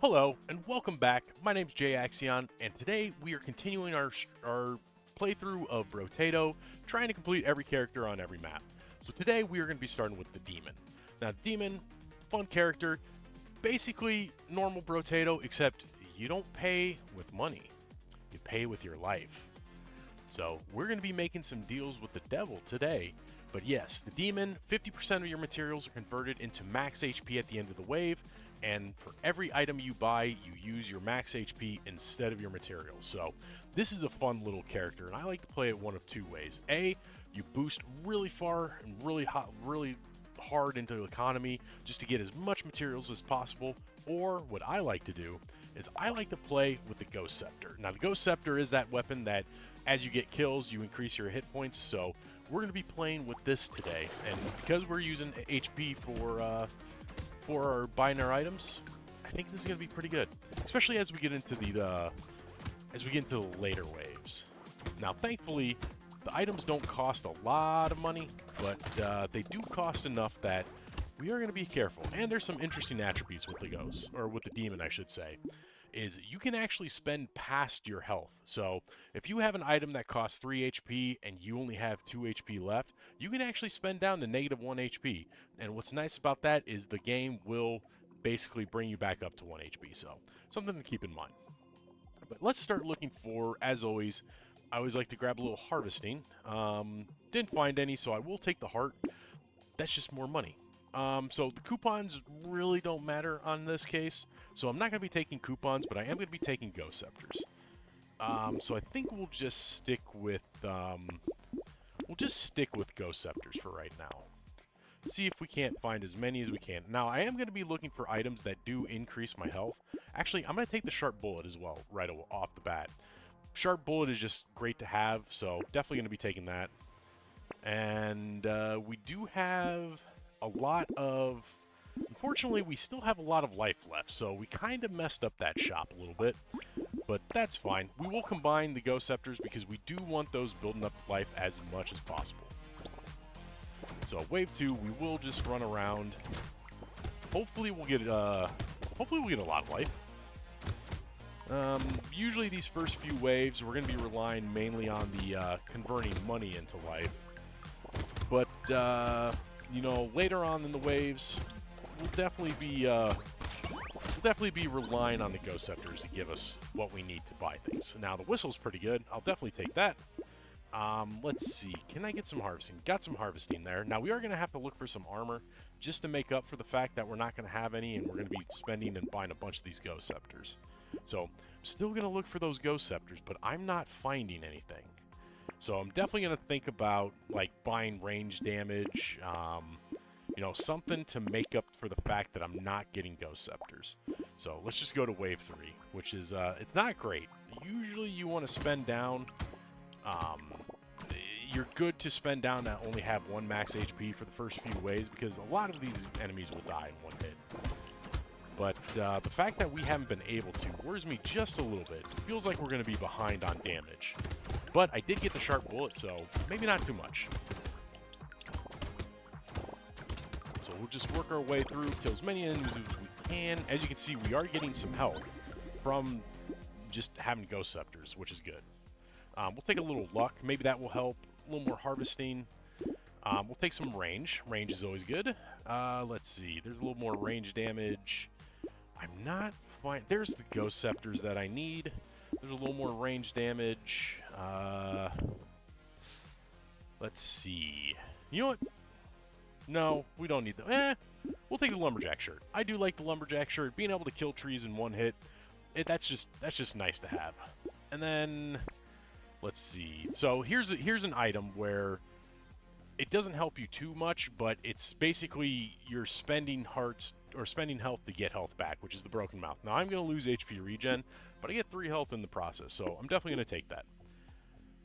Hello, and welcome back. My name's Jay Axion, and today we are continuing our playthrough of Brotato, trying to complete every character on every map. So today we are going to be starting with the Demon. Now, Demon, fun character, basically normal Brotato, except you don't pay with money. You pay with your life. So we're going to be making some deals with the devil today. But yes, the Demon, 50% of your materials are converted into max HP at the end of the wave, and for every item you buy, you use your max HP instead of your materials. So this is a fun little character, and I like to play it one of two ways. A, you boost really far and really hard into the economy just to get as much materials as possible, or what I like to do is I like to play with the Ghost Scepter. Now the Ghost Scepter is that weapon that as you get kills, you increase your hit points, so we're going to be playing with this today, and because we're using HP for our buying our items, I think this is going to be pretty good, especially as we get into the later waves. Now, thankfully, the items don't cost a lot of money, but they do cost enough that we are going to be careful. And there's some interesting attributes with the ghost, or with the demon, I should say, is you can actually spend past your health. So if you have an item that costs 3 HP and you only have 2 HP left, you can actually spend down to -1 HP. And what's nice about that is the game will basically bring you back up to 1 HP. So something to keep in mind. But let's start looking for, as always, I always like to grab a little harvesting. Didn't find any, so I will take the heart. That's just more money. So the coupons really don't matter on this case. So I'm not going to be taking coupons, but I am going to be taking Ghost Scepters. So I think we'll just stick with Ghost Scepters for right now. See if we can't find as many as we can. Now I am going to be looking for items that do increase my health. Actually, I'm going to take the Sharp Bullet as well right off the bat. Sharp Bullet is just great to have, so definitely going to be taking that. And we do have a lot of... Unfortunately, we still have a lot of life left, so we kind of messed up that shop a little bit. But that's fine. We will combine the Ghost Scepters because we do want those building up life as much as possible. So wave 2, we will just run around. Hopefully we'll get a lot of life. Usually these first few waves, we're going to be relying mainly on the converting money into life. But you know, later on in the waves, we'll definitely be relying on the Ghost Scepters to give us what we need to buy things. Now the whistle's pretty good. I'll definitely take that. Let's see. Can I get some harvesting? Got some harvesting there. Now we are going to have to look for some armor just to make up for the fact that we're not going to have any, and we're going to be spending and buying a bunch of these Ghost Scepters. So I'm still going to look for those Ghost Scepters, but I'm not finding anything. So I'm definitely going to think about like buying range damage, you know, something to make up for the fact that I'm not getting Ghost Scepters. So let's just go to wave 3, which is, it's not great. Usually you want to spend down, you're good to spend down to only have 1 max HP for the first few waves because a lot of these enemies will die in 1 hit. But the fact that we haven't been able to worries me just a little bit. It feels like we're going to be behind on damage. But I did get the Sharp Bullet, so maybe not too much. So we'll just work our way through, kill as many enemies as we can. As you can see, we are getting some health from just having Ghost Scepters, which is good. We'll take a little luck. Maybe that will help. A little more harvesting. We'll take some range. Range is always good. Let's see. There's a little more range damage. I'm not fine. There's the Ghost Scepters that I need. There's a little more range damage. Let's see. You know what? No, we don't need the... we'll take the Lumberjack shirt. I do like the Lumberjack shirt. Being able to kill trees in 1 hit, that's just nice to have. And then, let's see. So here's an item where it doesn't help you too much, but it's basically you're spending hearts or spending health to get health back, which is the Broken Mouth. Now I'm going to lose HP regen, but I get 3 health in the process, so I'm definitely going to take that.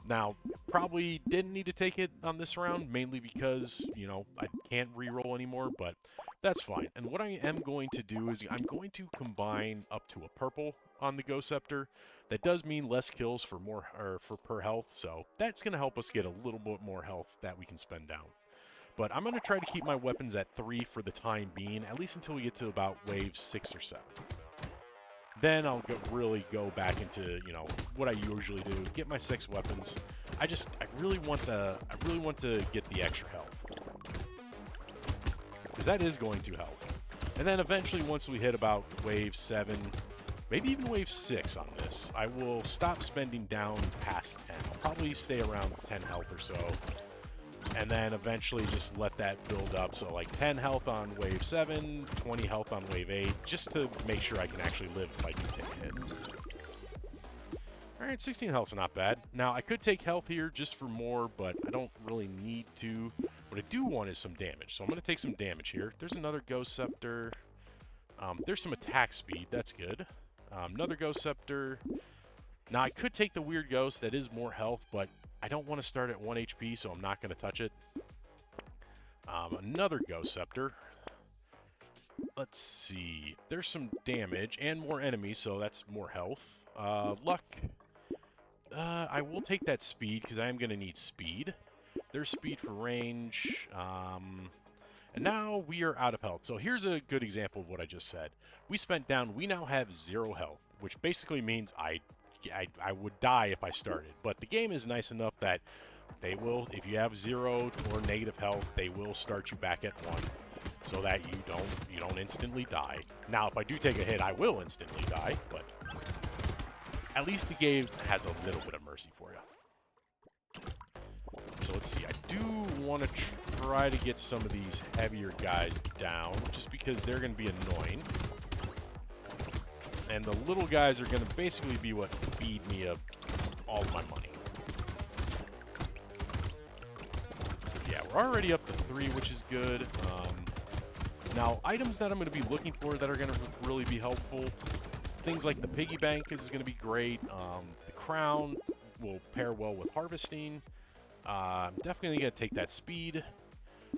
Now, probably didn't need to take it on this round, mainly because, you know, I can't re-roll anymore, but that's fine. And what I am going to do is I'm going to combine up to a purple on the Ghost Scepter. That does mean less kills for more, or for per health, so that's going to help us get a little bit more health that we can spend down. But I'm going to try to keep my weapons at 3 for the time being, at least until we get to about wave 6 or 7. Then I'll really go back into, you know, what I usually do. Get my 6 weapons. I really want to get the extra health. Because that is going to help. And then eventually, once we hit about wave 7, maybe even wave 6 on this, I will stop spending down past 10. I'll probably stay around 10 health or so. And then eventually just let that build up. So like 10 health on wave 7, 20 health on wave 8, just to make sure I can actually live if I do take a hit. Alright, 16 health's not bad. Now, I could take health here just for more, but I don't really need to. What I do want is some damage, so I'm going to take some damage here. There's another Ghost Scepter. There's some attack speed. That's good. Another Ghost Scepter. Now, I could take the Weird Ghost. That is more health, but I don't want to start at 1 HP, so I'm not going to touch it. Another Ghost Scepter. Let's see. There's some damage and more enemies, so that's more health. Luck. I will take that speed, because I am going to need speed. There's speed for range. And now we are out of health. So here's a good example of what I just said. We spent down, we now have 0 health, which basically means I would die if I started. But the game is nice enough that they will, if you have 0 or negative health, they will start you back at 1. So that you don't instantly die. Now, if I do take a hit, I will instantly die, but at least the game has a little bit of mercy for you. So let's see. I do want to try to get some of these heavier guys down, just because they're going to be annoying. And the little guys are going to basically be what feed me of all of my money. Yeah, we're already up to 3, which is good. Now, items that I'm going to be looking for that are going to really be helpful, things like the piggy bank is going to be great. The crown will pair well with harvesting. I'm definitely going to take that speed.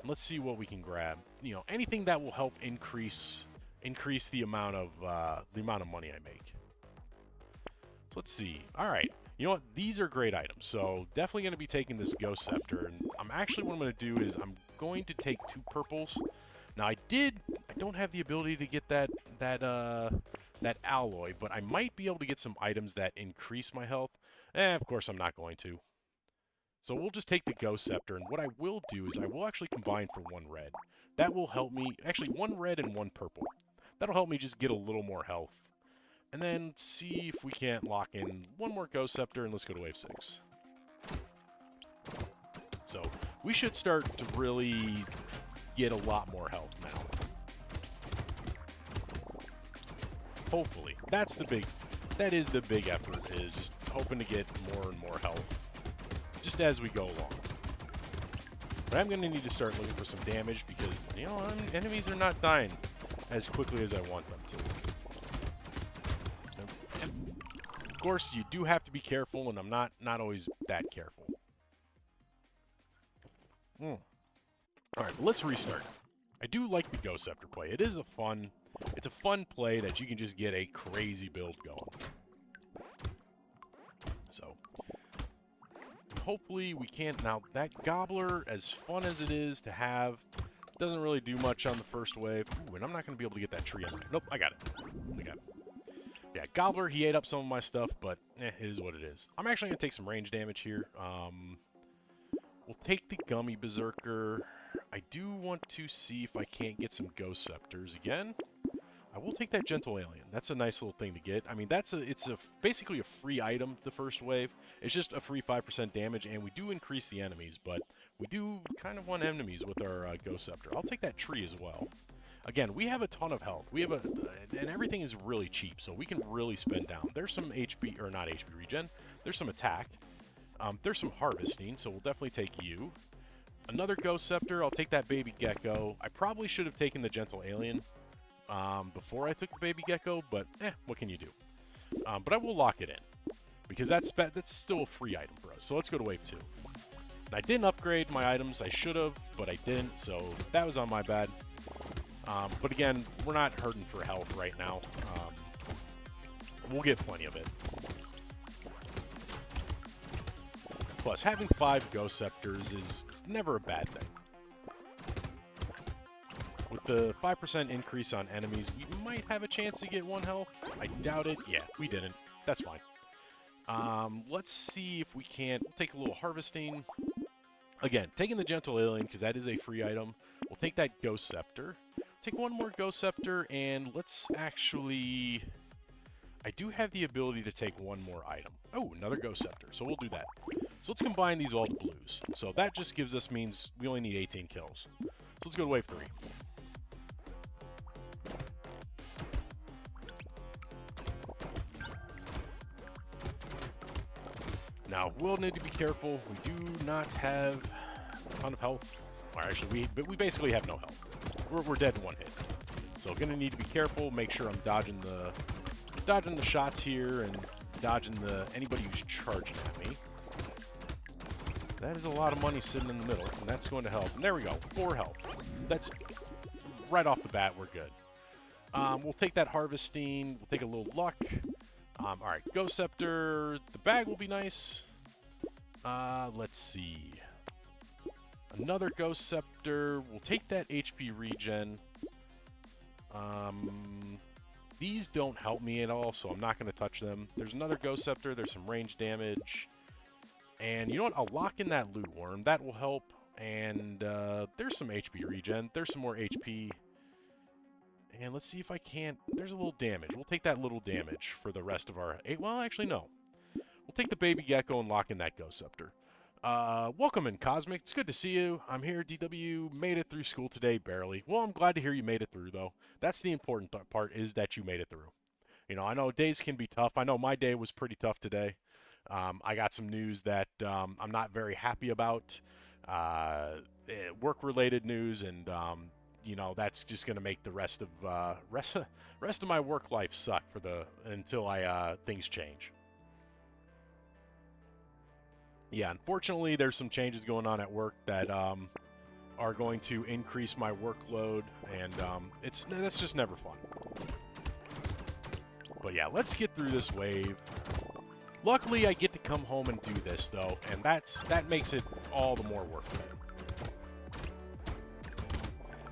Let's see what we can grab. You know, anything that will help increase the amount of money I make. So let's see. All right. You know what? These are great items. So definitely going to be taking this Ghost Scepter. And what I'm going to do is I'm going to take 2 purples. Now I don't have the ability to get that alloy, but I might be able to get some items that increase my health. Of course I'm not going to. So we'll just take the Ghost Scepter, and what I will do is I will actually combine for 1 red. That will help me, actually 1 red and 1 purple. That'll help me just get a little more health. And then see if we can't lock in 1 more Ghost Scepter, and let's go to wave 6. So we should start to really get a lot more health now. Hopefully. That is the big effort, is just hoping to get more and more health just as we go along. But I'm going to need to start looking for some damage because, you know, enemies are not dying as quickly as I want them to. And of course, you do have to be careful, and I'm not always that careful. Alright, let's restart. I do like the Ghost Scepter play. It's a fun play that you can just get a crazy build going. So, hopefully we can. Now, that Gobbler, as fun as it is to have, doesn't really do much on the first wave. Ooh, and I'm not going to be able to get that tree on there. Nope, I got it. Yeah, Gobbler, he ate up some of my stuff, but it is what it is. I'm actually going to take some range damage here. We'll take the Gummy Berserker. I do want to see if I can't get some Ghost Scepters again. I will take that Gentle Alien. That's a nice little thing to get. I mean, it's basically a free item, the first wave. It's just a free 5% damage, and we do increase the enemies, but we do kind of want enemies with our Ghost Scepter. I'll take that tree as well. Again, we have a ton of health. And everything is really cheap, so we can really spend down. There's some HP, or not HP regen. There's some attack. There's some harvesting, so we'll definitely take you. Another Ghost Scepter. I'll take that Baby Gecko. I probably should have taken the Gentle Alien before I took the Baby Gecko, but what can you do? But I will lock it in, because that's still a free item for us. So let's go to wave 2. And I didn't upgrade my items. I should have, but I didn't, so that was on my bad. But again, we're not hurting for health right now. We'll get plenty of it. Plus, having 5 Ghost Scepters is never a bad thing. With the 5% increase on enemies, we might have a chance to get 1 health. I doubt it. Yeah, we didn't. That's fine. Let's see if we can't take a little harvesting. Again, taking the Gentle Alien, because that is a free item. We'll take that Ghost Scepter. Take 1 more Ghost Scepter, and let's actually... I do have the ability to take 1 more item. Oh, another Ghost Scepter, so we'll do that. So let's combine these all to blues. So that just gives us, means we only need 18 kills. So let's go to wave 3. Now, we'll need to be careful. We do not have a ton of health. Or actually, we basically have no health. We're dead in 1 hit. So gonna need to be careful, make sure I'm dodging the shots here and dodging anybody who's charging at me. That is a lot of money sitting in the middle, and that's going to help. And there we go, 4 health. That's right off the bat, we're good. We'll take that harvesting. We'll take a little luck. All right, Ghost Scepter. The bag will be nice. Let's see. Another Ghost Scepter. We'll take that HP regen. These don't help me at all, so I'm not going to touch them. There's another Ghost Scepter. There's some range damage. And you know what? I'll lock in that Loot Worm. That will help. And there's some HP regen. There's some more HP. And let's see if I can't... There's a little damage. We'll take that little damage for the rest of our... Well, actually, no. We'll take the Baby Gecko and lock in that Ghost Scepter. Welcome in, Cosmic. It's good to see you. I'm here, DW. Made it through school today, barely. Well, I'm glad to hear you made it through, though. That's the important part, is that you made it through. You know, I know days can be tough. I know my day was pretty tough today. I got some news that I'm not very happy about. Work-related news, and... you know, that's just going to make the rest of my work life suck until things change. Yeah, unfortunately, there's some changes going on at work that are going to increase my workload, and that's just never fun. But yeah, let's get through this wave. Luckily, I get to come home and do this though, and that makes it all the more worth it.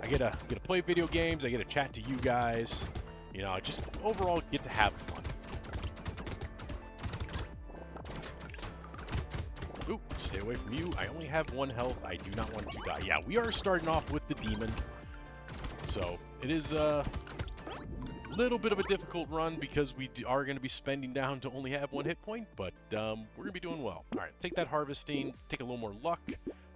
I get to play video games, I get to chat to you guys, you know, just overall get to have fun. Ooh, stay away from you. I only have 1 health. I do not want to die. Yeah, we are starting off with the demon. So, it is a little bit of a difficult run because we are going to be spending down to only have 1 hit point, but we're going to be doing well. All right, take that harvesting, take a little more luck.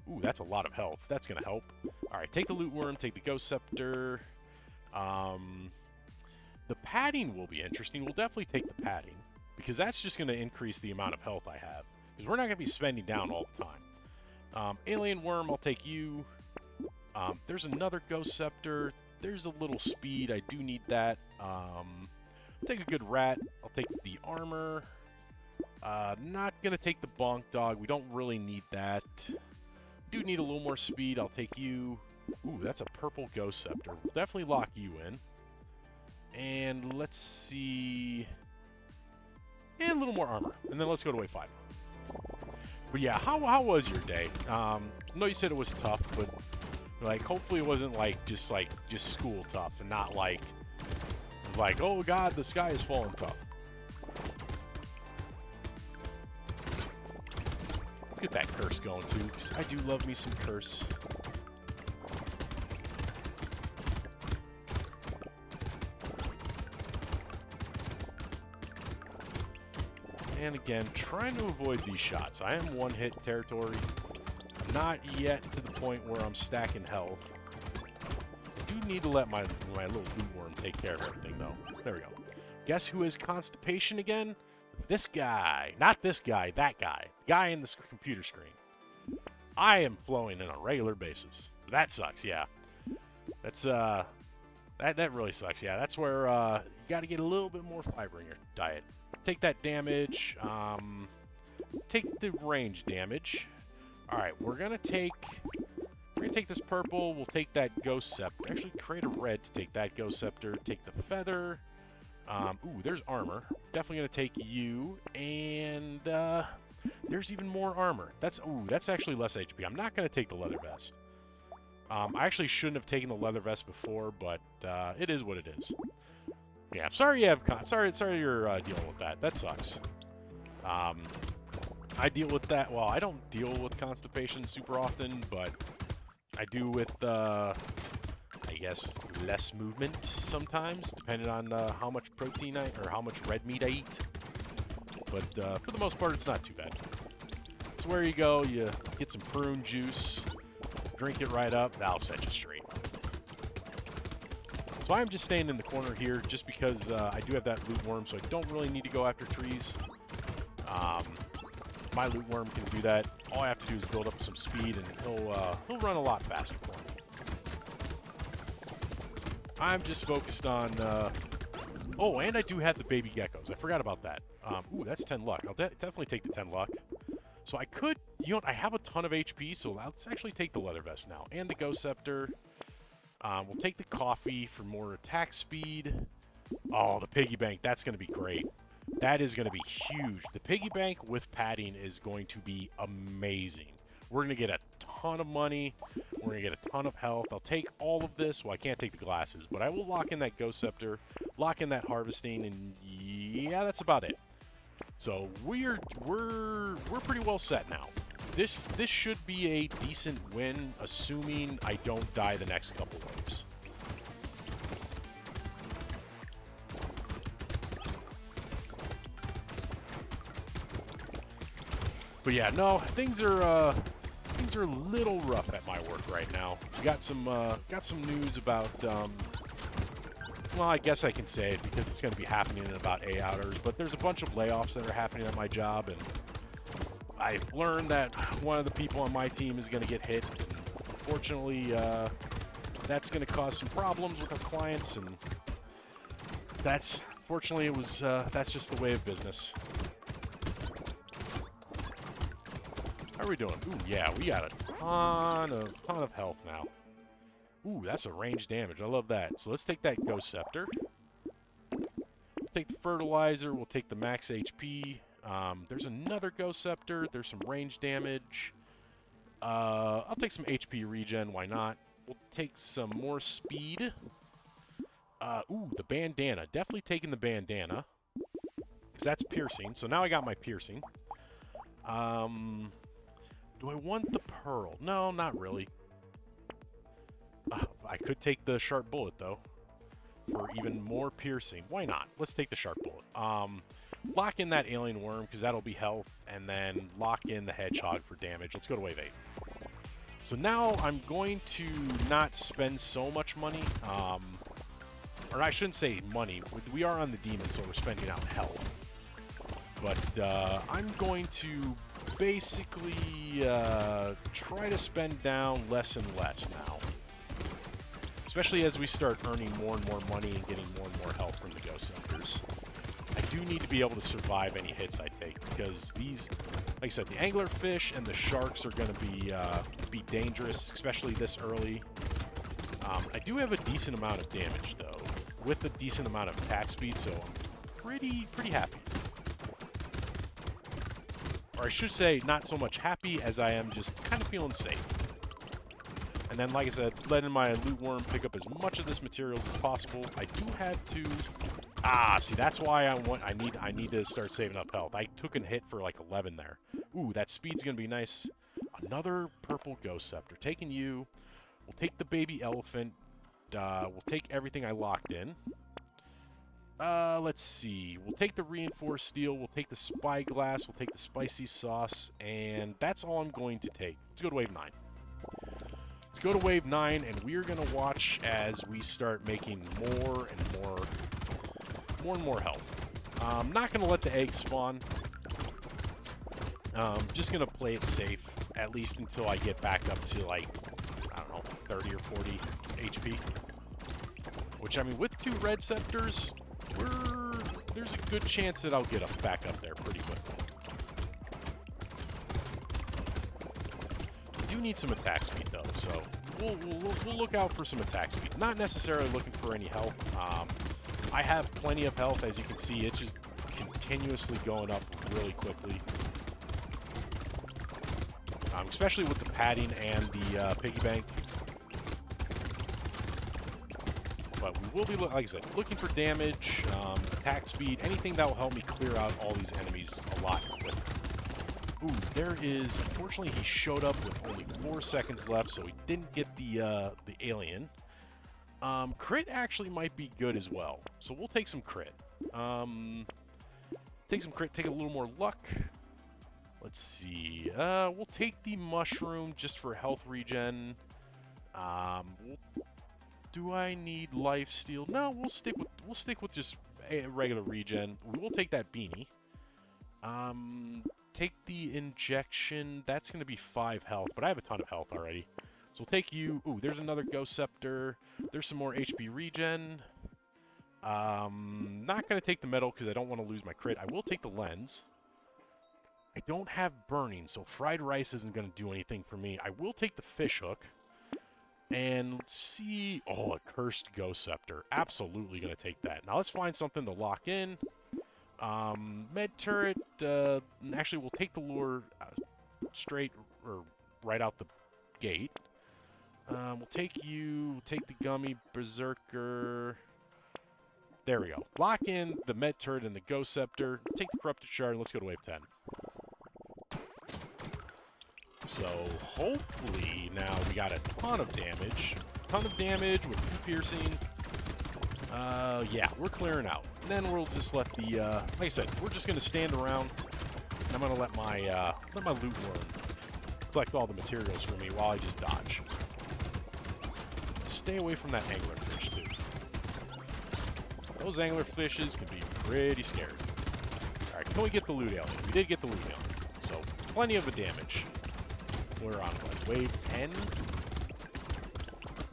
Ooh, that's a lot of health. That's going to help. All right, take the Loot Worm, take the Ghost Scepter. The padding will be interesting. We'll definitely take the padding because that's just going to increase the amount of health I have because we're not going to be spending down all the time. Alien Worm, I'll take you. There's another Ghost Scepter. There's a little speed. I do need that. Take a good rat. I'll take the armor. Not going to take the Bonk Dog. We don't really need that. Do need a little more speed. I'll take you. Ooh, that's a purple Ghost Scepter. We'll definitely lock you in. And let's see. And a little more armor. And then let's go to wave 5. But yeah, how was your day? I know you said it was tough, but like hopefully it wasn't like just school tough and not like oh god, the sky is falling tough. Let's get that curse going too, because I do love me some curse. And again, trying to avoid these shots. I am 1-hit territory. Not yet to the point where I'm stacking health. I do need to let my little Loot Worm take care of everything, though. There we go. Guess who has constipation again? This guy. Not this guy, that guy. The guy in the computer screen. I am flowing on a regular basis. That sucks, yeah. That's, that really sucks, yeah. That's where, you gotta get a little bit more fiber in your diet. Take that damage. Take the range damage. Alright, we're gonna take this purple. We'll take that Ghost Scepter. Actually, create a red to take that Ghost Scepter. Take the feather. Ooh, there's armor. Definitely gonna take you. And, there's even more armor. That's actually less HP. I'm not gonna take the leather vest. I actually shouldn't have taken the leather vest before, but it is what it is. Yeah, I'm sorry you have sorry you're dealing with that. That sucks. I deal with that. Well, I don't deal with constipation super often, but I do with I guess less movement sometimes, depending on how much protein or how much red meat I eat. But for the most part, it's not too bad. So where you go, you get some prune juice, drink it right up, that'll set you straight. So I'm just staying in the corner here just because I do have that loot worm, so I don't really need to go after trees. My loot worm can do that. All I have to do is build up some speed, and he'll run a lot faster for me. I'm just focused on... oh, and I do have the baby geckos. I forgot about that. Ooh, that's 10 luck. I'll definitely take the 10 luck. So I could... You know what? I have a ton of HP, so let's actually take the leather vest now. And the ghost scepter. We'll take the coffee for more attack speed. Oh, the piggy bank. That's going to be great. That is going to be huge. The piggy bank with padding is going to be amazing. We're going to get a ton of money. We're going to get a ton of health. I'll take all of this. Well, I can't take the glasses, but I will lock in that ghost scepter, lock in that harvesting, and yeah, that's about it. So we're pretty well set now. This should be a decent win, assuming I don't die the next couple waves. But yeah, no, things are a little rough at my work right now. We got some news about well, I guess I can say it because it's going to be happening in about 8 hours. But there's a bunch of layoffs that are happening at my job, and I've learned that one of the people on my team is going to get hit. And unfortunately, that's going to cause some problems with our clients, and fortunately, that's just the way of business. How are we doing? Ooh, yeah, we got a ton of health now. Ooh, that's a range damage. I love that. So let's take that ghost scepter. We'll take the fertilizer. We'll take the max HP. There's another ghost scepter. There's some range damage. I'll take some HP regen. Why not? We'll take some more speed. Ooh, the bandana. Definitely taking the bandana. Because that's piercing. So now I got my piercing. Do I want the pearl? No, not really. I could take the sharp bullet, though, for even more piercing. Why not? Let's take the sharp bullet. Lock in that alien worm, because that'll be health, and then lock in the hedgehog for damage. Let's go to wave 8. So now I'm going to not spend so much money. Or I shouldn't say money. We are on the demon, so we're spending out health. But I'm going to basically try to spend down less and less now. Especially as we start earning more and more money and getting more and more health from the ghost scepters. I do need to be able to survive any hits I take, because these, like I said, the anglerfish and the sharks are going to be dangerous, especially this early. I do have a decent amount of damage, though, with a decent amount of attack speed, so I'm pretty happy. Or I should say, not so much happy as I am just kind of feeling safe. And then, like I said, letting my loot worm pick up as much of this materials as possible. I do have to... see, that's why I need to start saving up health. I took a hit for like 11 there. Ooh, that speed's going to be nice. Another purple ghost scepter. Taking you. We'll take the baby elephant. We'll take everything I locked in. Let's see. We'll take the reinforced steel. We'll take the spyglass. We'll take the spicy sauce. And that's all I'm going to take. Let's go to wave 9. Let's go to wave 9, and we're going to watch as we start making more and more health. I'm not going to let the eggs spawn. Just going to play it safe, at least until I get back up to, like, I don't know, 30 or 40 HP. Which, I mean, with 2 red scepters, there's a good chance that I'll get back up there pretty quickly. I do need some attack speed, though, so we'll look out for some attack speed. Not necessarily looking for any health. I have plenty of health, as you can see. It's just continuously going up really quickly. Especially with the padding and the piggy bank. But we will be, like I said, looking for damage, attack speed, anything that will help me clear out all these enemies a lot quicker. Ooh, there is, unfortunately, he showed up with only 4 seconds left, so he didn't get the alien. Crit actually might be good as well, so we'll take some crit. Take some crit, take a little more luck. Let's see. We'll take the mushroom just for health regen. Do I need life steal? No, we'll stick with just a regular regen. We will take that beanie. Take the injection. That's going to be 5 health, but I have a ton of health already. So we'll take you. Ooh, there's another Ghost Scepter. There's some more HP regen. Not going to take the metal because I don't want to lose my crit. I will take the lens. I don't have burning, so fried rice isn't going to do anything for me. I will take the fish hook. And let's see. Oh, a cursed Ghost Scepter. Absolutely going to take that. Now let's find something to lock in. Med turret. Actually, we'll take the lure straight or right out the gate. We'll take you. We'll take the gummy berserker. There we go. Lock in the med turret and the Ghost Scepter. Take the corrupted shard and let's go to wave 10. So hopefully now we got a ton of damage. Ton of damage with 2 piercing. Yeah, we're clearing out. And then we'll just let the, like I said, we're just going to stand around. And I'm going to let my loot worm collect all the materials for me while I just dodge. Stay away from that anglerfish, too. Those anglerfishes can be pretty scary. Alright, can we get the loot alien? We did get the loot alien. So, plenty of the damage. We're on, what, wave 10?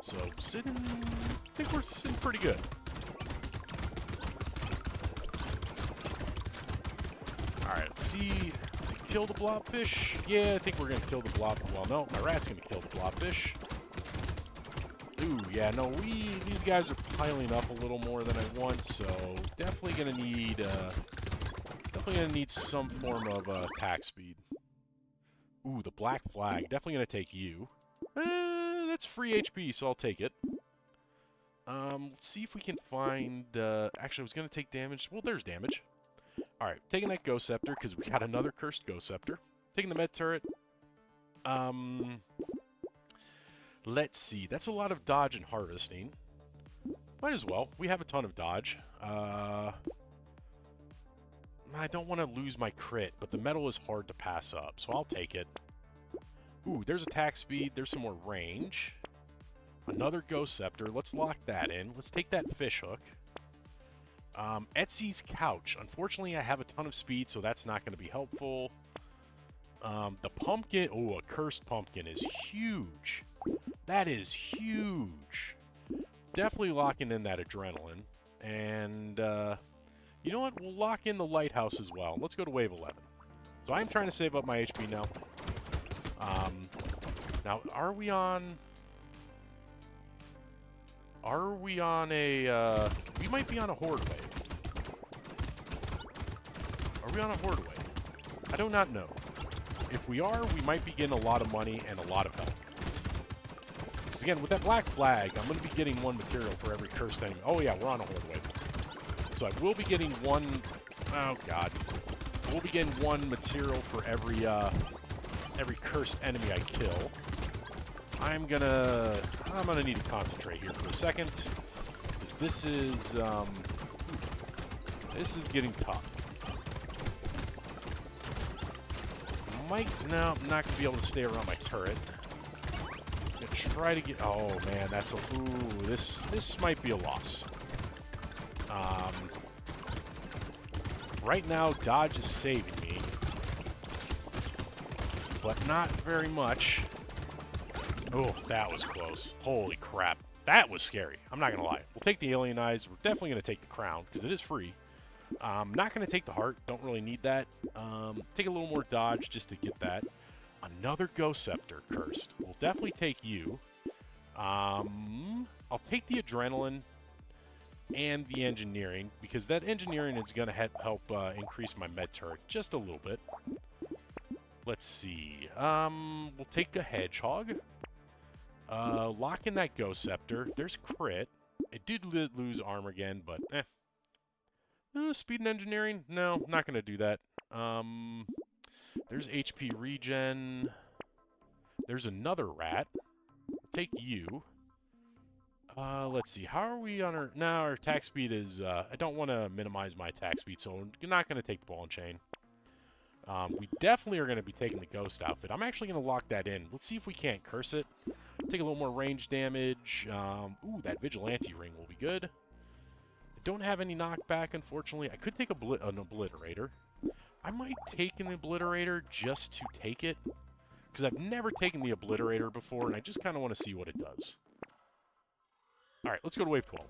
So, I think we're sitting pretty good. Alright, let's see. Kill the blobfish? Yeah, I think we're going to kill the blob. Well, no, my rat's going to kill the blobfish. Ooh, yeah, no, these guys are piling up a little more than I want, so definitely going to need some form of attack speed. Ooh, the black flag. Definitely going to take you. That's free HP, so I'll take it. Let's see if we can find... actually, I was going to take damage. Well, there's damage. Alright, taking that Ghost Scepter, because we got another cursed Ghost Scepter. Taking the med turret. Let's see. That's a lot of dodge and harvesting. Might as well. We have a ton of dodge. I don't want to lose my crit, but the metal is hard to pass up, so I'll take it. Ooh, there's attack speed. There's some more range. Another Ghost Scepter. Let's lock that in. Let's take that fish hook. Etsy's couch. Unfortunately, I have a ton of speed, so that's not going to be helpful. The pumpkin. Oh, a cursed pumpkin is huge. That is huge. Definitely locking in that adrenaline. And, you know what? We'll lock in the lighthouse as well. Let's go to wave 11. So I'm trying to save up my HP now. Now, are we on a... we might be on a horde wave. Are we on a horde wave? I do not know. If we are, we might be getting a lot of money and a lot of health. Because again, with that black flag, I'm going to be getting 1 material for every cursed enemy. Oh yeah, we're on a horde wave. So I will be getting 1... Oh god. We'll be getting 1 material for every cursed enemy I kill. I'm gonna need to concentrate here for a second, because this is getting tough. No, I'm not gonna be able to stay around my turret. I'm gonna try to get. Oh man, that's a. Ooh, this might be a loss. Right now, dodge is saving me, but not very much. Oh, that was close. Holy crap. That was scary. I'm not going to lie. We'll take the alien eyes. We're definitely going to take the crown, because it is free. Not going to take the heart. Don't really need that. Take a little more dodge just to get that. Another Ghost Scepter cursed. We'll definitely take you. I'll take the adrenaline and the engineering, because that engineering is going to help increase my med turret just a little bit. Let's see. We'll take a hedgehog. Lock in that Ghost Scepter. There's crit. I did lose armor again, but speed and engineering? No, not going to do that. There's HP regen. There's another rat. I'll take you. Let's see. How are we on our... Now our attack speed is... I don't want to minimize my attack speed, so I'm not going to take the ball and chain. We definitely are going to be taking the ghost outfit. I'm actually going to lock that in. Let's see if we can't curse it. Take a little more range damage. Ooh, that vigilante ring will be good. I don't have any knockback, unfortunately. I could take an obliterator. I might take an obliterator just to take it, because I've never taken the obliterator before, and I just kind of want to see what it does. Alright, let's go to wave 12.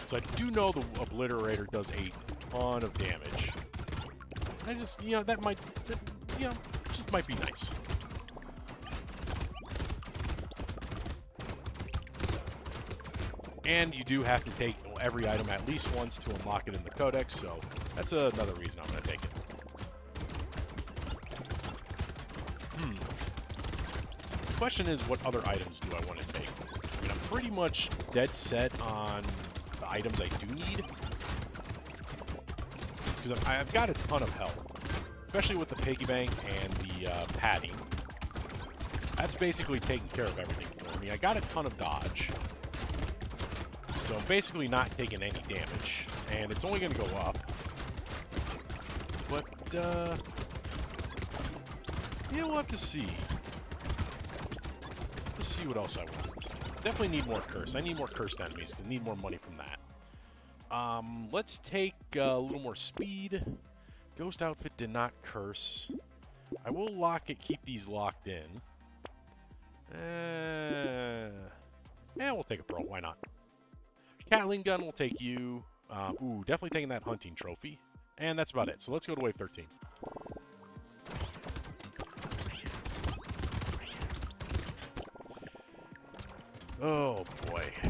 So I do know the obliterator does a ton of damage. I just, you know, that might, you know, just might be nice. And you do have to take every item at least once to unlock it in the codex, so that's another reason I'm going to take it. The question is, what other items do I want to take? I mean, I'm pretty much dead set on the items I do need. Because I've got a ton of health. Especially with the piggy bank and the padding. That's basically taking care of everything for me. I got a ton of dodge. So I'm basically not taking any damage. And it's only going to go up. But, yeah, we'll have to see. Let's see what else I want. Definitely need more curse. I need more cursed enemies because I need more money from that. Let's take a little more speed. Ghost outfit did not curse. I will lock it, keep these locked in. Yeah, we'll take a pearl. Why not? Catling gun will take you. Ooh, definitely taking that hunting trophy. And that's about it. So let's go to wave 13. Oh, boy. I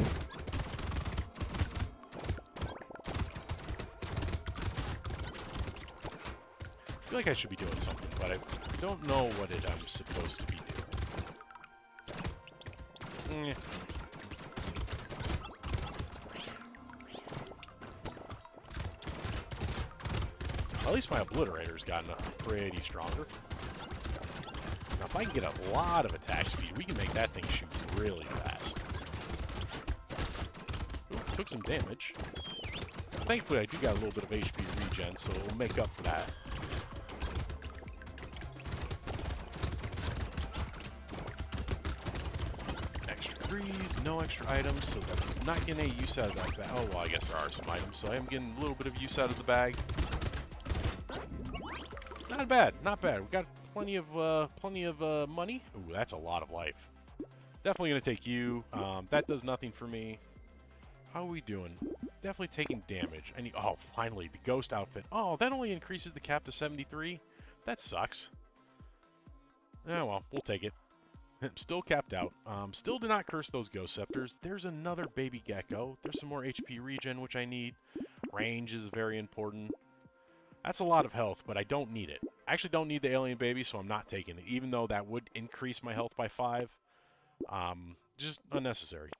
feel like I should be doing something, but I don't know what I'm supposed to be doing. At least my obliterator's gotten pretty stronger. Now, if I can get a lot of attack speed, we can make that thing shoot really fast. Ooh, took some damage. Thankfully, I do got a little bit of HP regen, so it'll make up for that. Extra degrees, no extra items, so I'm not getting any use out of that bag. Oh, well, I guess there are some items, so I am getting a little bit of use out of the bag. Not bad, not bad. We got plenty of money. Ooh, that's a lot of life. Definitely gonna take you. That does nothing for me. How are we doing? Definitely taking damage. I need. Oh, finally, the ghost outfit. Oh, that only increases the cap to 73. That sucks. Oh well, we'll take it. Still capped out. Still do not curse those ghost scepters. There's another baby gecko. There's some more HP regen, which I need. Range is very important. That's a lot of health, but I don't need it. I actually don't need the alien baby, so I'm not taking it, even though that would increase my health by 5. Just unnecessary.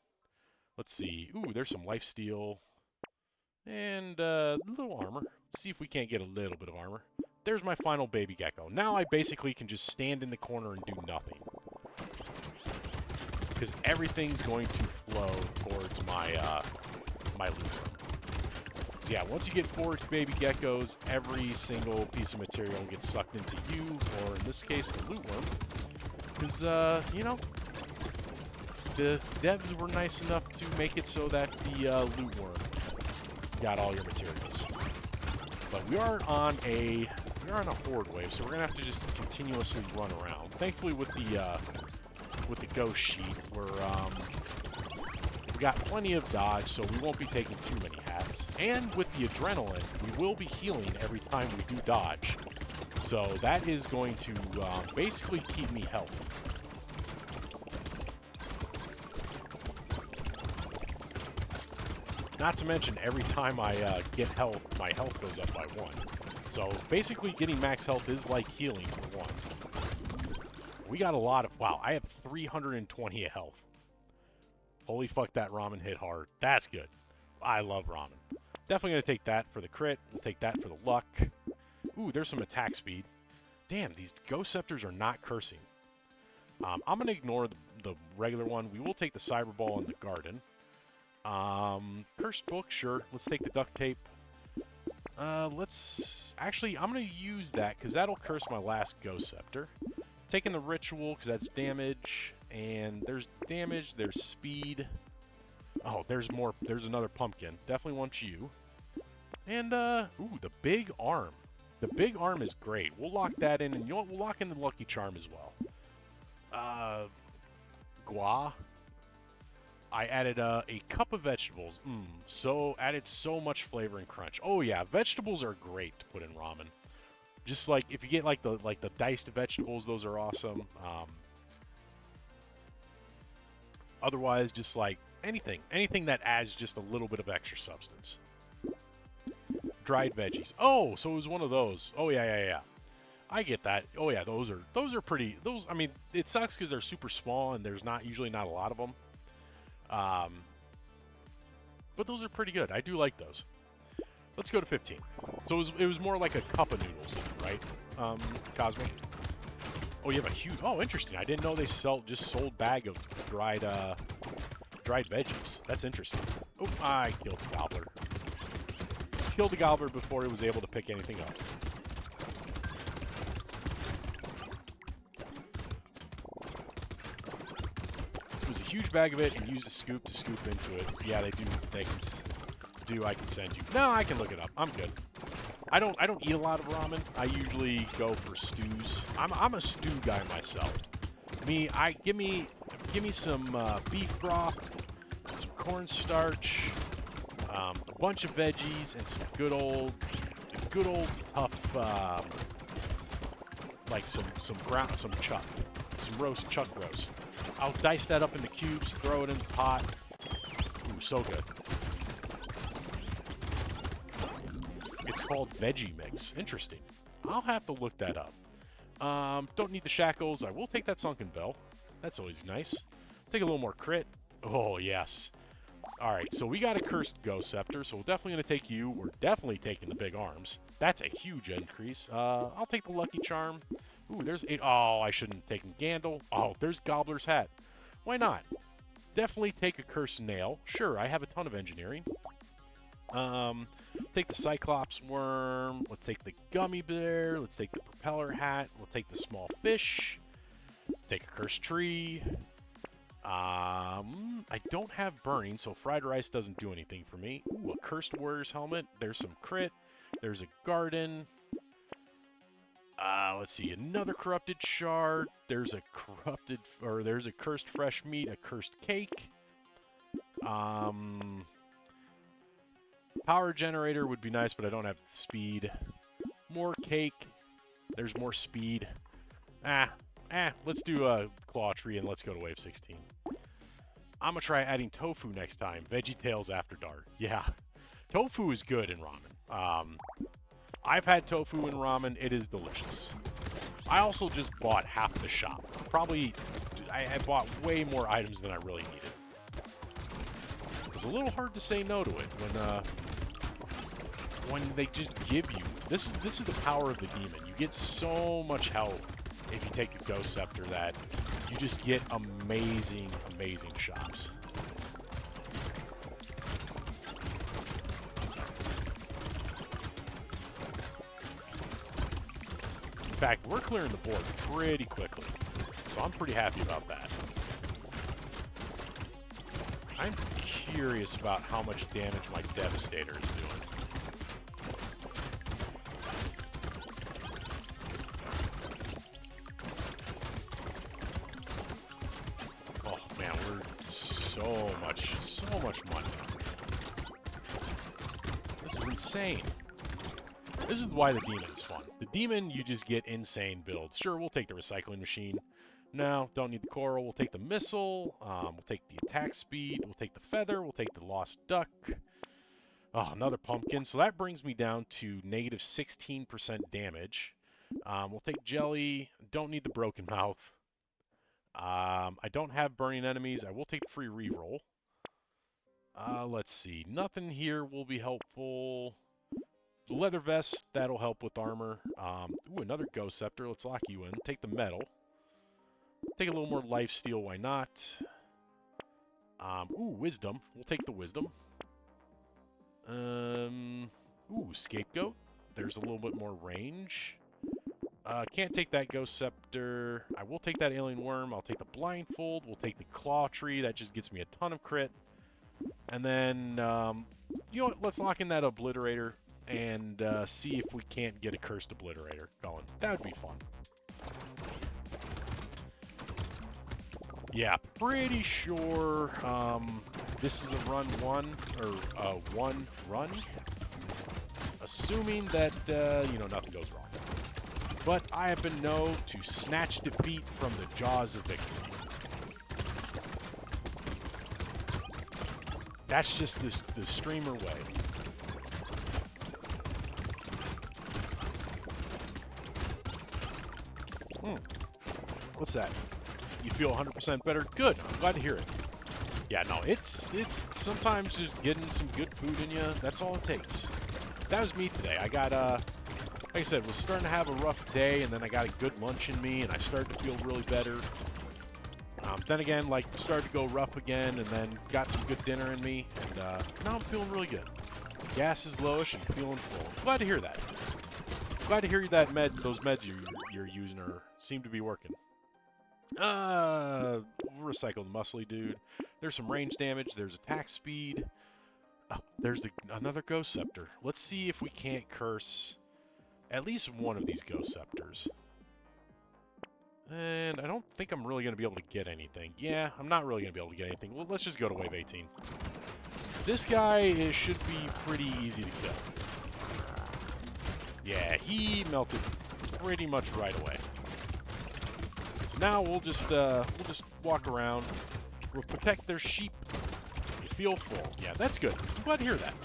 Let's see. Ooh, there's some lifesteal. And a little armor. Let's see if we can't get a little bit of armor. There's my final baby gecko. Now I basically can just stand in the corner and do nothing. Because everything's going to flow towards my, my loot room. Yeah, once you get 4 baby geckos, every single piece of material gets sucked into you, or in this case, the loot worm. Because, you know, the devs were nice enough to make it so that the loot worm got all your materials. But we are on a horde wave, so we're gonna have to just continuously run around. Thankfully, with the ghost sheet, we got plenty of dodge, so we won't be taking too many hats. And with the adrenaline, we will be healing every time we do dodge. So that is going to basically keep me healthy. Not to mention, every time I get health, my health goes up by 1. So basically getting max health is like healing for 1. We got a lot of... Wow, I have 320 health. Holy fuck, that ramen hit hard. That's good. I love ramen. Definitely going to take that for the crit. We'll take that for the luck. Ooh, there's some attack speed. Damn, these Ghost Scepters are not cursing. I'm going to ignore the regular one. We will take the Cyber Ball and the Garden. Cursed Book, sure. Let's take the Duct Tape. Actually, I'm going to use that because that'll curse my last Ghost Scepter. Taking the Ritual because that's damage. And there's damage, there's speed. Oh, there's more. There's another pumpkin. Definitely want you. And, ooh, the Big Arm. The Big Arm is great. We'll lock that in, and you know what? We'll lock in the Lucky Charm as well. Gua. I added a cup of vegetables. Added so much flavor and crunch. Oh yeah, vegetables are great to put in ramen. Just like if you get like the diced vegetables, those are awesome. Otherwise, just like anything that adds just a little bit of extra substance. Dried veggies. Oh, so it was one of those. Oh yeah. I get that. Oh yeah, those are pretty. I mean, it sucks because they're super small and there's usually not a lot of them. But those are pretty good. I do like those. Let's go to 15. So it was more like a cup of noodles, right? Cosmo. Oh, you have a huge. Oh, interesting. I didn't know they just sold bag of dried veggies. That's interesting. Oh, I killed the gobbler. Killed the gobbler before he was able to pick anything up. It was a huge bag of it and used a scoop to scoop into it. Yeah, they do. I can send you. No, I can look it up. I'm good. I don't eat a lot of ramen. I usually go for stews. I'm a stew guy myself. Give me some beef broth, some cornstarch, a bunch of veggies, and some good old tough like some chuck roast. I'll dice that up into cubes, throw it in the pot. Ooh, so good. It's called Veggie Mix. Interesting. I'll have to look that up. Don't need the shackles. I will take that Sunken Bell. That's always nice. Take a little more crit. Oh, yes. Alright, so we got a Cursed Ghost Scepter, so we're definitely going to take you. We're definitely taking the Big Arms. That's a huge increase. I'll take the Lucky Charm. Ooh, there's 8. Oh, I shouldn't have taken Gandil. Oh, there's Gobbler's Hat. Why not? Definitely take a Cursed Nail. Sure, I have a ton of engineering. Take the Cyclops Worm. Let's take the Gummy Bear. Let's take the Propeller Hat. We'll take the Small Fish. Take a Cursed Tree. I don't have Burning, so Fried Rice doesn't do anything for me. Ooh, a Cursed Warrior's Helmet. There's some crit. There's a Garden. Let's see. Another Corrupted Shard. There's a Cursed Fresh Meat. A Cursed Cake. Power Generator would be nice, but I don't have the speed. More cake. There's more speed. Let's do a Claw Tree and let's go to wave 16. I'm going to try adding tofu next time. Veggie Tales After Dark. Yeah. Tofu is good in ramen. I've had tofu in ramen. It is delicious. I also just bought half the shop. I bought way more items than I really needed. It's a little hard to say no to it when they just give you. This is the power of the demon. You get so much health if you take the Ghost Scepter that you just get amazing shops. In fact, we're clearing the board pretty quickly, so I'm pretty happy about that. I'm curious about how much damage my Devastator is doing. Oh man, we're so much money. This is insane. This is why the demon is fun. The demon, you just get insane builds. Sure, we'll take the recycling machine. No, don't need the coral. We'll take the missile. We'll take the attack speed. We'll take the feather. We'll take the lost duck. Oh, another pumpkin. So that brings me down to negative 16% damage. We'll take jelly. Don't need the broken mouth. I don't have burning enemies. I will take the free reroll. Let's see. Nothing here will be helpful. The leather vest, that'll help with armor. Ooh, another ghost scepter. Let's lock you in. Take the metal. Take a little more life steal. Why not? Ooh, wisdom. We'll take the wisdom. Ooh, scapegoat. There's a little bit more range. Can't take that ghost scepter. I will take that alien worm. I'll take the blindfold. We'll take the claw tree. That just gets me a ton of crit. And then, you know what? Let's lock in that obliterator and see if we can't get a cursed obliterator going. That would be fun. Yeah, pretty sure this is a run one, or one run. Assuming that, you know, nothing goes wrong. But I have been known to snatch defeat from the jaws of victory. That's just the streamer way. What's that? You feel 100% better? Good. I'm glad to hear it. Yeah, no, it's sometimes just getting some good food in you. That's all it takes. That was me today. I got, like I said, was starting to have a rough day, and then I got a good lunch in me, and I started to feel really better. Then again, like, started to go rough again, and then got some good dinner in me, and now I'm feeling really good. Gas is lowish and feeling full. Glad to hear that. Glad to hear that those meds you're using seem to be working. Recycle the muscly dude. There's some range damage. There's attack speed. Oh, there's another ghost scepter. Let's see if we can't curse at least one of these ghost scepters. And I don't think I'm really going to be able to get anything. Yeah, I'm not really going to be able to get anything. Well, let's just go to wave 18. This guy should be pretty easy to kill. Yeah, he melted pretty much right away. So now we'll just walk around. We'll protect their sheep. You feel full. Yeah, that's good. I'm glad to hear that.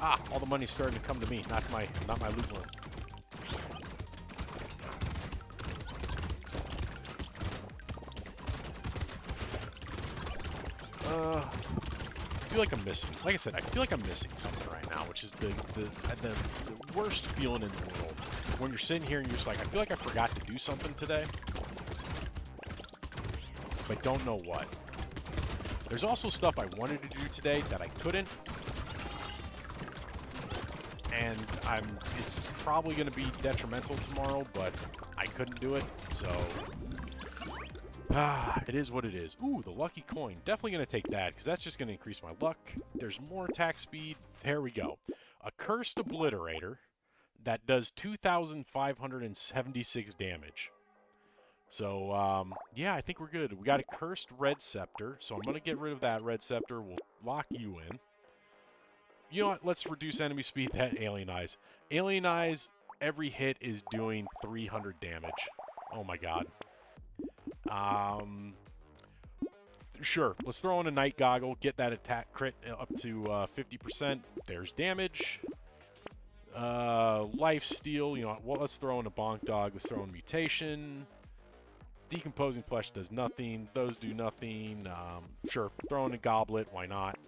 Ah, all the money's starting to come to me, not my loot one. I feel like I'm missing. Like I said, I feel like I'm missing something right now, which is the worst feeling in the world. When you're sitting here and you're just like, I feel like I forgot to do something today, but don't know what. There's also stuff I wanted to do today that I couldn't. And it's probably going to be detrimental tomorrow, but I couldn't do it, so it is what it is. Ooh, the lucky coin. Definitely going to take that, because that's just going to increase my luck. There's more attack speed. There we go. A cursed obliterator that does 2,576 damage. So, yeah, I think we're good. We got a cursed red scepter, so I'm going to get rid of that red scepter. We'll lock you in. You know what? Let's reduce enemy speed. That Alien Eyes. Alien Eyes, every hit is doing 300 damage. Oh my god. Sure. Let's throw in a Night Goggle. Get that attack crit up to 50%. There's damage. Life Steal. You know what? Well, let's throw in a Bonk Dog. Let's throw in Mutation. Decomposing Flesh does nothing. Those do nothing. Sure. Throw in a Goblet. Why not?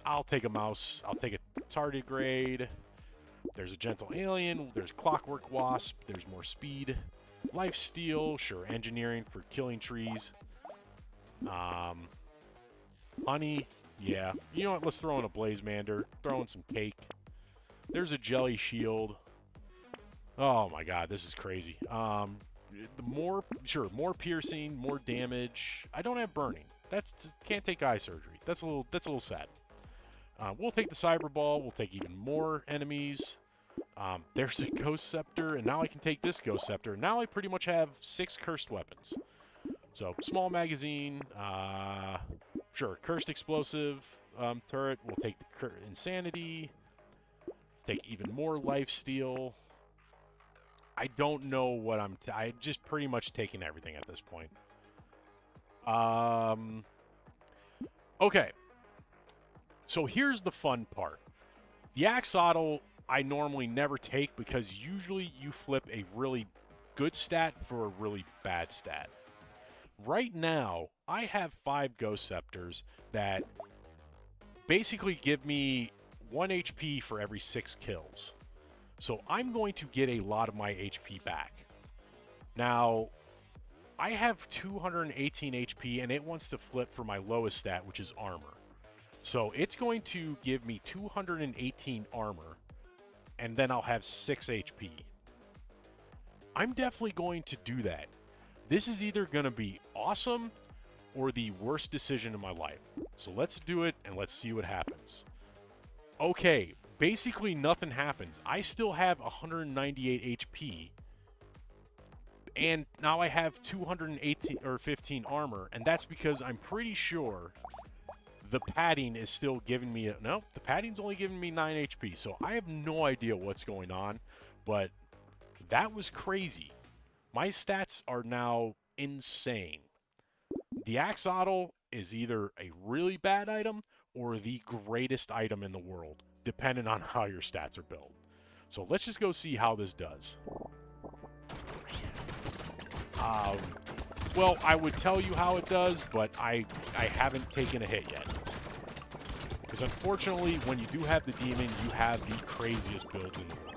I'll take a mouse. I'll take a tardigrade. There's a gentle alien. There's Clockwork Wasp. There's more speed. Life steal. Sure. Engineering for killing trees. Honey. Yeah. You know what? Let's throw in a Blazemander. Throw in some cake. There's a jelly shield. Oh my god, this is crazy. More piercing, more damage. I don't have burning. Can't take eye surgery. That's a little sad. We'll take the Cyber Ball. We'll take even more enemies. There's a Ghost Scepter, and now I can take this Ghost Scepter. Now I pretty much have 6 cursed weapons. So, small magazine. Sure, Cursed Explosive turret. We'll take the Insanity. Take even more Life Steal. I don't know what I'm just pretty much taking everything at this point. Okay. So here's the fun part. The Axolotl I normally never take because usually you flip a really good stat for a really bad stat. Right now, I have 5 Ghost Scepters that basically give me 1 HP for every 6 kills. So I'm going to get a lot of my HP back. Now, I have 218 HP, and it wants to flip for my lowest stat, which is armor. So it's going to give me 218 armor, and then I'll have 6 HP. I'm definitely going to do that. This is either going to be awesome or the worst decision in my life. So let's do it, and let's see what happens. Okay, basically nothing happens. I still have 198 HP, and now I have 218 or 15 armor, and that's because I'm pretty sure the padding is still giving me no, the padding's only giving me 9 HP. So I have no idea what's going on, but that was crazy. My stats are now insane. The Axolotl is either a really bad item or the greatest item in the world, depending on how your stats are built. So let's just go see how this does. Well, I would tell you how it does, but I haven't taken a hit yet. Because unfortunately, when you do have the demon, you have the craziest builds in the world.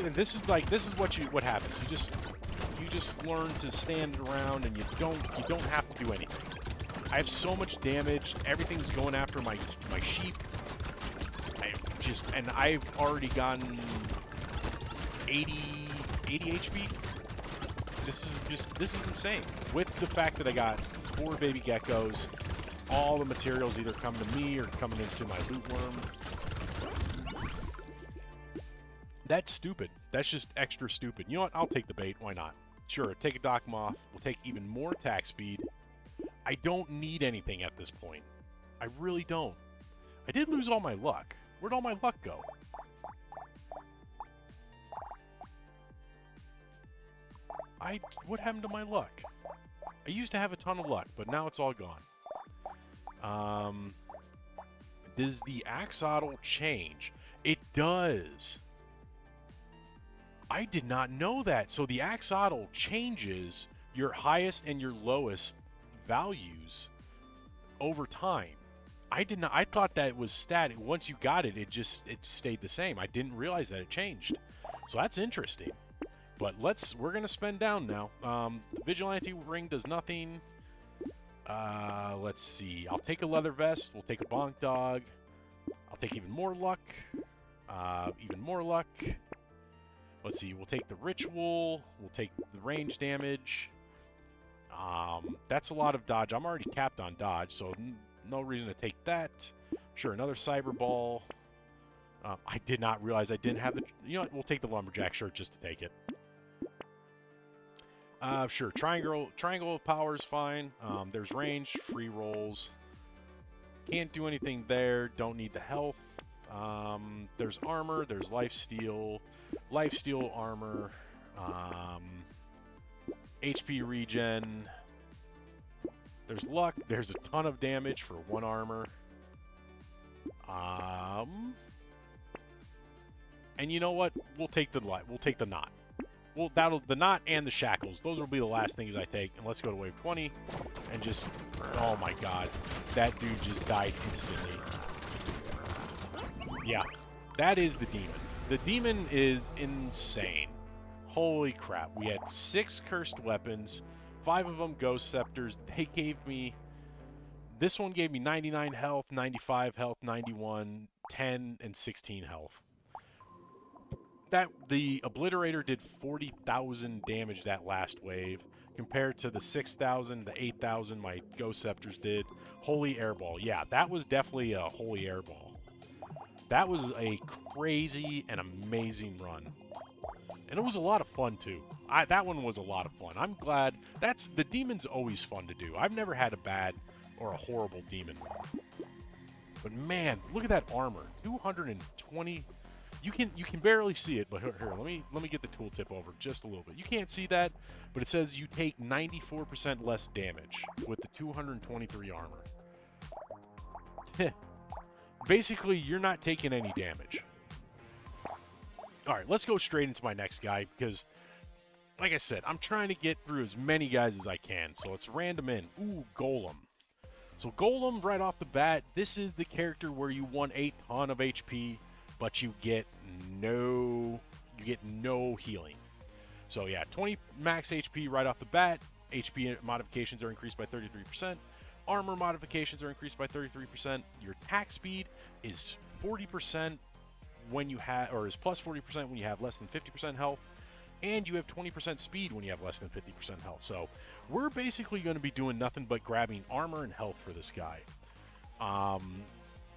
And this is what happens. You just learn to stand around, and you don't have to do anything. I have so much damage. Everything's going after my sheep. And I've already gotten 80 HP. This is insane. With the fact that I got 4 baby geckos, all the materials either come to me or coming into my loot worm. That's stupid. That's just extra stupid. You know what? I'll take the bait. Why not? Sure, take a Dock Moth. We'll take even more attack speed. I don't need anything at this point. I really don't. I did lose all my luck. Where'd all my luck go? What happened to my luck? I used to have a ton of luck, but now it's all gone. Does the Axolotl change? It does. I did not know that. So the Axolotl changes your highest and your lowest values over time. I did not. I thought that was static. Once you got it, it stayed the same. I didn't realize that it changed. So that's interesting. But we're gonna spend down now. The Vigilante ring does nothing. Let's see. I'll take a leather vest. We'll take a bonk dog. I'll take even more luck. Even more luck. Let's see, we'll take the ritual, we'll take the range damage. That's a lot of dodge. I'm already capped on dodge, so no reason to take that. Sure, another cyber ball. I did not realize I didn't have the... You know what, we'll take the lumberjack shirt just to take it. Sure, triangle of power is fine. There's range, free rolls. Can't do anything there, don't need the health. There's armor, there's lifesteal, armor, HP regen, there's luck, there's a ton of damage for 1 armor, and you know what, we'll take the knot. Well, the knot and the shackles, those will be the last things I take, and let's go to wave 20, and just, oh my god, that dude just died instantly. Yeah, that is the demon. The demon is insane. Holy crap. We had 6 cursed weapons, 5 of them ghost scepters. They gave me... This one gave me 99 health, 95 health, 91, 10, and 16 health. The Obliterator did 40,000 damage that last wave, compared to the 6,000, the 8,000 my ghost scepters did. Holy airball. Yeah, that was definitely a holy airball. That was a crazy and amazing run. And it was a lot of fun, too. That one was a lot of fun. I'm glad. The demon's always fun to do. I've never had a bad or a horrible demon. But man, look at that armor. 220. You can barely see it, but here, let me get the tooltip over just a little bit. You can't see that, but it says you take 94% less damage with the 223 armor. Basically, you're not taking any damage. All right, let's go straight into my next guy because, like I said, I'm trying to get through as many guys as I can. So let's random in. Ooh, Golem. So Golem, right off the bat, this is the character where you want a ton of HP, but you get no healing. So yeah, 20 max HP right off the bat. HP modifications are increased by 33%. Armor modifications are increased by 33%. Your attack speed is 40% when you have, or is plus 40% when you have less than 50% health, and you have 20% speed when you have less than 50% health. So we're basically going to be doing nothing but grabbing armor and health for this guy.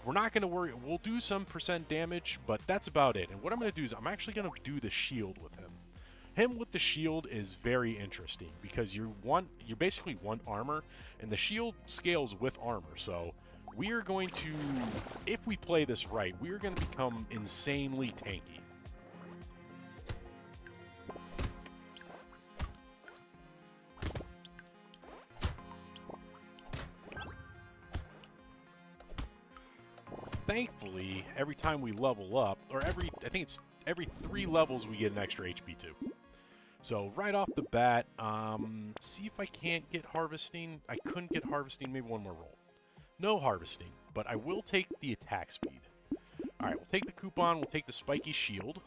We're not going to worry. We'll do some percent damage, but that's about it. And what I'm going to do is I'm actually going to do the shield with him. Him with the shield is very interesting because you basically want armor, and the shield scales with armor. So we are going to, if we play this right, we are going to become insanely tanky. Thankfully, every time we level up, or I think it's every 3 levels we get an extra HP too. So right off the bat, see if I can't get harvesting. I couldn't get harvesting, maybe one more roll. No harvesting, but I will take the attack speed. All right, we'll take the coupon, we'll take the spiky shield.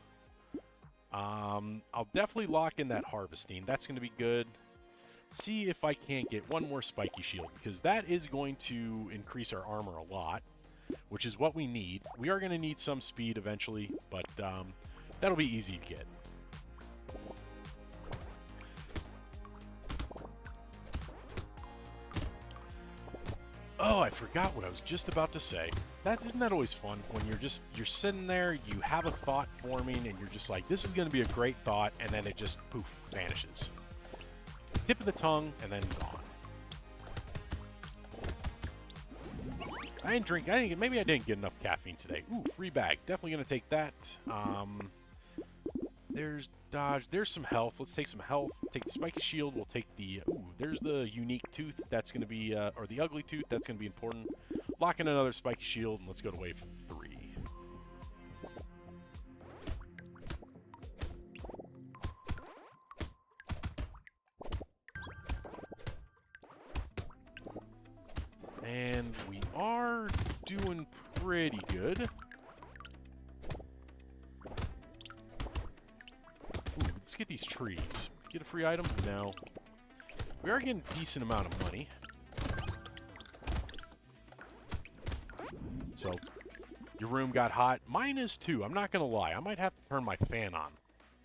I'll definitely lock in that harvesting. That's going to be good. See if I can't get one more spiky shield, because that is going to increase our armor a lot, which is what we need. We are going to need some speed eventually, but that'll be easy to get. Oh, I forgot what I was just about to say. Isn't that always fun when you're sitting there, you have a thought forming, and you're just like, this is going to be a great thought, and then it just poof vanishes. Tip of the tongue, and then gone. I didn't drink. Maybe I didn't get enough caffeine today. Ooh, free bag. Definitely gonna take that. There's dodge. There's some health. Let's take some health. Take the spiky shield. We'll take the. Ooh, there's the unique tooth. That's gonna be, or the ugly tooth. That's gonna be important. Lock in another spiky shield, and let's go to wave 3. And we are doing pretty good. Ooh, let's get these trees. Get a free item? No. We are getting a decent amount of money. So, your room got hot. Mine is too. I'm not going to lie. I might have to turn my fan on.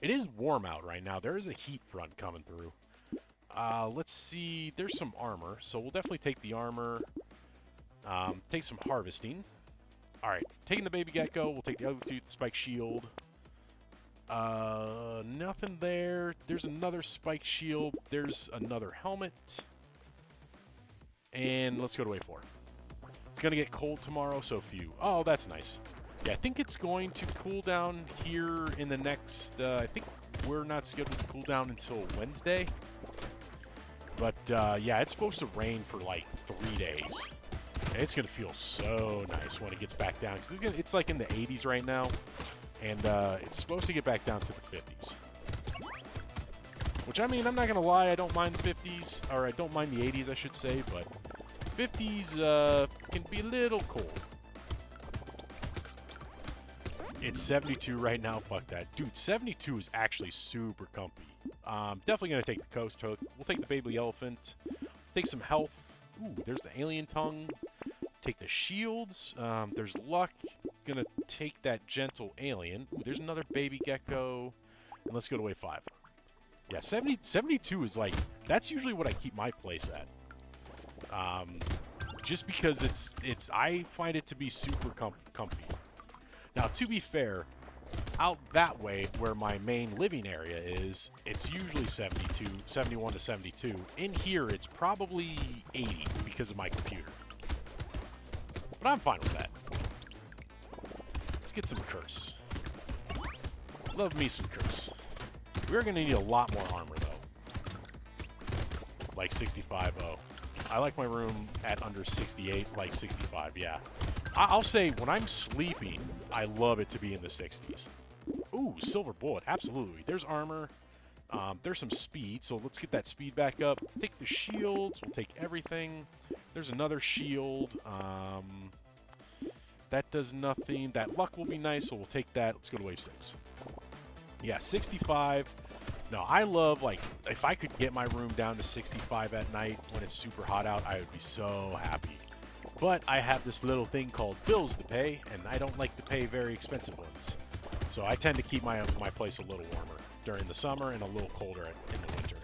It is warm out right now. There is a heat front coming through. Let's see. There's some armor. So, we'll definitely take the armor. Take some harvesting. Alright, taking the baby gecko. We'll take the ugly tooth, the spike shield. Nothing there. There's another spike shield. There's another helmet. And let's go to wave 4. It's going to get cold tomorrow, so few. Oh, that's nice. Yeah, I think it's going to cool down here in the next... I think we're not scheduled to cool down until Wednesday. But, yeah, it's supposed to rain for, like, 3 days. And it's going to feel so nice when it gets back down. Because it's, like, in the 80s right now. And it's supposed to get back down to the 50s. Which, I mean, I'm not going to lie. I don't mind the 50s. Or I don't mind the 80s, I should say. But 50s can be a little cold. It's 72 right now. Fuck that. Dude, 72 is actually super comfy. Definitely going to take the coast hook. We'll take the baby elephant. Let's take some health. Ooh, there's the alien tongue. Take the shields. There's luck. Gonna take that gentle alien. Ooh, there's another baby gecko. And let's go to wave 5. Yeah, 72 is like, that's usually what I keep my place at. Just because I find it to be super comfy. Now, to be fair, out that way where my main living area is, it's usually 71 to 72. In here, it's probably 80 because of my computer. But I'm fine with that. Let's get some curse. Love me some curse. We're going to need a lot more armor, though. Like 65. Oh. I like my room at under 68, like 65, yeah. I'll say, when I'm sleeping, I love it to be in the 60s. Ooh, silver bullet, absolutely. There's armor. There's some speed, so let's get that speed back up. Take the shields, we'll take everything. There's another shield. That does nothing. That luck will be nice, so we'll take that. Let's go to wave 6. Yeah, 65. No, I love, like, if I could get my room down to 65 at night when it's super hot out, I would be so happy. But I have this little thing called bills to pay, and I don't like to pay very expensive ones. So I tend to keep my place a little warmer during the summer and a little colder in the winter.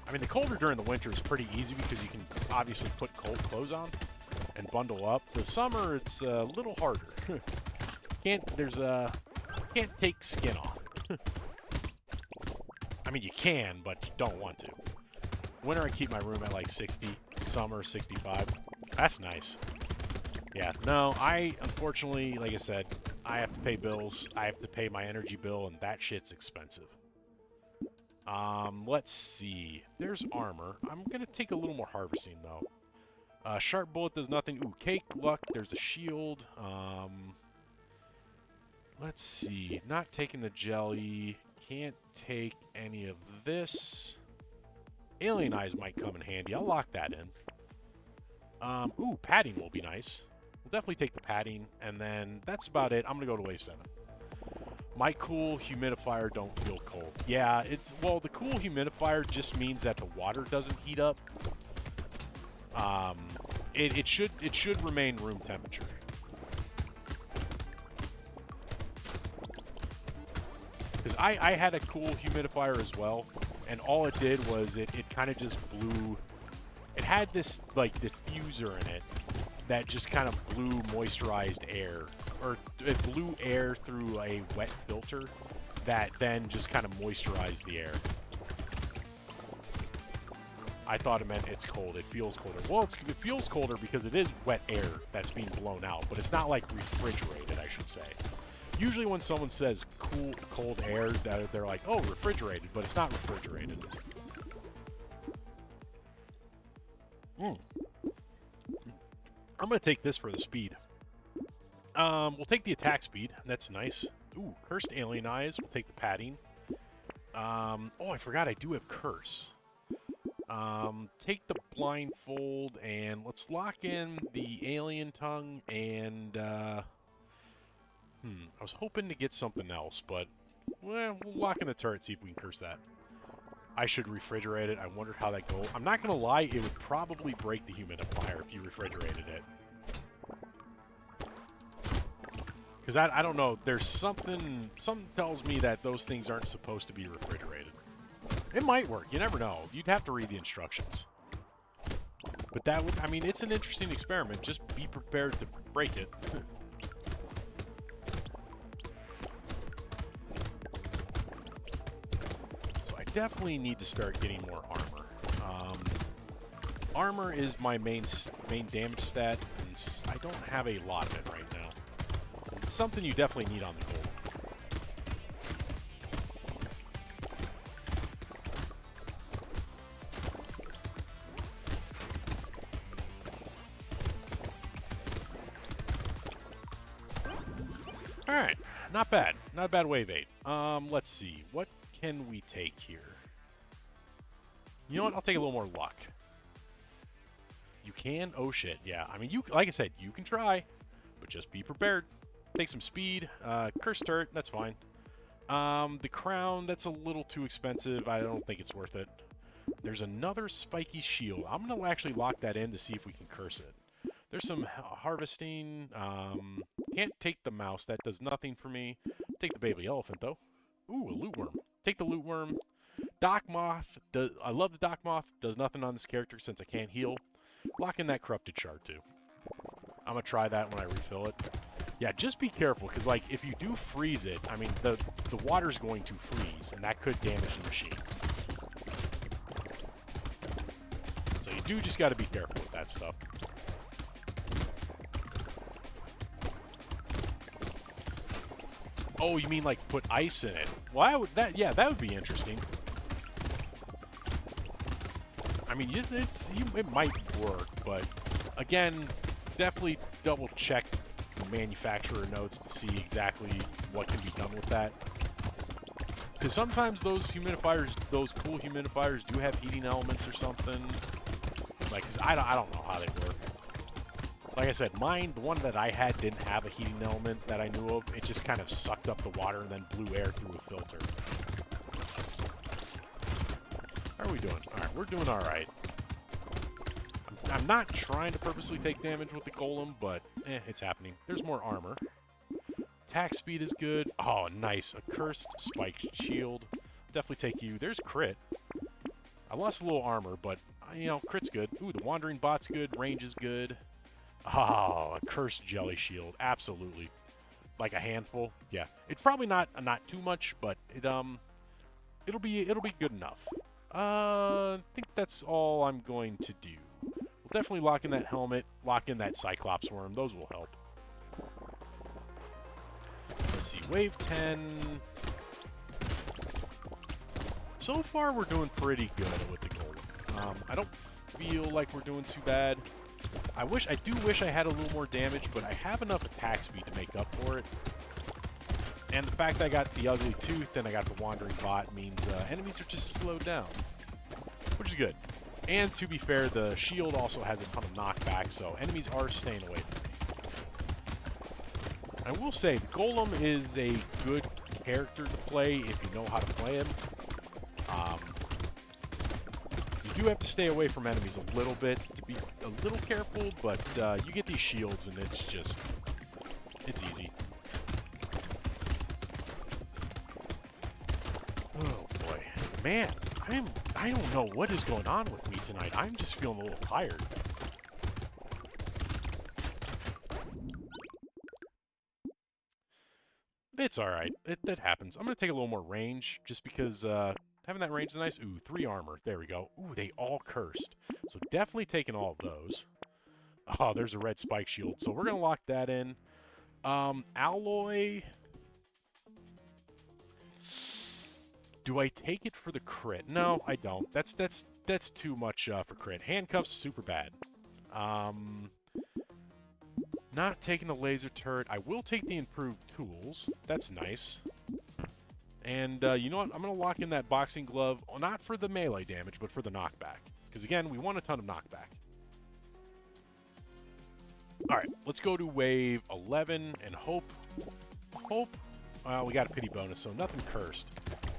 I mean, the colder during the winter is pretty easy because you can obviously put cold clothes on and bundle up. The summer, it's a little harder. Can't take skin off. I mean, you can, but you don't want to. Winter, I keep my room at like 60. Summer, 65. That's nice. Yeah, no, unfortunately, like I said, I have to pay bills. I have to pay my energy bill, and that shit's expensive. Let's see. There's armor. I'm going to take a little more harvesting, though. Sharp bullet does nothing. Ooh, cake, luck. There's a shield. Let's see. Not taking the jelly. Can't take any of this. Alien eyes might come in handy. I'll lock that in. Ooh, padding will be nice. We'll definitely take the padding, and then that's about it. I'm going to go to wave 7. My cool humidifier don't feel cold. Yeah, well, the cool humidifier just means that the water doesn't heat up. It should remain room temperature. Because I had a cool humidifier as well, and all it did was it kind of just blew. It had this like diffuser in it that just kind of blew moisturized air, or it blew air through a wet filter that then just kind of moisturized the air. I thought it meant it's cold. It feels colder. Well, it feels colder because it is wet air that's being blown out, but it's not like refrigerated, I should say. Usually when someone says cool, cold air, they're like, oh, refrigerated, but it's not refrigerated. I'm going to take this for the speed. We'll take the attack speed. That's nice. Ooh, cursed alien eyes. We'll take the padding. Oh, I forgot I do have curse. Take the blindfold, and let's lock in the alien tongue, and, I was hoping to get something else, but, well, we'll lock in the turret, see if we can curse that. I should refrigerate it. I wondered how that goes. I'm not going to lie, it would probably break the humidifier if you refrigerated it. Because I don't know, there's something tells me that those things aren't supposed to be refrigerated. It might work, you never know. You'd have to read the instructions. But that would, I mean, it's an interesting experiment. Just be prepared to break it. So I definitely need to start getting more armor. Armor is my main damage stat, and I don't have a lot of it right now. It's something you definitely need on the gold. Alright, not bad. Not a bad wave 8. Let's see. What can we take here? You know what? I'll take a little more luck. You can? Oh shit, yeah. I mean, like I said, you can try, but just be prepared. Take some speed. Curse turret, that's fine. The crown, that's a little too expensive. I don't think it's worth it. There's another spiky shield. I'm going to actually lock that in to see if we can curse it. There's some harvesting. Can't take the mouse. That does nothing for me. Take the baby elephant, though. Ooh, a loot worm. Take the loot worm. Dock moth. I love the dock moth. Does nothing on this character since I can't heal. Lock in that corrupted shard, too. I'm going to try that when I refill it. Yeah, just be careful, because, like, if you do freeze it, I mean, the water's going to freeze, and that could damage the machine. So you do just got to be careful with that stuff. Oh, you mean like put ice in it? Well, I would, yeah, that would be interesting. I mean, it might work, but again, definitely double check the manufacturer notes to see exactly what can be done with that. Because sometimes those humidifiers, those cool humidifiers, do have heating elements or something. Like, 'cause I don't know how they work. Like I said, mine, the one that I had, didn't have a heating element that I knew of. It just kind of sucked up the water and then blew air through a filter. How are we doing? Alright, we're doing alright. I'm not trying to purposely take damage with the golem, but it's happening. There's more armor. Attack speed is good. Oh, nice. A cursed spiked shield. Definitely take you. There's crit. I lost a little armor, but, you know, crit's good. Ooh, the wandering bot's good. Range is good. Oh, a cursed jelly shield. Absolutely. Like a handful. Yeah. It's probably not too much, but it'll be good enough. I think that's all I'm going to do. We'll definitely lock in that helmet, lock in that Cyclops worm. Those will help. Let's see, wave 10. So far, we're doing pretty good with the golem. I don't feel like we're doing too bad. I do wish I had a little more damage, but I have enough attack speed to make up for it. And the fact that I got the ugly tooth and I got the wandering bot means enemies are just slowed down, which is good. And to be fair, the shield also has a ton of knockback, so enemies are staying away from me. I will say, the golem is a good character to play if you know how to play him. You do have to stay away from enemies a little bit to be a little careful, but you get these shields and it's easy. Oh boy, man, I don't know what is going on with me tonight. I'm just feeling a little tired. It's all right. That happens. I'm gonna take a little more range just because having that range is nice. Ooh, 3 armor. There we go. Ooh, they all cursed. So definitely taking all of those. Oh, there's a red spike shield. So we're gonna lock that in. Alloy. Do I take it for the crit? No, I don't. That's too much for crit. Handcuffs, super bad. Not taking the laser turret. I will take the improved tools. That's nice. And you know what? I'm going to lock in that boxing glove, not for the melee damage, but for the knockback. Because again, we want a ton of knockback. Alright, let's go to wave 11 and hope. Well, we got a pity bonus, so nothing cursed.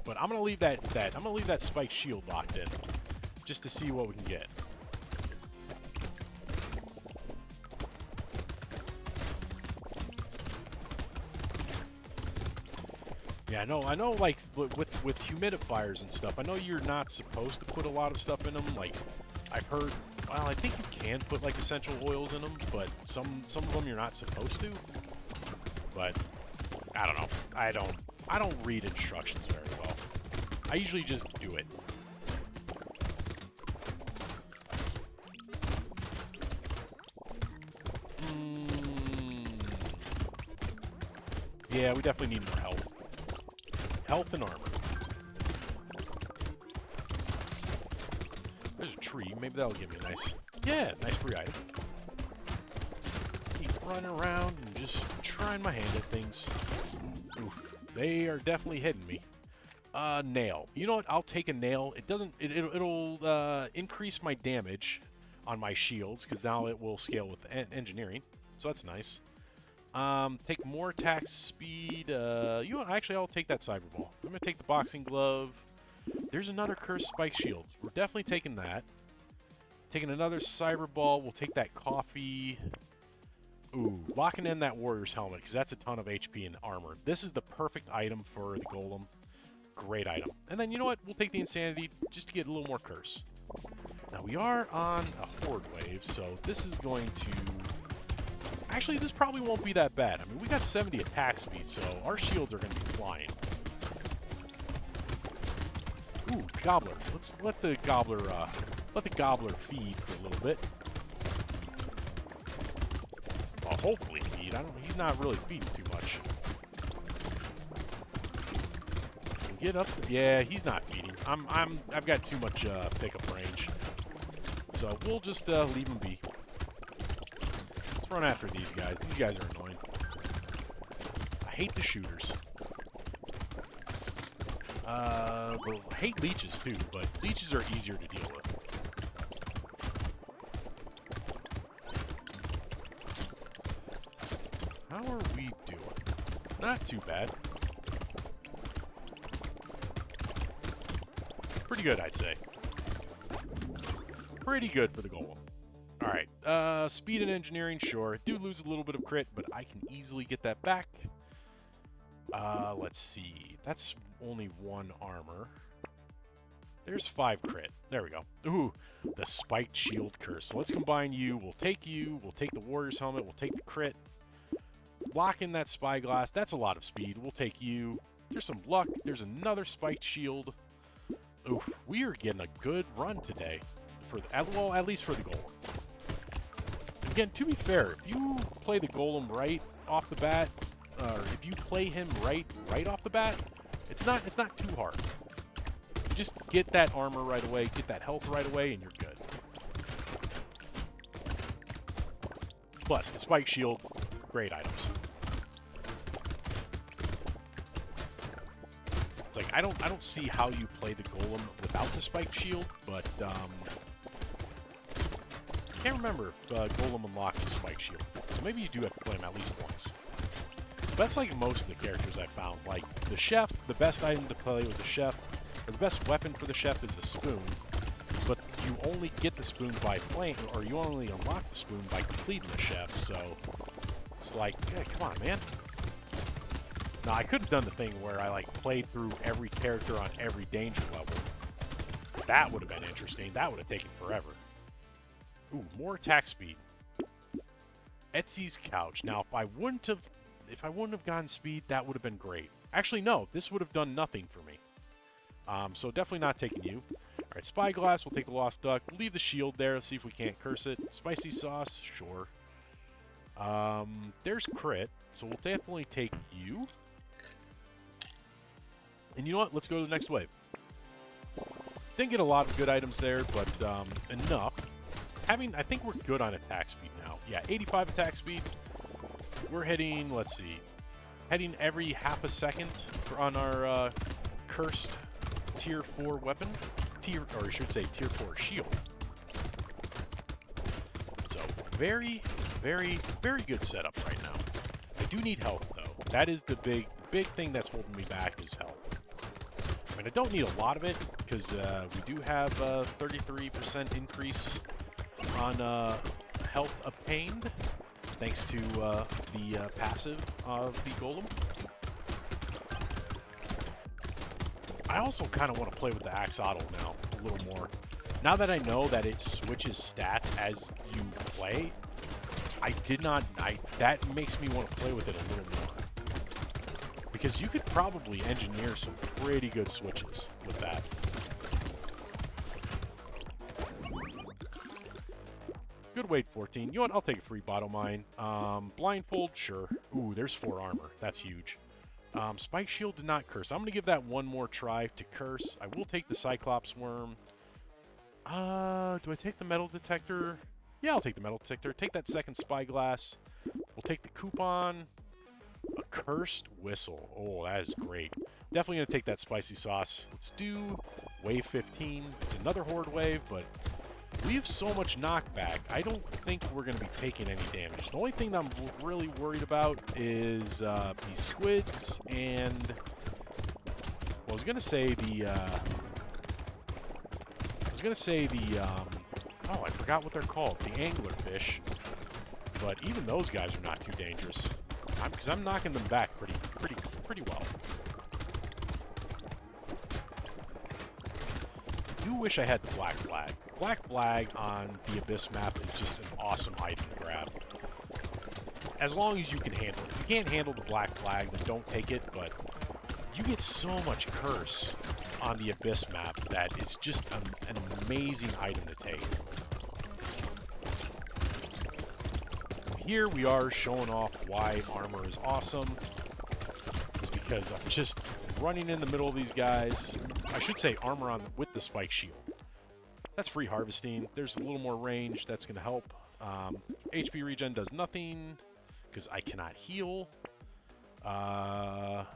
But I'm gonna leave that spike shield locked in, just to see what we can get. Yeah, I know. Like with humidifiers and stuff, I know you're not supposed to put a lot of stuff in them. Like I've heard, well, I think you can put like essential oils in them, but some of them you're not supposed to. But I don't know. I don't read instructions very well. I usually just do it. Yeah, we definitely need more health. Health and armor. There's a tree. Maybe that'll give me a nice... Yeah, nice free item. Keep running around and just trying my hand at things. Oof. They are definitely hitting me. Nail. You know what? I'll take a nail. It doesn't... It'll increase my damage on my shields, because now it will scale with engineering. So that's nice. Take more attack speed. You know what? Actually, I'll take that cyber ball. I'm going to take the boxing glove. There's another cursed spike shield. We're definitely taking that. Taking another cyber ball. We'll take that coffee. Ooh, locking in that warrior's helmet, because that's a ton of HP and armor. This is the perfect item for the golem. Great item. And then, you know what? We'll take the insanity just to get a little more curse. Now, we are on a horde wave, so this is going to... Actually, this probably won't be that bad. I mean, we got 70 attack speed, so our shields are going to be flying. Ooh, gobbler. Let's let the gobbler feed for a little bit. Well, hopefully feed. He's not really feeding too much. get up? Yeah, he's not feeding. I've got too much pickup range. So we'll just leave him be. Let's run after these guys. These guys are annoying. I hate the shooters. Well, I hate leeches too, but leeches are easier to deal with. How are we doing? Not too bad. Pretty good, I'd say. Pretty good for the golem. Alright, speed and engineering, sure. Do lose a little bit of crit, but I can easily get that back. Let's see. That's only 1 armor. There's 5 crit. There we go. Ooh, the spiked shield curse. So let's combine you. We'll take the warrior's helmet. We'll take the crit. Lock in that spyglass. That's a lot of speed. We'll take you. There's some luck. There's another spiked shield. Oof, we are getting a good run today. Well, at least for the golem. Again, to be fair, if you play the golem right off the bat, or if you play him right off the bat, it's not too hard. You just get that armor right away, get that health right away, and you're good. Plus, the spike shield, great items. It's like I don't see how you play the golem without the spike shield, but I can't remember if golem unlocks the spike shield. So maybe you do have to play him at least once. But that's like most of the characters I found. Like the chef, the best item to play with the chef, or the best weapon for the chef is the spoon. But you only get the spoon by playing, or you only unlock the spoon by completing the chef. So it's like, hey, come on, man. Now, I could have done the thing where I, like, played through every character on every danger level. That would have been interesting. That would have taken forever. Ooh, more attack speed. Etsy's couch. Now, if I wouldn't have gotten speed, that would have been great. Actually, no. This would have done nothing for me. So definitely not taking you. All right, spyglass. We'll take the lost duck. We'll leave the shield there. Let's see if we can't curse it. Spicy sauce. Sure. There's crit. So we'll definitely take you. And you know what? Let's go to the next wave. Didn't get a lot of good items there, but enough. I think we're good on attack speed now. Yeah, 85 attack speed. We're heading, let's see, every half a second on our cursed tier 4 weapon. Or I should say tier 4 shield. So, very, very, very good setup right now. I do need health, though. That is the big thing that's holding me back is health. I mean, I don't need a lot of it, because we do have a 33% increase on health obtained, thanks to the passive of the golem. I also kind of want to play with the axolotl now a little more. Now that I know that it switches stats as you play, that makes me want to play with it a little more. Because you could probably engineer some pretty good switches with that. Good weight, 14. You know what? I'll take a free bottle mine. Blindfold, sure. Ooh, there's 4 armor. That's huge. Spike shield did not curse. I'm going to give that one more try to curse. I will take the Cyclops worm. Do I take the metal detector? Yeah, I'll take the metal detector. Take that second spyglass. We'll take the coupon. A cursed whistle. Oh, that is great. Definitely going to take that spicy sauce. Let's do wave 15. It's another horde wave, but we have so much knockback. I don't think we're going to be taking any damage. The only thing that I'm really worried about is these squids and... Well, I was going to say the... oh, I forgot what they're called. The anglerfish. But even those guys are not too dangerous. Because I'm knocking them back pretty well. I do wish I had the black flag. Black flag on the Abyss map is just an awesome item to grab. As long as you can handle it. If you can't handle the black flag, then don't take it, but you get so much curse on the Abyss map that it's just an amazing item to take. Here we are showing off why armor is awesome. It's because I'm just running in the middle of these guys. I should say armor on with the spike shield. That's free harvesting. There's a little more range. That's going to help. HP regen does nothing because I cannot heal. Kind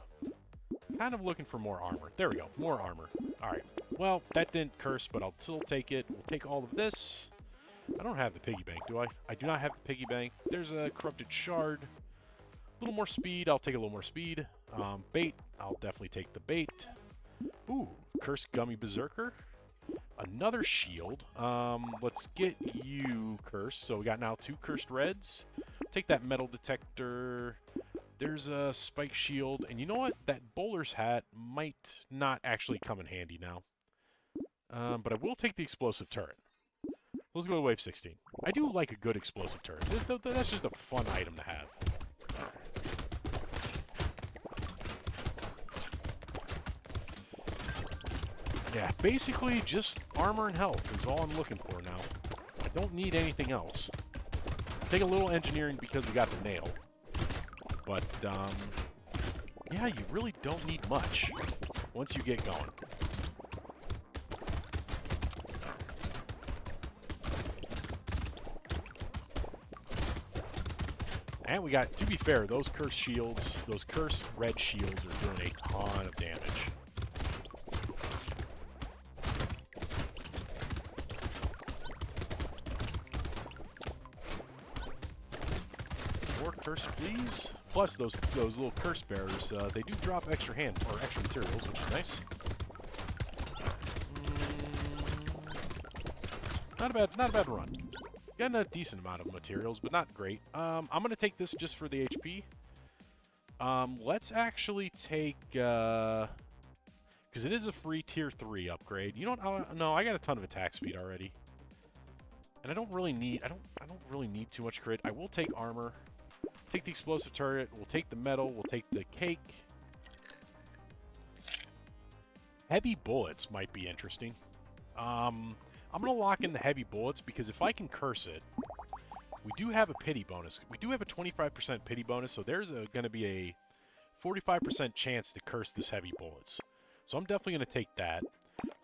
of looking for more armor. There we go. More armor. All right. Well, that didn't curse, but I'll still take it. We'll take all of this. I don't have the piggy bank, do I? I do not have the piggy bank. There's a corrupted shard. A little more speed. I'll take a little more speed. Bait. I'll definitely take the bait. Ooh, cursed gummy berserker. Another shield. Let's get you cursed. So we got now 2 cursed reds. Take that metal detector. There's a spike shield. And you know what? That bowler's hat might not actually come in handy now. But I will take the explosive turret. Let's go to wave 16. I do like a good explosive turret. That's just a fun item to have. Yeah, basically just armor and health is all I'm looking for now. I don't need anything else. Take a little engineering because we got the nail. But, yeah, you really don't need much once you get going. And we got, to be fair, those cursed shields, those cursed red shields are doing a ton of damage. More curse, please. Plus, those little curse bearers, they do drop extra extra materials, which is nice. Not a bad run. Getting a decent amount of materials, but not great. I'm going to take this just for the HP. Let's actually take... because it is a free tier 3 upgrade. You know what? No, I got a ton of attack speed already. And I don't really need... I don't really need too much crit. I will take armor. Take the explosive turret. We'll take the metal. We'll take the cake. Heavy bullets might be interesting. I'm going to lock in the heavy bullets because if I can curse it, we do have a pity bonus. We do have a 25% pity bonus, so there's going to be a 45% chance to curse this heavy bullets. So I'm definitely going to take that.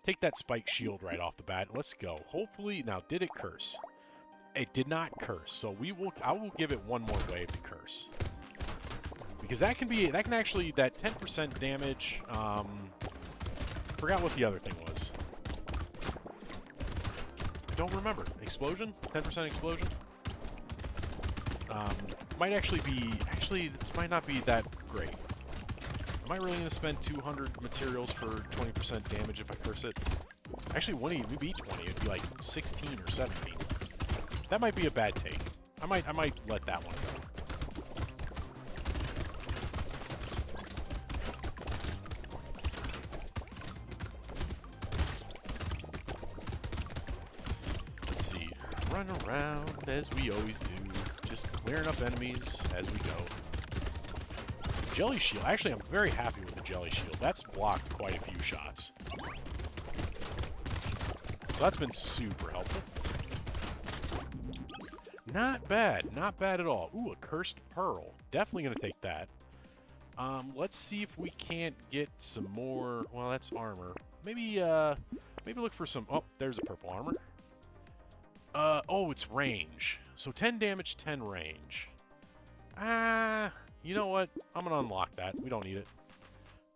Take that spike shield right off the bat. Let's go. Hopefully, now did it curse? It did not curse, so I will give it one more wave to curse. Because that can actually, that 10% damage, forgot what the other thing was. Don't remember. Explosion? 10% explosion? Might actually be... Actually, this might not be that great. Am I really going to spend 200 materials for 20% damage if I curse it? Actually, wouldn't even be 20. It'd be like 16 or 17. That might be a bad take. I might let that one go. Run around as we always do, just clearing up enemies as we go. Jelly shield. Actually, I'm very happy with the jelly shield. That's blocked quite a few shots. So that's been super helpful. Not bad. Not bad at all. Ooh, a cursed pearl. Definitely going to take that. Let's see if we can't get some more... Well, that's armor. Maybe look for some... Oh, there's a purple armor. Oh, it's range. So 10 damage, 10 range. You know what? I'm going to unlock that. We don't need it.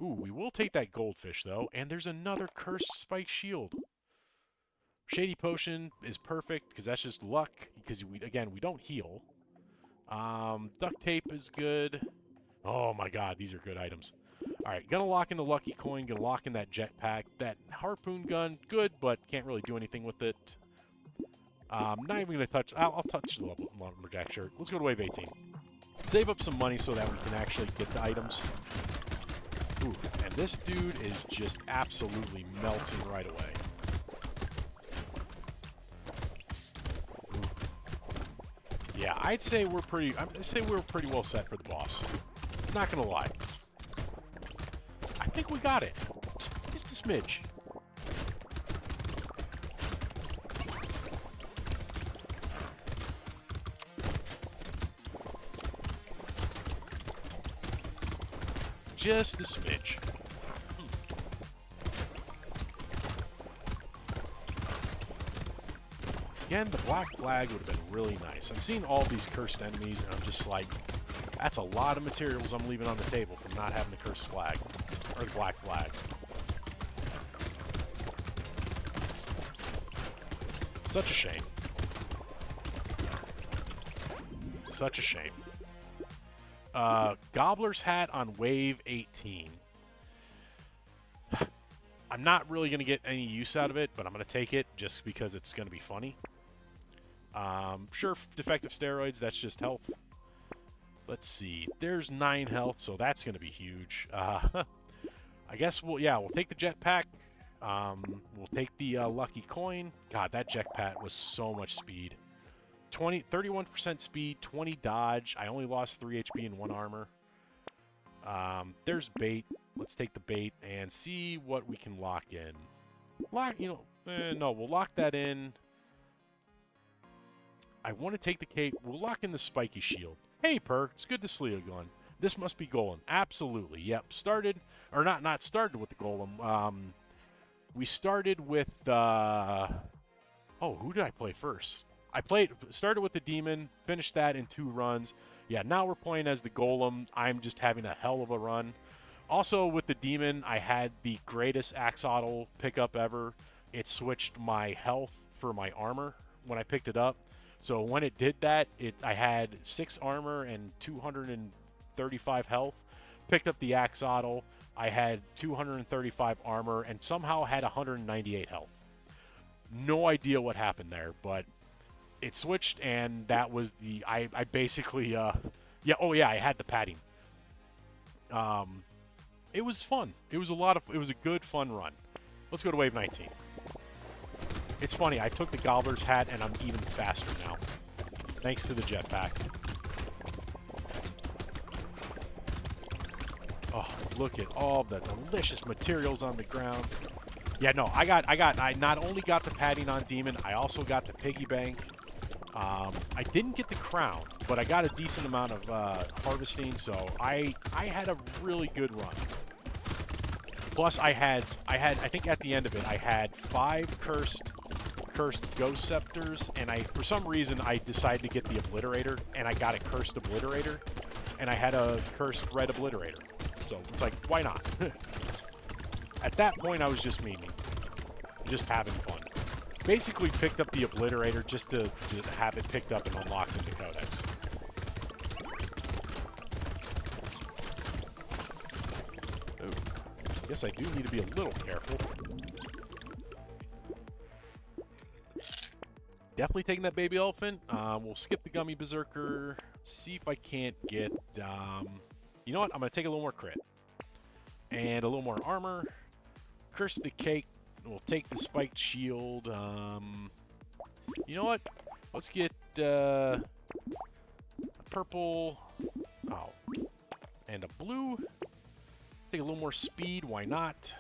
Ooh, we will take that goldfish, though. And there's another cursed spike shield. Shady potion is perfect, because that's just luck. Because, again, we don't heal. Duct tape is good. Oh, my God. These are good items. All right, going to lock in the lucky coin. Going to lock in that jetpack. That harpoon gun, good, but can't really do anything with it. Not even going to touch... I'll touch the lumberjack shirt. Let's go to wave 18. Save up some money so that we can actually get the items. Ooh, and this dude is just absolutely melting right away. Ooh. Yeah, I'd say we're pretty well set for the boss. Not going to lie. I think we got it. Just a smidge. Just a smidge. again, the black flag would have been really nice. I'm seeing all these cursed enemies, and I'm just like, that's a lot of materials I'm leaving on the table from not having the cursed flag, or the black flag. Such a shame. Such a shame. Gobbler's Hat on wave 18. I'm not really going to get any use out of it, but I'm going to take it just because it's going to be funny. Sure, defective steroids, that's just health. Let's see. There's 9 health, so that's going to be huge. I guess we'll take the jetpack. We'll take the lucky coin. God, that jetpack was so much speed. 31% speed, 20 dodge. I only lost 3 HP and 1 armor. There's bait. Let's take the bait and see what we can lock in. No, we'll lock that in. I want to take the cape. We'll lock in the spiky shield. Hey, Per, it's good to see you again. This must be Golem. Absolutely. Yep. Started, or not started with the Golem. We started with, oh, who did I play first? Started with the Demon, finished that in 2 runs. Yeah, now we're playing as the Golem. I'm just having a hell of a run. Also, with the Demon, I had the greatest axolotl pickup ever. It switched my health for my armor when I picked it up. So when it did that, I had 6 armor and 235 health. Picked up the axolotl. I had 235 armor and somehow had 198 health. No idea what happened there, but it switched, and that was the... I basically... I had the padding. It was fun. It was a good, fun run. Let's go to wave 19. It's funny, I took the Gobbler's Hat, and I'm even faster now. Thanks to the jetpack. Oh, look at all the delicious materials on the ground. Yeah, no, I not only got the padding on Demon, I also got the piggy bank. I didn't get the crown, but I got a decent amount of harvesting, so I had a really good run. Plus, I think at the end of it, I had 5 cursed ghost scepters, and for some reason, I decided to get the obliterator, and I got a cursed obliterator, and I had a cursed red obliterator. So it's like, why not? At that point, I was just memeing, just having fun. Basically picked up the obliterator just to have it picked up and unlocked in the codex. Ooh. Guess I do need to be a little careful. Definitely taking that baby elephant. We'll skip the gummy berserker. Let's see if I can't get... you know what? I'm going to take a little more crit. And a little more armor. Curse the cake. We'll take the spiked shield. You know what? Let's get a purple. Oh. And a blue. Take a little more speed. Why not?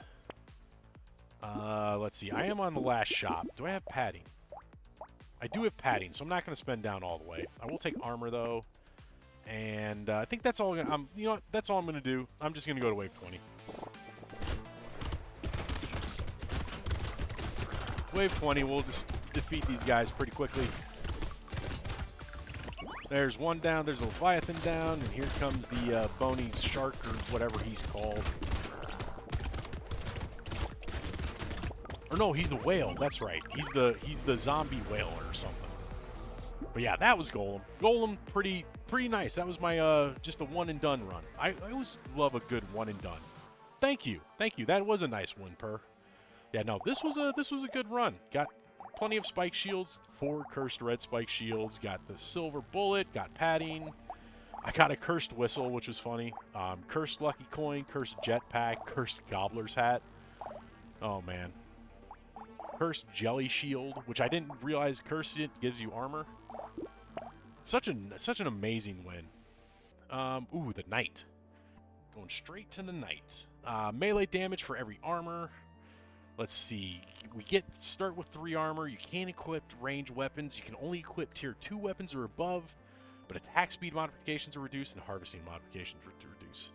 Let's see. I am on the last shop. Do I have padding? I do have padding, so I'm not going to spend down all the way. I will take armor, though. And I think that's all. You know what? That's all I'm going to do. I'm just going to go to wave 20. Wave 20, we'll just defeat these guys pretty quickly. There's one down, there's a Leviathan down, and here comes the bony shark or whatever he's called. Or no, he's the whale, that's right. He's the zombie whaler or something. But yeah, that was Golem. Golem, pretty nice. That was my just a one and done run. I always love a good one and done. Thank you. That was a nice one, Per. Yeah, no, this was a good run. Got plenty of spike shields, 4 cursed red spike shields, got the silver bullet, got padding. I got a cursed whistle, which was funny. Cursed lucky coin, cursed jetpack, cursed gobbler's hat. Oh man. Cursed jelly shield, which I didn't realize cursed it gives you armor. Such an amazing win. Ooh, the knight. Going straight to the knight. Melee damage for every armor. Let's see. We start with 3 armor. You can't equip range weapons. You can only equip tier 2 weapons or above, but attack speed modifications are reduced and harvesting modifications are reduced.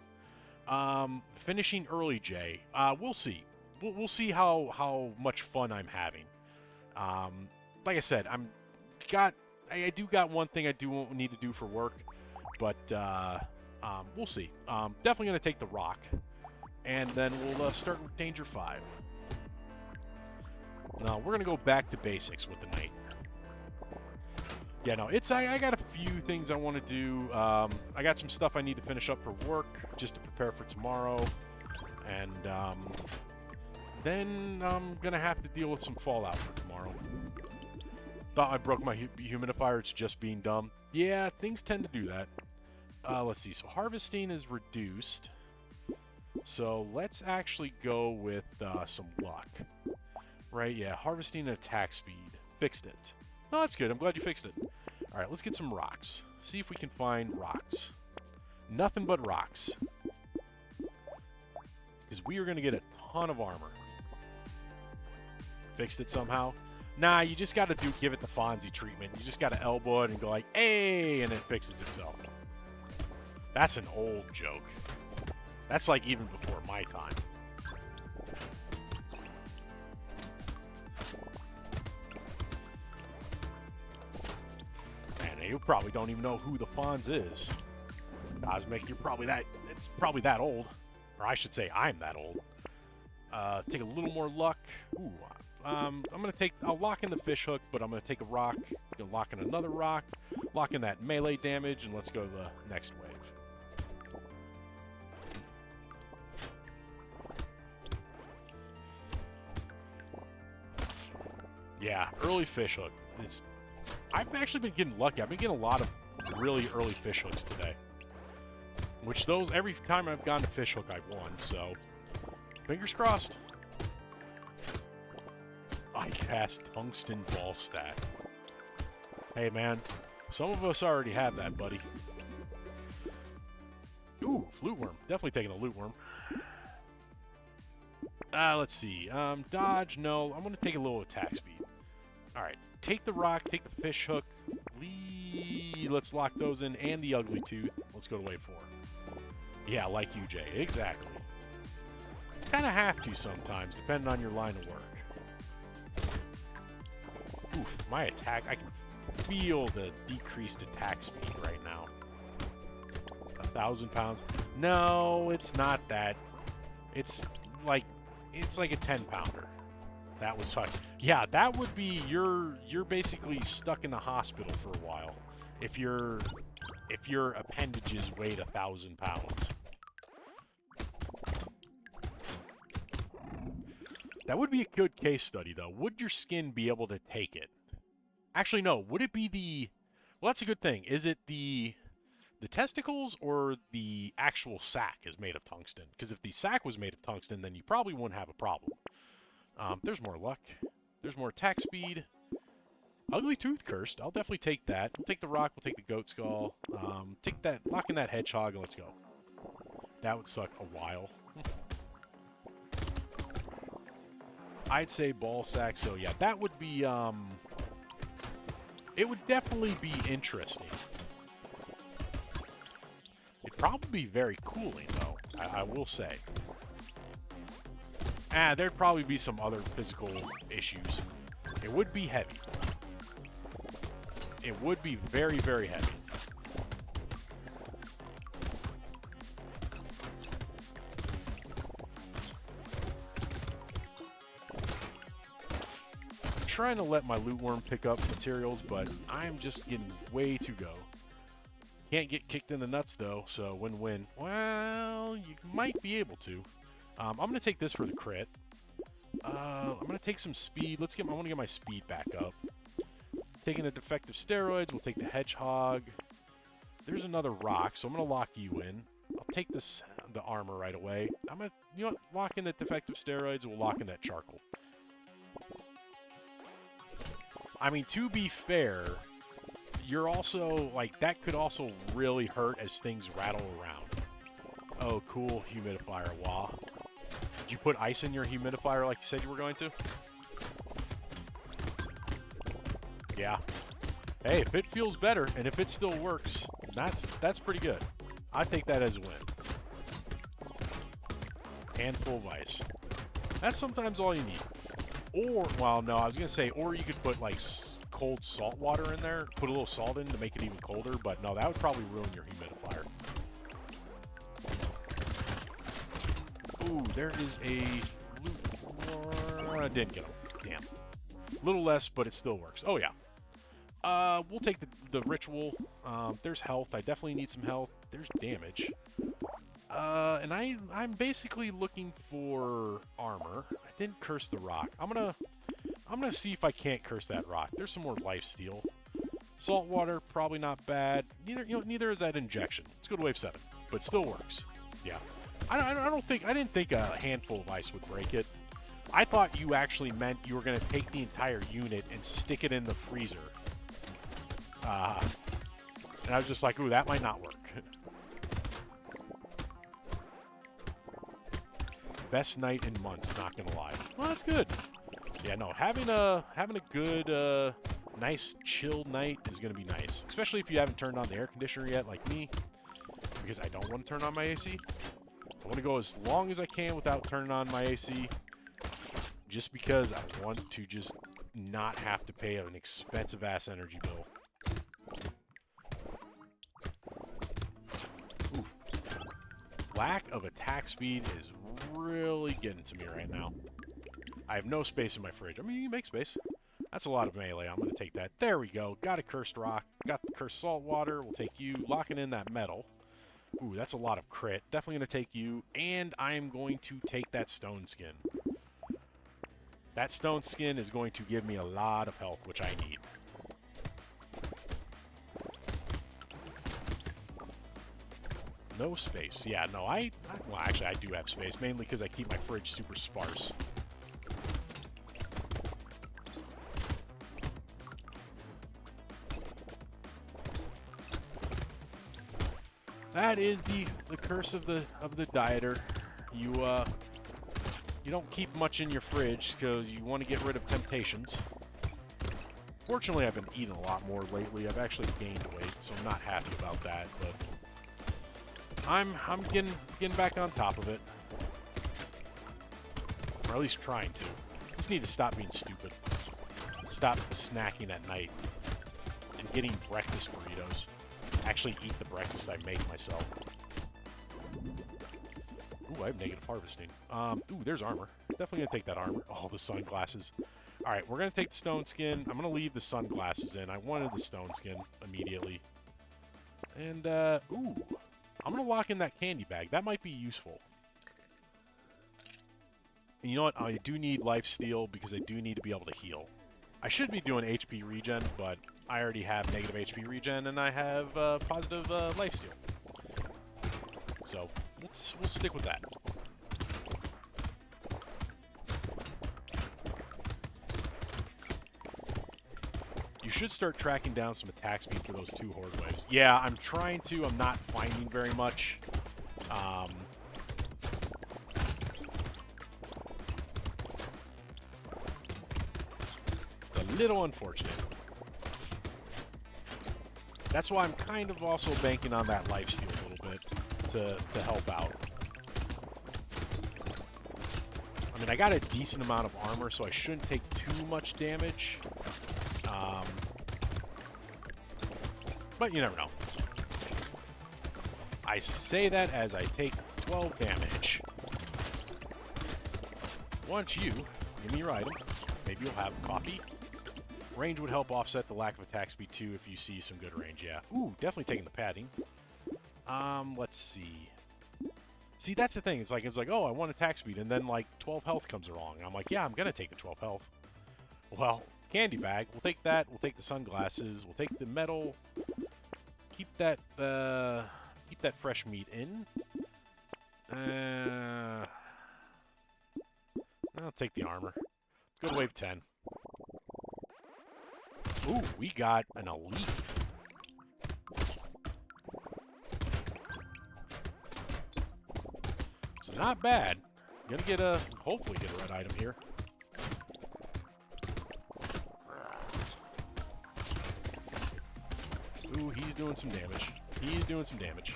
Finishing early, Jay. We'll see. We'll see how much fun I'm having. Like I said, I do got one thing I do need to do for work, but we'll see. Definitely going to take the rock, and then we'll start with Danger 5. Now, we're going to go back to basics with the Knight. Yeah, no, I got a few things I want to do. I got some stuff I need to finish up for work, just to prepare for tomorrow. And then I'm going to have to deal with some fallout for tomorrow. Thought I broke my humidifier, it's just being dumb. Yeah, things tend to do that. Let's see, so harvesting is reduced. So let's actually go with some luck. Right, yeah, harvesting and attack speed. Fixed it. Oh, that's good. I'm glad you fixed it. All right, let's get some rocks. See if we can find rocks. Nothing but rocks. Because we are going to get a ton of armor. Fixed it somehow? Nah, you just got to give it the Fonzie treatment. You just got to elbow it and go like, hey, and it fixes itself. That's an old joke. That's like even before my time. You probably don't even know who the Fonz is. Cosmic, you're probably it's probably that old. Or I should say I'm that old. Take a little more luck. Ooh, I'll lock in the fish hook, but I'm gonna take a rock, lock in another rock, lock in that melee damage, and let's go to the next wave. Yeah, early fish hook. I've actually been getting lucky. I've been getting a lot of really early fish hooks today. Which every time I've gone to fish hook, I've won, so fingers crossed. I passed tungsten ball stat. Hey man, some of us already have that, buddy. Ooh, flute worm. Definitely taking a loot worm. Let's see. Dodge, no. I'm going to take a little attack speed. Alright. Take the rock, take the fish hook. Let's lock those in, and the ugly tooth. Let's go to wave 4. Yeah, like you, Jay. Exactly. Kind of have to sometimes, depending on your line of work. Oof, my attack. I can feel the decreased attack speed right now. 1,000 pounds. No, it's not that. It's like a 10-pounder. That would suck. Yeah, that would be you're basically stuck in the hospital for a while if your appendages weighed 1,000 pounds. That would be a good case study, though. Would your skin be able to take it? Actually, no. Would it be the... Well, that's a good thing. Is it the testicles or the actual sack is made of tungsten? Because if the sack was made of tungsten, then you probably wouldn't have a problem. There's more luck. There's more attack speed. Ugly tooth cursed. I'll definitely take that. We'll take the rock. We'll take the goat skull. Take that. Lock in that hedgehog and let's go. That would suck a while. I'd say ball sack. So yeah, that would be. It would definitely be interesting. It'd probably be very cooling though. I will say. There'd probably be some other physical issues. It would be heavy. It would be very, very heavy. I'm trying to let my loot worm pick up materials, but I'm just getting way to go. Can't get kicked in the nuts, though, so win-win. Well, you might be able to. I'm going to take this for the crit. I'm going to take some speed. I want to get my speed back up. Taking the defective steroids. We'll take the hedgehog. There's another rock, so I'm going to lock you in. I'll take the armor right away. I'm going to, you know what, lock in the defective steroids, and we'll lock in that charcoal. I mean, to be fair, you're also, like, that could also really hurt as things rattle around. Oh, cool, humidifier, wow. Did you put ice in your humidifier like you said you were going to? Yeah. Hey, if it feels better, and if it still works, that's pretty good. I take that as a win. Handful of ice. That's sometimes all you need. Or, well, no, I was going to say, or you could put, like, cold salt water in there. Put a little salt in to make it even colder, but no, that would probably ruin your humidifier. Ooh, there is a loot. I didn't get him. Damn. A little less, but it still works. Oh, yeah. We'll take the ritual. There's health. I definitely need some health. There's damage. And I'm basically looking for armor. I didn't curse the rock. I'm gonna see if I can't curse that rock. There's some more lifesteal. Salt water, probably not bad. Neither is that injection. Let's go to wave 7, but still works. Yeah. I didn't think a handful of ice would break it. I thought you actually meant you were gonna take the entire unit and stick it in the freezer. And I was just like, ooh, that might not work. Best night in months, not gonna lie. Well, that's good. Yeah, no, having a good, nice, chill night is gonna be nice. Especially if you haven't turned on the air conditioner yet, like me. Because I don't want to turn on my AC. I want to go as long as I can without turning on my AC. Just because I want to just not have to pay an expensive-ass energy bill. Ooh. Lack of attack speed is really getting to me right now. I have no space in my fridge. I mean, you can make space. That's a lot of melee. I'm going to take that. There we go. Got a cursed rock. Got the cursed salt water. We'll take you. Locking in that metal. Ooh, that's a lot of crit. Definitely going to take you. And I am going to take that stone skin. That stone skin is going to give me a lot of health, which I need. No space. Yeah, no, well, actually, I do have space, mainly because I keep my fridge super sparse. That is the curse of the dieter. You don't keep much in your fridge because you want to get rid of temptations. Fortunately, I've been eating a lot more lately. I've actually gained weight, so I'm not happy about that, but I'm getting back on top of it. Or at least trying to. Just need to stop being stupid. Stop snacking at night. And getting breakfast burritos. Actually eat the breakfast I make myself. Ooh, I have negative harvesting. Ooh, there's armor. Definitely gonna take that armor. Oh, the sunglasses. Alright, we're gonna take the stone skin. I'm gonna leave the sunglasses in. I wanted the stone skin immediately. And, ooh. I'm gonna lock in that candy bag. That might be useful. And you know what? I do need lifesteal because I do need to be able to heal. I should be doing HP regen, but I already have negative HP regen and I have positive lifesteal. So we'll stick with that. You should start tracking down some attack speed for those 2 horde waves. Yeah, I'm trying to. I'm not finding very much. It's a little unfortunate. That's why I'm kind of also banking on that lifesteal a little bit to help out. I mean, I got a decent amount of armor, so I shouldn't take too much damage. But you never know. I say that as I take 12 damage. Once you give me your item, maybe you'll have coffee. Range would help offset the lack of attack speed too if you see some good range, yeah. Ooh, definitely taking the padding. Let's see. See, that's the thing. It's like, oh, I want attack speed, and then like 12 health comes along. I'm like, yeah, I'm gonna take the 12 health. Well, candy bag. We'll take that. We'll take the sunglasses. We'll take the metal. Keep that fresh meat in. I'll take the armor. Let's go to wave 10. Ooh, we got an elite. So not bad. Gonna get hopefully get a red item here. Ooh, he's doing some damage. He's doing some damage.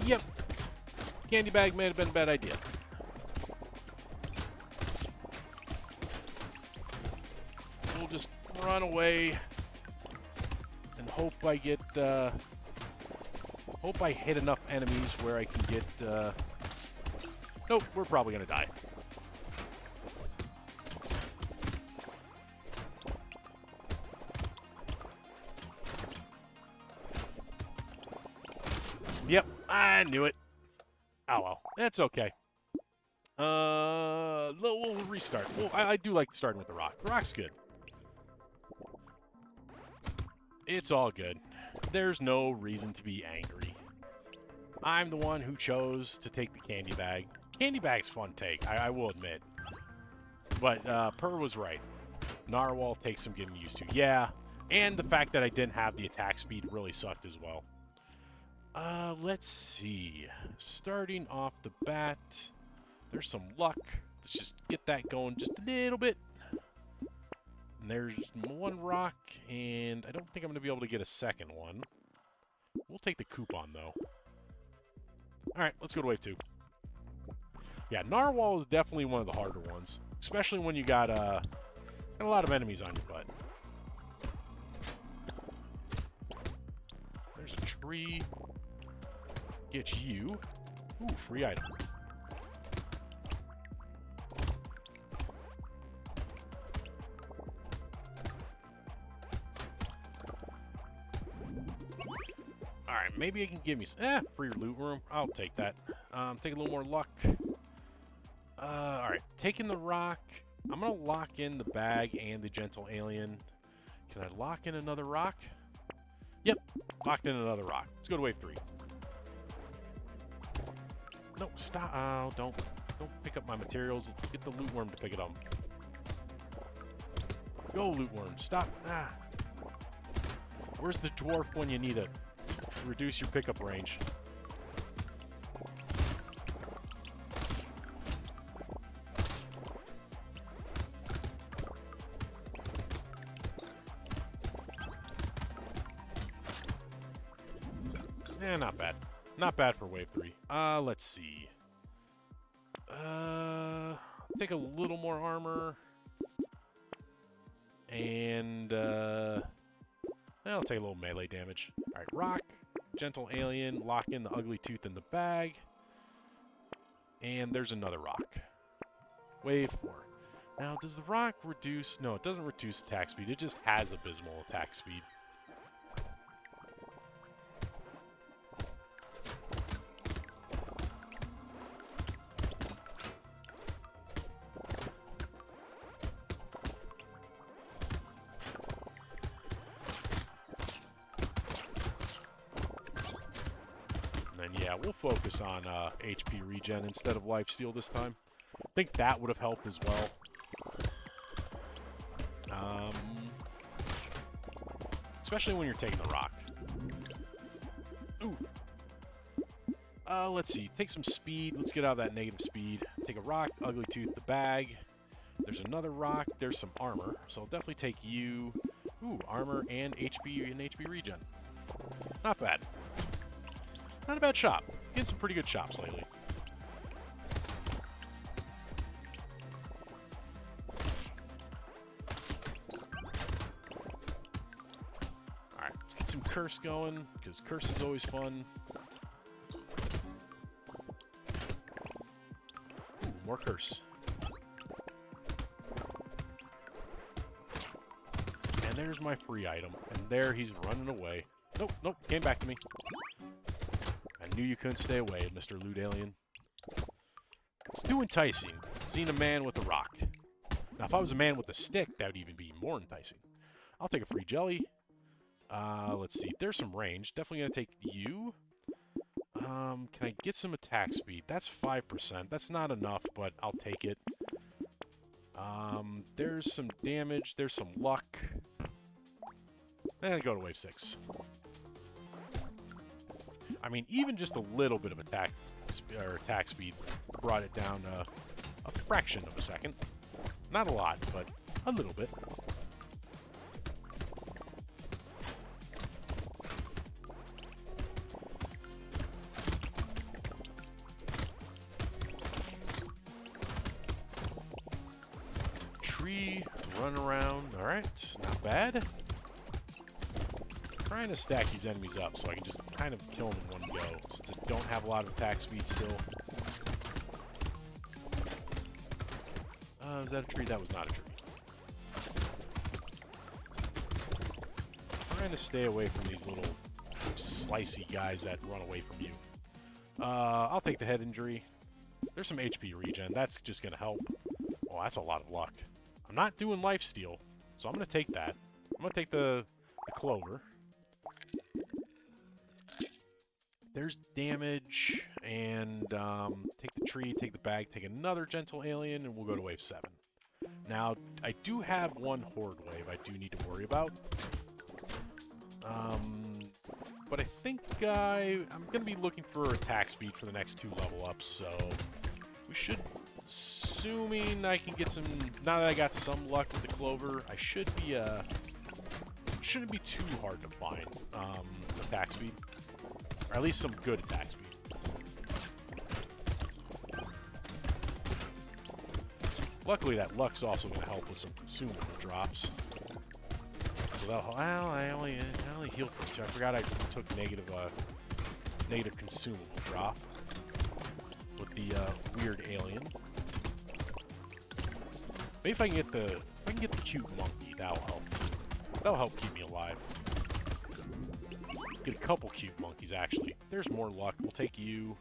Yep. Candy bag may have been a bad idea. just run away and hope I get, hope I hit enough enemies where I can get, nope, we're probably gonna die. Yep, I knew it. Oh well, that's okay. We'll restart. Well, I do like starting with the rock. The rock's good. It's all good. There's no reason to be angry. I'm the one who chose to take the candy bag. Candy bag's fun take, I will admit. But Per was right. Narwhal takes some getting used to. Yeah, and the fact that I didn't have the attack speed really sucked as well. Let's see. Starting off the bat, there's some luck. Let's just get that going just a little bit. And there's one rock, and I don't think I'm going to be able to get a second one. We'll take the coupon, though. Alright, let's go to wave 2. Yeah, Narwhal is definitely one of the harder ones, especially when you got a lot of enemies on your butt. There's a tree. Get you. Ooh, free item. Alright, maybe it can give me some, free loot room. I'll take that. Take a little more luck. Alright, taking the rock. I'm going to lock in the bag and the gentle alien. Can I lock in another rock? Yep, locked in another rock. Let's go to wave 3. No, stop. Oh, don't pick up my materials. Get the loot worm to pick it up. Go, loot worm. Stop. Ah. Where's the dwarf when you need it? Reduce your pickup range. Not bad. Not bad for wave 3. Let's see. Take a little more armor. And, I'll take a little melee damage. Alright, rock, gentle alien, lock in the ugly tooth in the bag. And there's another rock. Wave 4. Now, does the rock reduce... No, it doesn't reduce attack speed. It just has abysmal attack speed. Yeah, we'll focus on HP regen instead of lifesteal this time. I think that would have helped as well. Especially when you're taking the rock. Ooh. Let's see. Take some speed. Let's get out of that negative speed. Take a rock, ugly tooth, the bag. There's another rock. There's some armor. So I'll definitely take you. Ooh, armor and HP regen. Not bad. Not a bad shop. Getting some pretty good shops lately. Alright, let's get some curse going, because curse is always fun. Ooh, more curse. And there's my free item. And there he's running away. Nope, nope, came back to me. I knew you couldn't stay away, Mr. Loot Alien. It's too enticing, seeing a man with a rock. Now, if I was a man with a stick, that would even be more enticing. I'll take a free jelly. Let's see. There's some range. Definitely going to take you. Can I get some attack speed? That's 5%. That's not enough, but I'll take it. There's some damage. There's some luck. And go to wave 6. I mean, even just a little bit of attack speed brought it down a fraction of a second. Not a lot, but a little bit. Tree, run around. All right. Alright, not bad. Trying to stack these enemies up so I can just kind of kill them in one go, since I don't have a lot of attack speed still. Is that a tree? That was not a tree. Trying to stay away from these little slicey guys that run away from you. I'll take the head injury. There's some HP regen. That's just going to help. Oh, that's a lot of luck. I'm not doing lifesteal, so I'm going to take that. I'm going to take the clover. There's damage, and take the tree, take the bag, take another gentle alien, and we'll go to wave 7. Now, I do have one horde wave I do need to worry about. But I think I'm going to be looking for attack speed for the next 2 level ups, so we should, assuming I can get some, now that I got some luck with the clover, I should be, shouldn't be too hard to find attack speed. Or at least some good attack speed. Luckily, that luck's also going to help with some consumable drops. So that'll. Well, I only healed for 2. I forgot I took negative consumable drop with the weird alien. Maybe if I can get the cute monkey, that'll help. That'll help keep me alive. Get a couple cute monkeys, actually. There's more luck. We'll take you.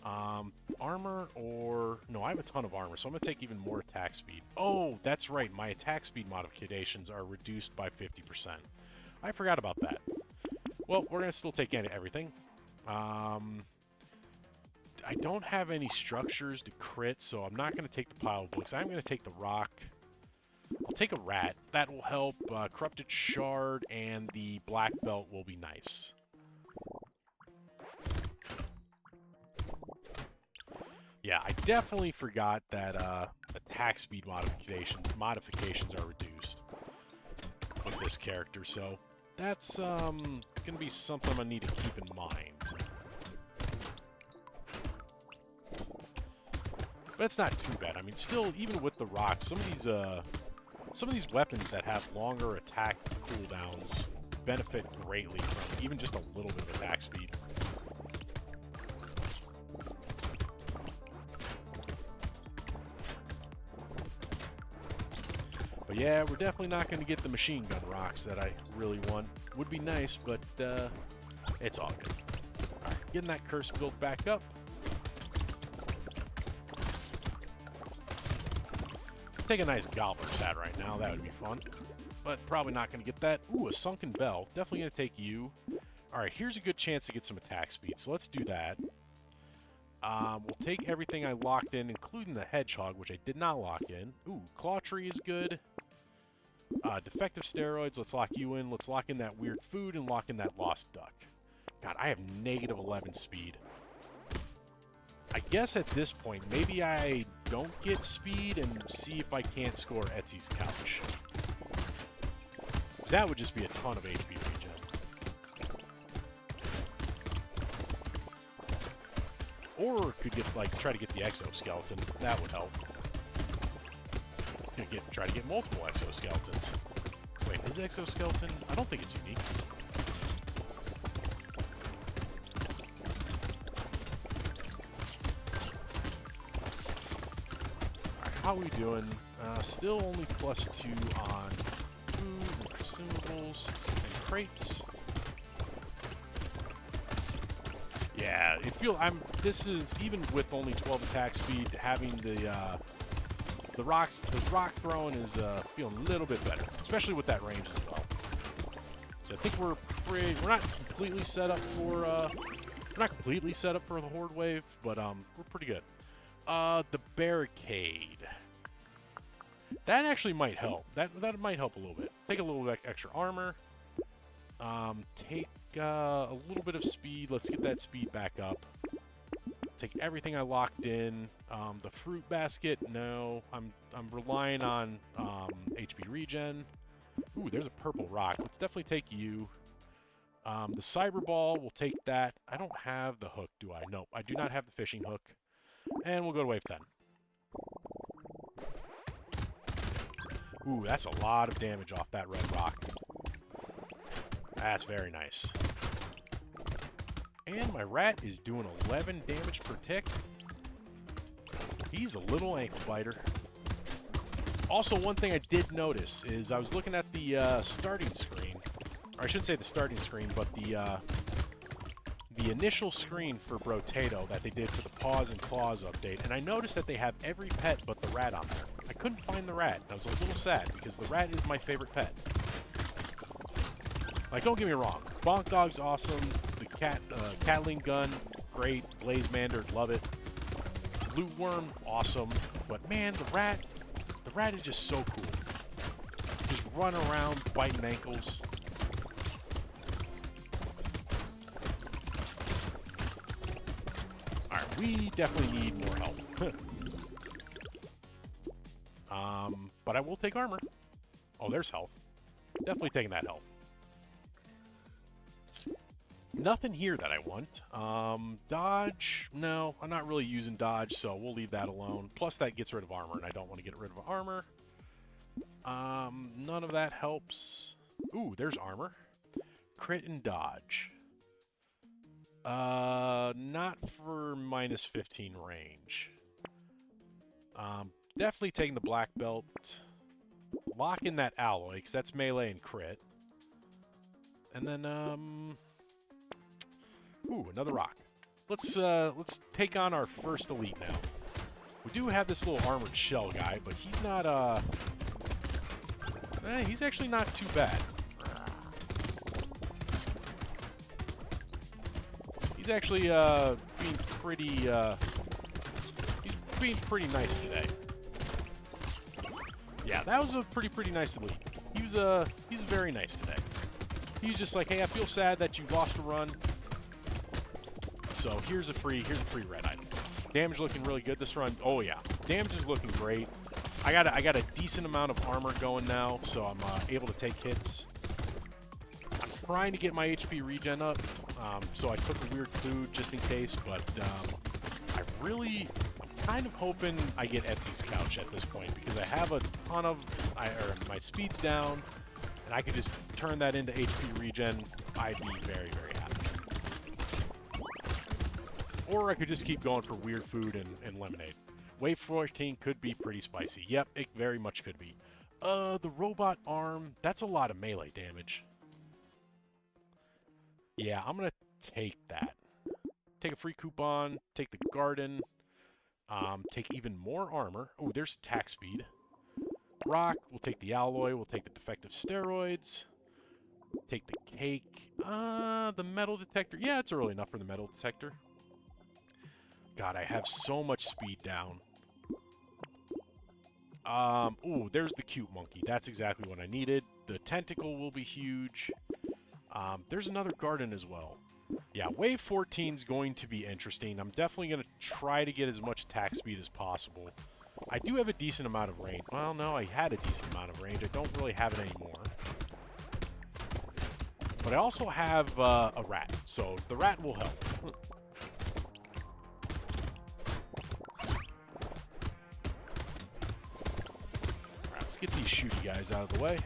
Armor or... No, I have a ton of armor, so I'm going to take even more attack speed. Oh, that's right. My attack speed modifications are reduced by 50%. I forgot about that. Well, we're going to still take everything. I don't have any structures to crit, so I'm not going to take the pile of books. I'm going to take the rock. I'll take a rat. That will help. Corrupted shard and the black belt will be nice. Yeah, I definitely forgot that attack speed modifications are reduced with this character, so that's going to be something I'm going to need to keep in mind. But it's not too bad. I mean, still, even with the rocks, some of these weapons that have longer attack cooldowns benefit greatly from even just a little bit of attack speed. But yeah, we're definitely not going to get the machine gun rocks that I really want. Would be nice, but it's all good. Alright, getting that curse built back up. Take a nice gobbler's hat right now, that would be fun. But probably not going to get that. Ooh, a sunken bell. Definitely going to take you. Alright, here's a good chance to get some attack speed, so let's do that. We'll take everything I locked in, including the hedgehog, which I did not lock in. Ooh, claw tree is good. Defective steroids, let's lock you in. Let's lock in that weird food and lock in that lost duck. God, I have negative 11 speed. I guess at this point, maybe I don't get speed and see if I can't score Etsy's couch. Because that would just be a ton of HP regen. Or could get like try to get the exoskeleton. That would help. Try to get multiple exoskeletons. Wait, is exoskeleton? I don't think it's unique. Alright, how are we doing? Still only +2 on food and consumables and crates. Yeah, this is even with only 12 attack speed, having the rock throwing is feeling a little bit better, especially with that range as well. So I think we're not completely set up for the horde wave, but we're pretty good. The barricade. That actually might help. That might help a little bit. Take a little bit extra armor. Take a little bit of speed. Let's get that speed back up. Take everything I locked in. The fruit basket, no. I'm relying on HP regen. Ooh, there's a purple rock. Let's definitely take you. The cyber ball, we'll take that. I don't have the hook, do I? Nope, I do not have the fishing hook. And we'll go to wave 10. Ooh, that's a lot of damage off that red rock. That's very nice. And my rat is doing 11 damage per tick. He's a little ankle biter. Also, one thing I did notice is I was looking at the starting screen. Or I shouldn't say the starting screen, but the initial screen for Brotato that they did for the Paws and Claws update, and I noticed that they have every pet but the rat on there. I couldn't find the rat. I was a little sad because the rat is my favorite pet. Like, don't get me wrong, Bonk Dog's awesome. The Catling gun, great. Blazemander, love it. Loot Worm, awesome. But man, the rat is just so cool. Just run around biting ankles. Alright, we definitely need more help. But I will take armor. Oh, there's health. Definitely taking that health. Nothing here that I want. Dodge? No, I'm not really using dodge, so we'll leave that alone. Plus, that gets rid of armor, and I don't want to get rid of armor. None of that helps. Ooh, there's armor. Crit and dodge. Not for minus 15 range. Definitely taking the black belt. Lock in that alloy, because that's melee and crit. And then, ooh, another rock. Let's take on our first elite now. We do have this little armored shell guy, but he's not, he's actually not too bad. He's actually, being pretty, he's being pretty nice today. Yeah, that was a pretty nice elite. He's very nice today. He was just like, hey, I feel sad that you lost a run. So here's a free red item. Damage looking really good this run. Oh yeah, damage is looking great. I got a decent amount of armor going now, so I'm able to take hits. I'm trying to get my HP regen up, so I took a weird food just in case. But I'm kind of hoping I get Etsy's couch at this point because I have a ton of my speed's down, and I could just turn that into HP regen. I'd be very happy. Or I could just keep going for weird food and lemonade. Wave 14 could be pretty spicy. Yep, it very much could be. The robot arm, that's a lot of melee damage. Yeah, I'm gonna take that. Take a free coupon, take the garden, take even more armor. Oh, there's attack speed. Rock, we'll take the alloy, we'll take the defective steroids. Take the cake. The metal detector. Yeah, it's early enough for the metal detector. God, I have so much speed down. Ooh, there's the cute monkey. That's exactly what I needed. The tentacle will be huge. There's another garden as well. Yeah, wave 14 is going to be interesting. I'm definitely going to try to get as much attack speed as possible. I do have a decent amount of range. Well, no, I had a decent amount of range. I don't really have it anymore. But I also have a rat, so the rat will help. Alright, let's get these shooty guys out of the way.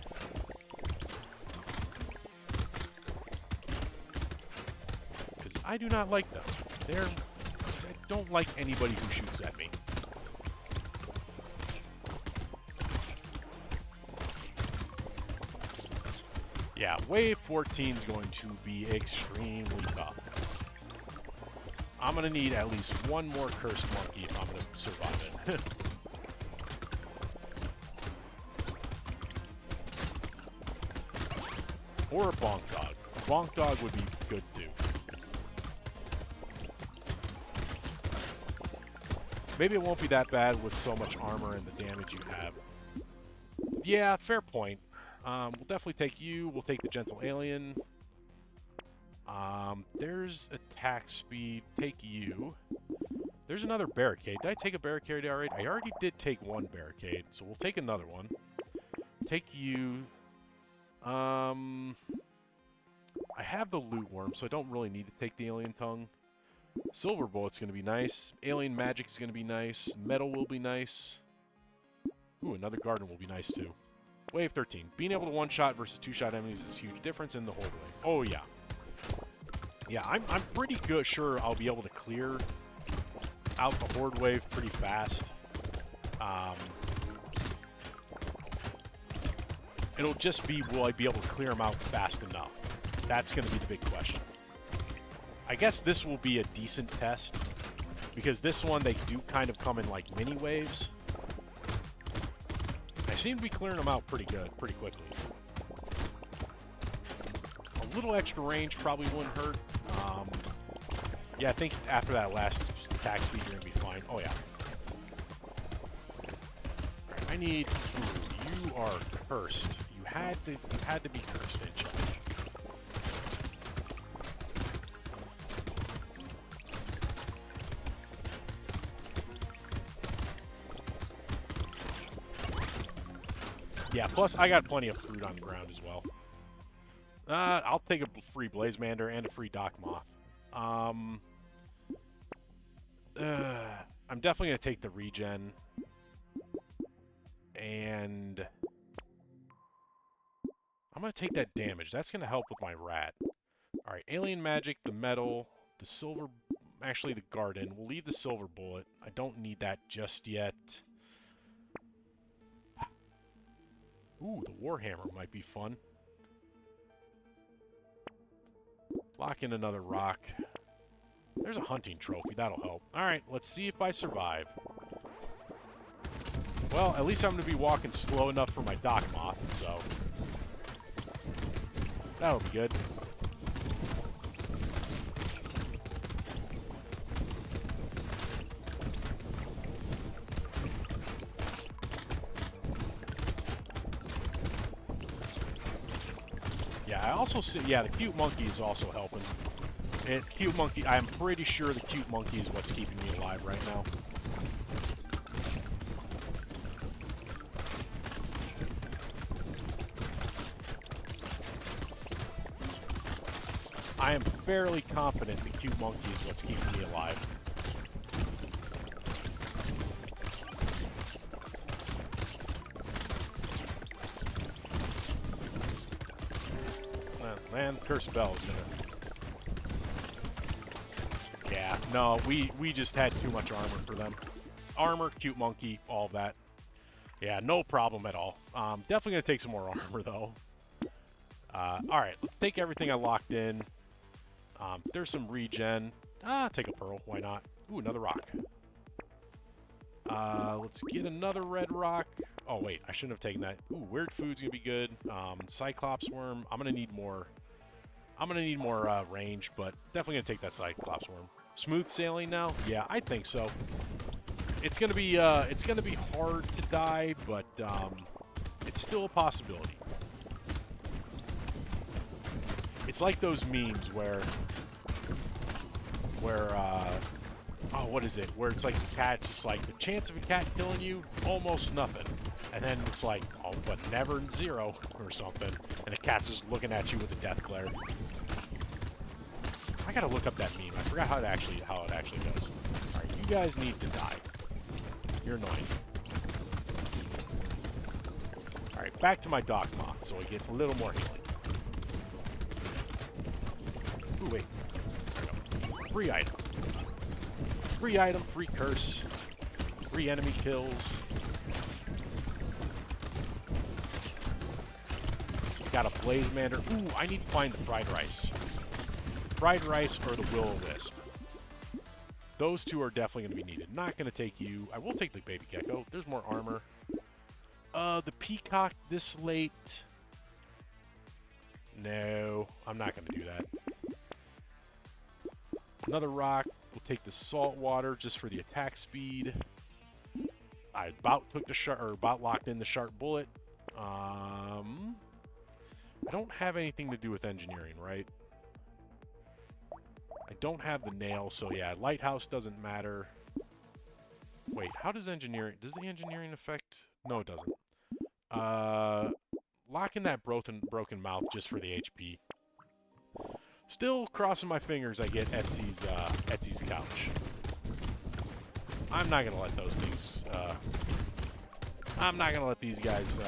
Because I do not like them. I don't like anybody who shoots at me. Yeah, wave 14 is going to be extremely tough. I'm going to need at least one more cursed monkey if I'm going to survive it. Or a bonk dog. A bonk dog would be good too. Maybe it won't be that bad with so much armor and the damage you have. Yeah, fair point. We'll definitely take you. We'll take the gentle alien. There's attack speed. Take you. There's another barricade. Did I take a barricade already? I already did take one barricade, so we'll take another one. Take you. I have the loot worm, so I don't really need to take the alien tongue. Silver bullet's going to be nice. Alien magic's going to be nice. Metal will be nice. Ooh, another garden will be nice too. Wave 13. Being able to one-shot versus two-shot enemies is a huge difference in the Horde wave. Oh, yeah. Yeah, I'm pretty good sure I'll be able to clear out the Horde wave pretty fast. It'll just be, will I be able to clear them out fast enough? That's going to be the big question. I guess this will be a decent test, because this one, they do kind of come in like mini waves. I seem to be clearing them out pretty good, pretty quickly. A little extra range probably wouldn't hurt. Yeah, I think after that last attack speed, you're going to be fine. Oh, yeah. I need... Ooh, you are cursed. You had to be cursed, didn't you? Yeah, plus I got plenty of fruit on the ground as well. I'll take a free Blazemander and a free Dock Moth. I'm definitely going to take the regen. And I'm going to take that damage. That's going to help with my rat. Alright, alien magic, the metal, the silver... Actually, the garden. We'll leave the silver bullet. I don't need that just yet. Ooh, the Warhammer might be fun. Lock in another rock. There's a hunting trophy. That'll help. Alright, let's see if I survive. Well, at least I'm going to be walking slow enough for my Dock Moth, so... That'll be good. Yeah, I also see... Yeah, the cute monkey is also helping. And cute monkey... I'm pretty sure the cute monkey is what's keeping me alive right now. I am fairly confident the cute monkey is what's keeping me alive. Man, Cursed Bell is gonna... Yeah, no, we just had too much armor for them. Armor, cute monkey, all of that. Yeah, no problem at all. Definitely gonna take some more armor, though. Alright, let's take everything I locked in. There's some regen. Take a pearl. Why not? Ooh, another rock. Let's get another red rock. Oh, wait. I shouldn't have taken that. Ooh, weird food's gonna be good. Cyclops worm. I'm gonna need more... range, but definitely gonna take that Cyclops worm. Smooth sailing now? Yeah, I think so. It's gonna be hard to die, but it's still a possibility. It's like those memes where oh, what is it? Where it's like the cat's just like, the chance of a cat killing you, almost nothing. And then it's like, oh, but never zero, or something. And the cat's just looking at you with a death glare. I gotta look up that meme. I forgot how it actually goes. Alright, you guys need to die. You're annoying. Alright, back to my Dock Moth, so I get a little more healing. Ooh, wait. There we go. Free item. Free item, free curse. Free enemy kills. Got a Blazemander. Ooh, I need to find the fried rice. Fried rice or the Will-O-Wisp. Those two are definitely going to be needed. Not going to take you. I will take the baby gecko. There's more armor. The peacock this late. No, I'm not going to do that. Another rock. We'll take the salt water just for the attack speed. I about took the sharp, or about locked in the sharp bullet. I don't have anything to do with engineering, right? I don't have the nail, so yeah, lighthouse doesn't matter. Wait, how does engineering... Does the engineering affect... No, it doesn't. Lock in that broken mouth just for the HP. Still crossing my fingers I get Etsy's couch. I'm not going to let those things... I'm not going to let these guys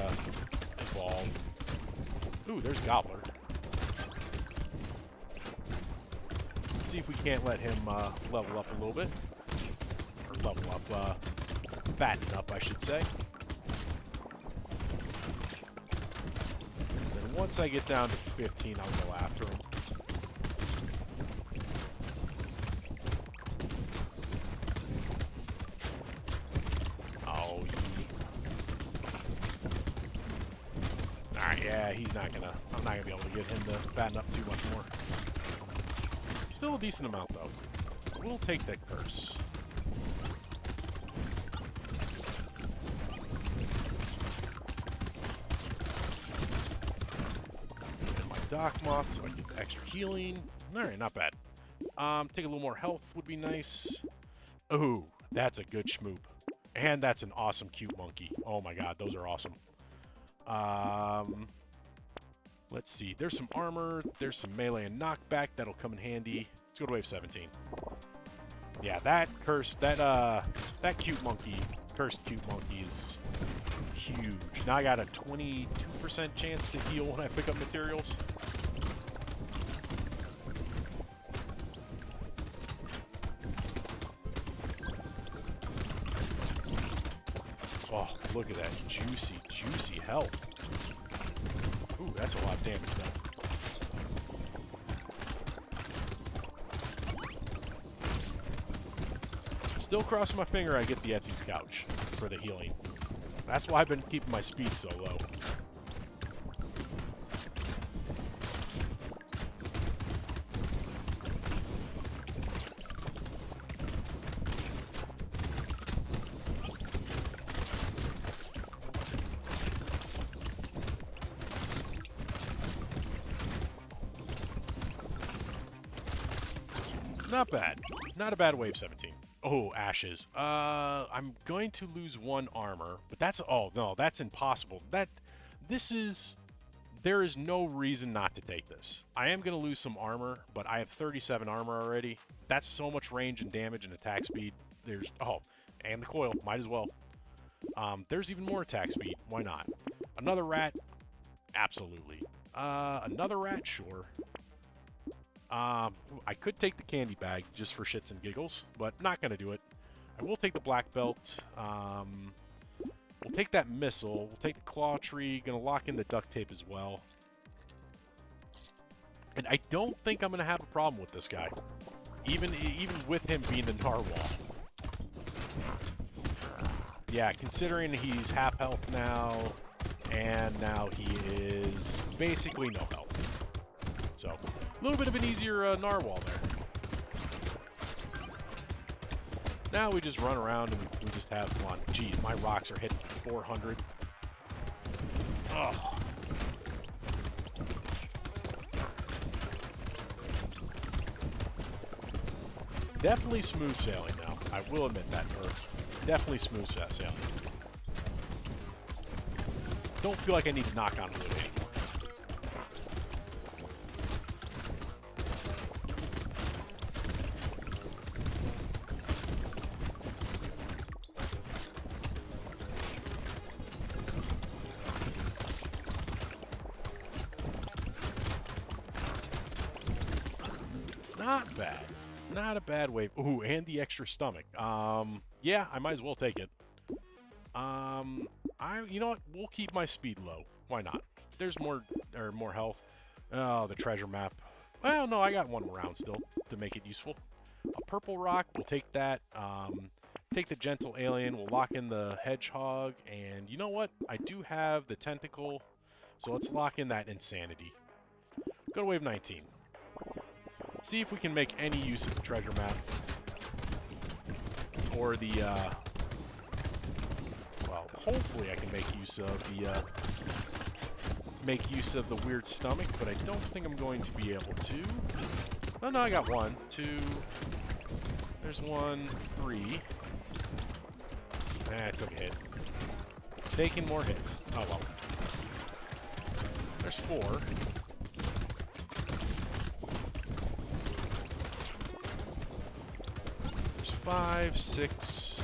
ball. Ooh, there's Gobbler. See if we can't let him level up a little bit. Or level up, fatten up, I should say. And then once I get down to 15, I'll go after him. Yeah, he's not gonna. I'm not gonna be able to get him to fatten up too much more. Still a decent amount though. We'll take that curse. And my Dock Moth so I can get the extra healing. All right, not bad. Take a little more health would be nice. Ooh, that's a good schmoop. And that's an awesome cute monkey. Oh my god, those are awesome. Let's see. There's some armor. There's some melee and knockback. That'll come in handy. Let's go to wave 17. Yeah, that curse, that cute monkey, cursed cute monkey is huge. Now I got a 22% chance to heal when I pick up materials. Oh, look at that juicy, juicy health. Ooh, that's a lot of damage, though. Still crossing my finger I get the Etsy's couch for the healing. That's why I've been keeping my speed so low. Not bad. Not a bad wave 17. Oh, ashes. I'm going to lose 1 armor, but that's... Oh, no, that's impossible. There is no reason not to take this. I am going to lose some armor, but I have 37 armor already. That's so much range and damage and attack speed. There's... Oh, and the coil. Might as well. There's even more attack speed. Why not? Another rat? Absolutely. Another rat? Sure. I could take the candy bag just for shits and giggles, but not going to do it. I will take the black belt. We'll take that missile. We'll take the claw tree. Going to lock in the duct tape as well. And I don't think I'm going to have a problem with this guy. Even with him being the narwhal. Yeah, considering he's half health now, and now he is basically no health. So, a little bit of an easier narwhal there. Now we just run around and we just have fun. Geez, my rocks are hitting 400. Ugh. Definitely smooth sailing now. I will admit that. Definitely smooth sailing. Don't feel like I need to knock on wood anymore. Not bad. Not a bad wave. Ooh, and the extra stomach. Yeah, I might as well take it. You know what? We'll keep my speed low. Why not? There's more health. Oh, the treasure map. Well, no, I got 1 round still to make it useful. A purple rock, we'll take that. Take the gentle alien, we'll lock in the hedgehog, and you know what? I do have the tentacle, so let's lock in that insanity. Go to wave 19. See if we can make any use of the treasure map. Or the, well, hopefully I can make use of the weird stomach, but I don't think I'm going to be able to. Oh, no, I got 1, 2, there's 1, 3. I took a hit. Taking more hits. Oh, well. There's 4. There's 5, 6,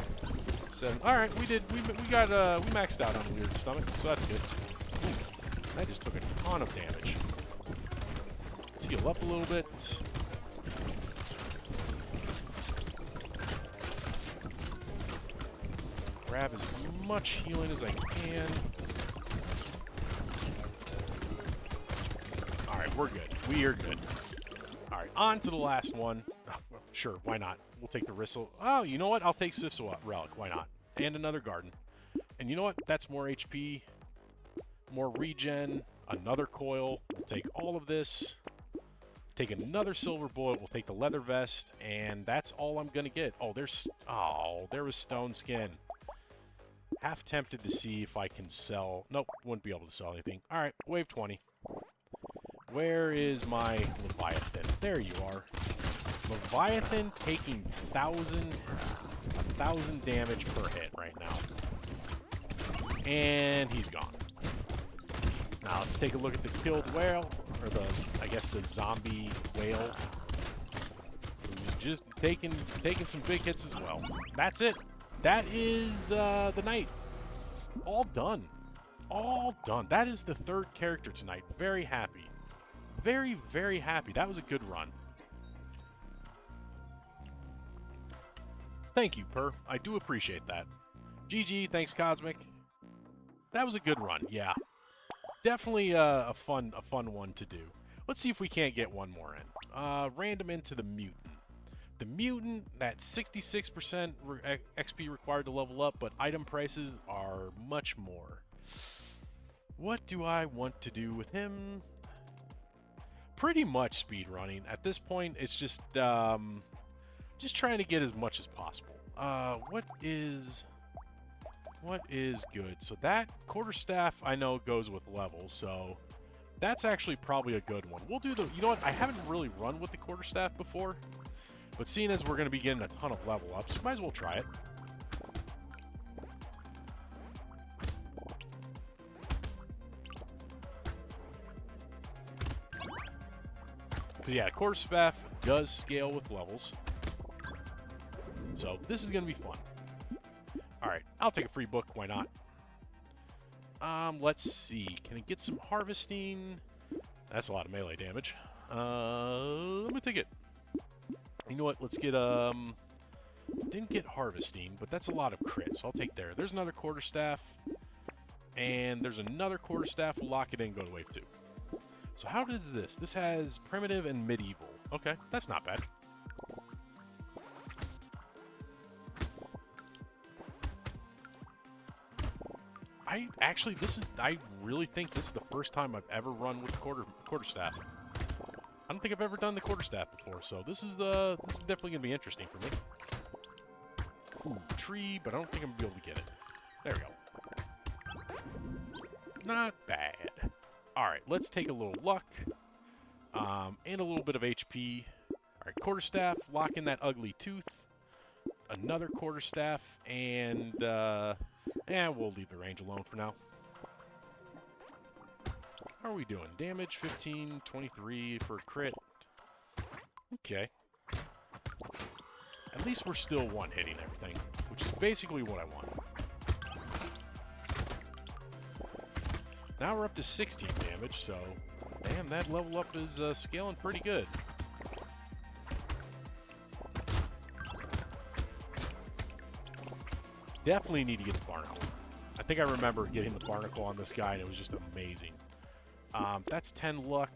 7. All right, we maxed out on the weird stomach, so that's good. Ooh. That just took a ton of damage. Let's heal up a little bit. Grab as much healing as I can. Alright, we're good. We are good. Alright, on to the last one. Oh, sure, why not? We'll take the Ristle. Oh, you know what? I'll take Sif's Relic. Why not? And another Garden. And you know what? That's more HP. More regen. Another Coil. We'll take all of this. Take another Silver Bullet. We'll take the Leather Vest. And that's all I'm going to get. Oh, there was Stone Skin. Half tempted to see if I can sell. Nope, wouldn't be able to sell anything. Alright, wave 20. Where is my Leviathan? There you are. Leviathan taking 1,000 damage per hit right now. And he's gone. Now let's take a look at the killed whale, or I guess the zombie whale. He's just taking some big hits as well. That's it. That is the night. All done. All done. That is the third character tonight. Very happy. Very, very happy. That was a good run. Thank you, Per. I do appreciate that. GG, thanks, Cosmic. That was a good run, yeah. Definitely a fun one to do. Let's see if we can't get one more in. Random into the Mutant. The Mutant, that 66% XP required to level up, but item prices are much more. What do I want to do with him? Pretty much speed running. At this point, it's just trying to get as much as possible. What is good? So that quarterstaff I know goes with levels, so that's actually probably a good one. We'll do the. You know what? I haven't really run with the quarterstaff before, but seeing as we're going to be getting a ton of level ups, might as well try it. Yeah, quarterstaff does scale with levels. So this is going to be fun. Alright, I'll take a free book. Why not? Let's see. Can I get some harvesting? That's a lot of melee damage. Let me take it. You know what? Let's get, didn't get harvesting, but that's a lot of crits. So I'll take there. There's another quarterstaff. And there's another quarterstaff. We'll lock it in and go to wave 2. So how does this? This has primitive and medieval. Okay, that's not bad. I really think this is the first time I've ever run with quarterstaff. I don't think I've ever done the quarterstaff before, so this is definitely gonna be interesting for me. Ooh, tree, but I don't think I'm gonna be able to get it. There we go. Not bad. Alright, let's take a little luck. And a little bit of HP. Alright, quarterstaff, lock in that ugly tooth. Another quarterstaff, and we'll leave the range alone for now. How are we doing? Damage 15, 23 for a crit. Okay. At least we're still one-hitting everything, which is basically what I want. Now we're up to 16 damage, so damn, that level up is scaling pretty good. Definitely need to get the Barnacle. I think I remember getting the Barnacle on this guy, and it was just amazing. That's 10 luck.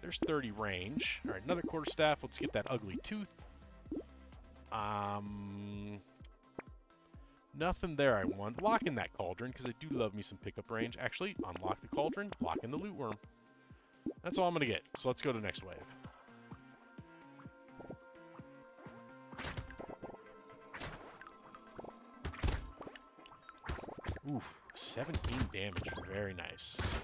There's 30 range. All right, another quarterstaff. Let's get that ugly tooth. Nothing there I want. Lock in that cauldron, because I do love me some pickup range. Actually, unlock the cauldron, lock in the loot worm. That's all I'm going to get. So let's go to the next wave. Oof, 17 damage. Very nice.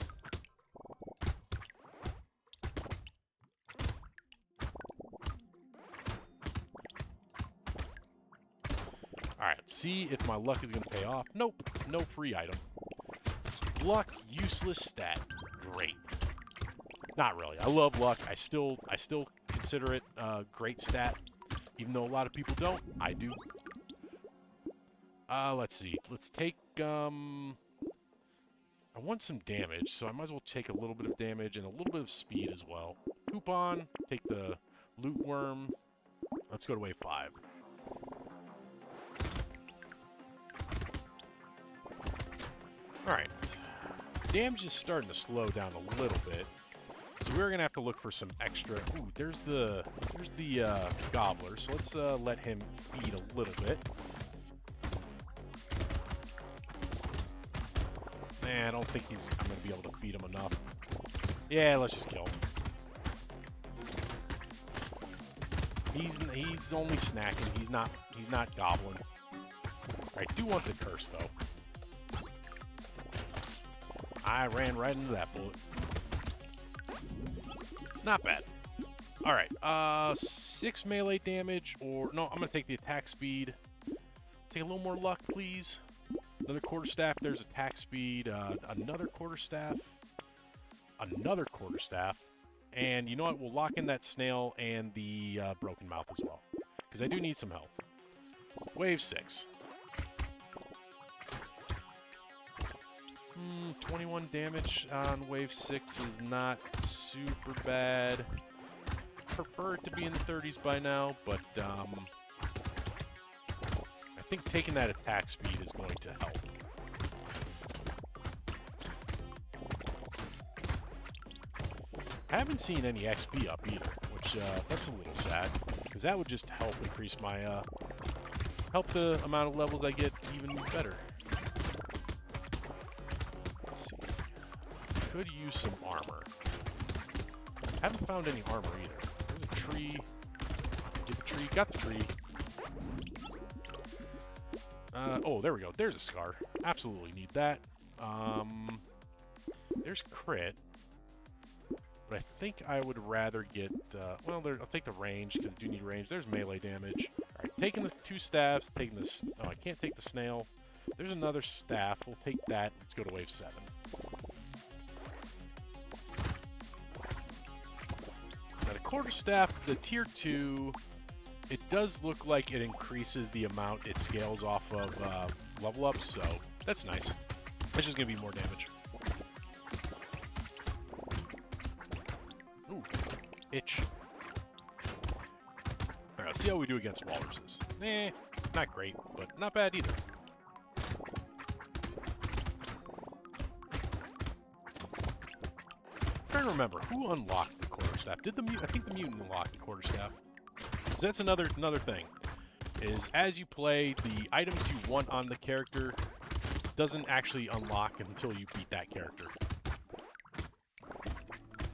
Alright, let's see if my luck is going to pay off. Nope, no free item. Luck, useless stat. Great. Not really. I love luck. I still consider it a great stat. Even though a lot of people don't, I do. Let's see. Let's take, I I want some damage, so I might as well take a little bit of damage and a little bit of speed as well. Coupon, take the loot worm. Let's go to wave 5. Alright. Damage is starting to slow down a little bit. So we're gonna have to look for some extra. Ooh, there's the gobbler. So let's let him feed a little bit. Man, I don't think I'm gonna be able to feed him enough. Yeah, let's just kill him. He's only snacking. He's not gobbling. I do want the curse though. I ran right into that bullet. Not bad. Alright, 6 melee damage, or... No, I'm going to take the attack speed. Take a little more luck, please. Another quarterstaff, there's attack speed. Another quarterstaff. Another quarterstaff. And you know what? We'll lock in that snail and the broken mouth as well. Because I do need some health. Wave 6. 21 damage on wave 6 is not super bad. Prefer it to be in the 30s by now, but I think taking that attack speed is going to help. I haven't seen any XP up either, which that's a little sad, because that would just help increase my help the amount of levels I get even better. Could use some armor. Haven't found any armor either. There's a tree. Get the tree. Got the tree. Oh, there we go. There's a scar. Absolutely need that. There's crit. But I think I would rather get... well, I'll take the range, because I do need range. There's melee damage. Alright, taking the 2 staffs. Taking this... Oh, I can't take the snail. There's another staff. We'll take that. Let's go to wave 7. Quarterstaff, the tier 2, it does look like it increases the amount it scales off of level ups, so that's nice. That's just going to be more damage. Ooh, itch. Alright, let's see how we do against walruses. Not great, but not bad either. I'm trying to remember, who unlocked the quarterstaff? Did the I think the mutant unlocked the quarterstaff. So that's another thing. Is as you play, the items you want on the character doesn't actually unlock until you beat that character.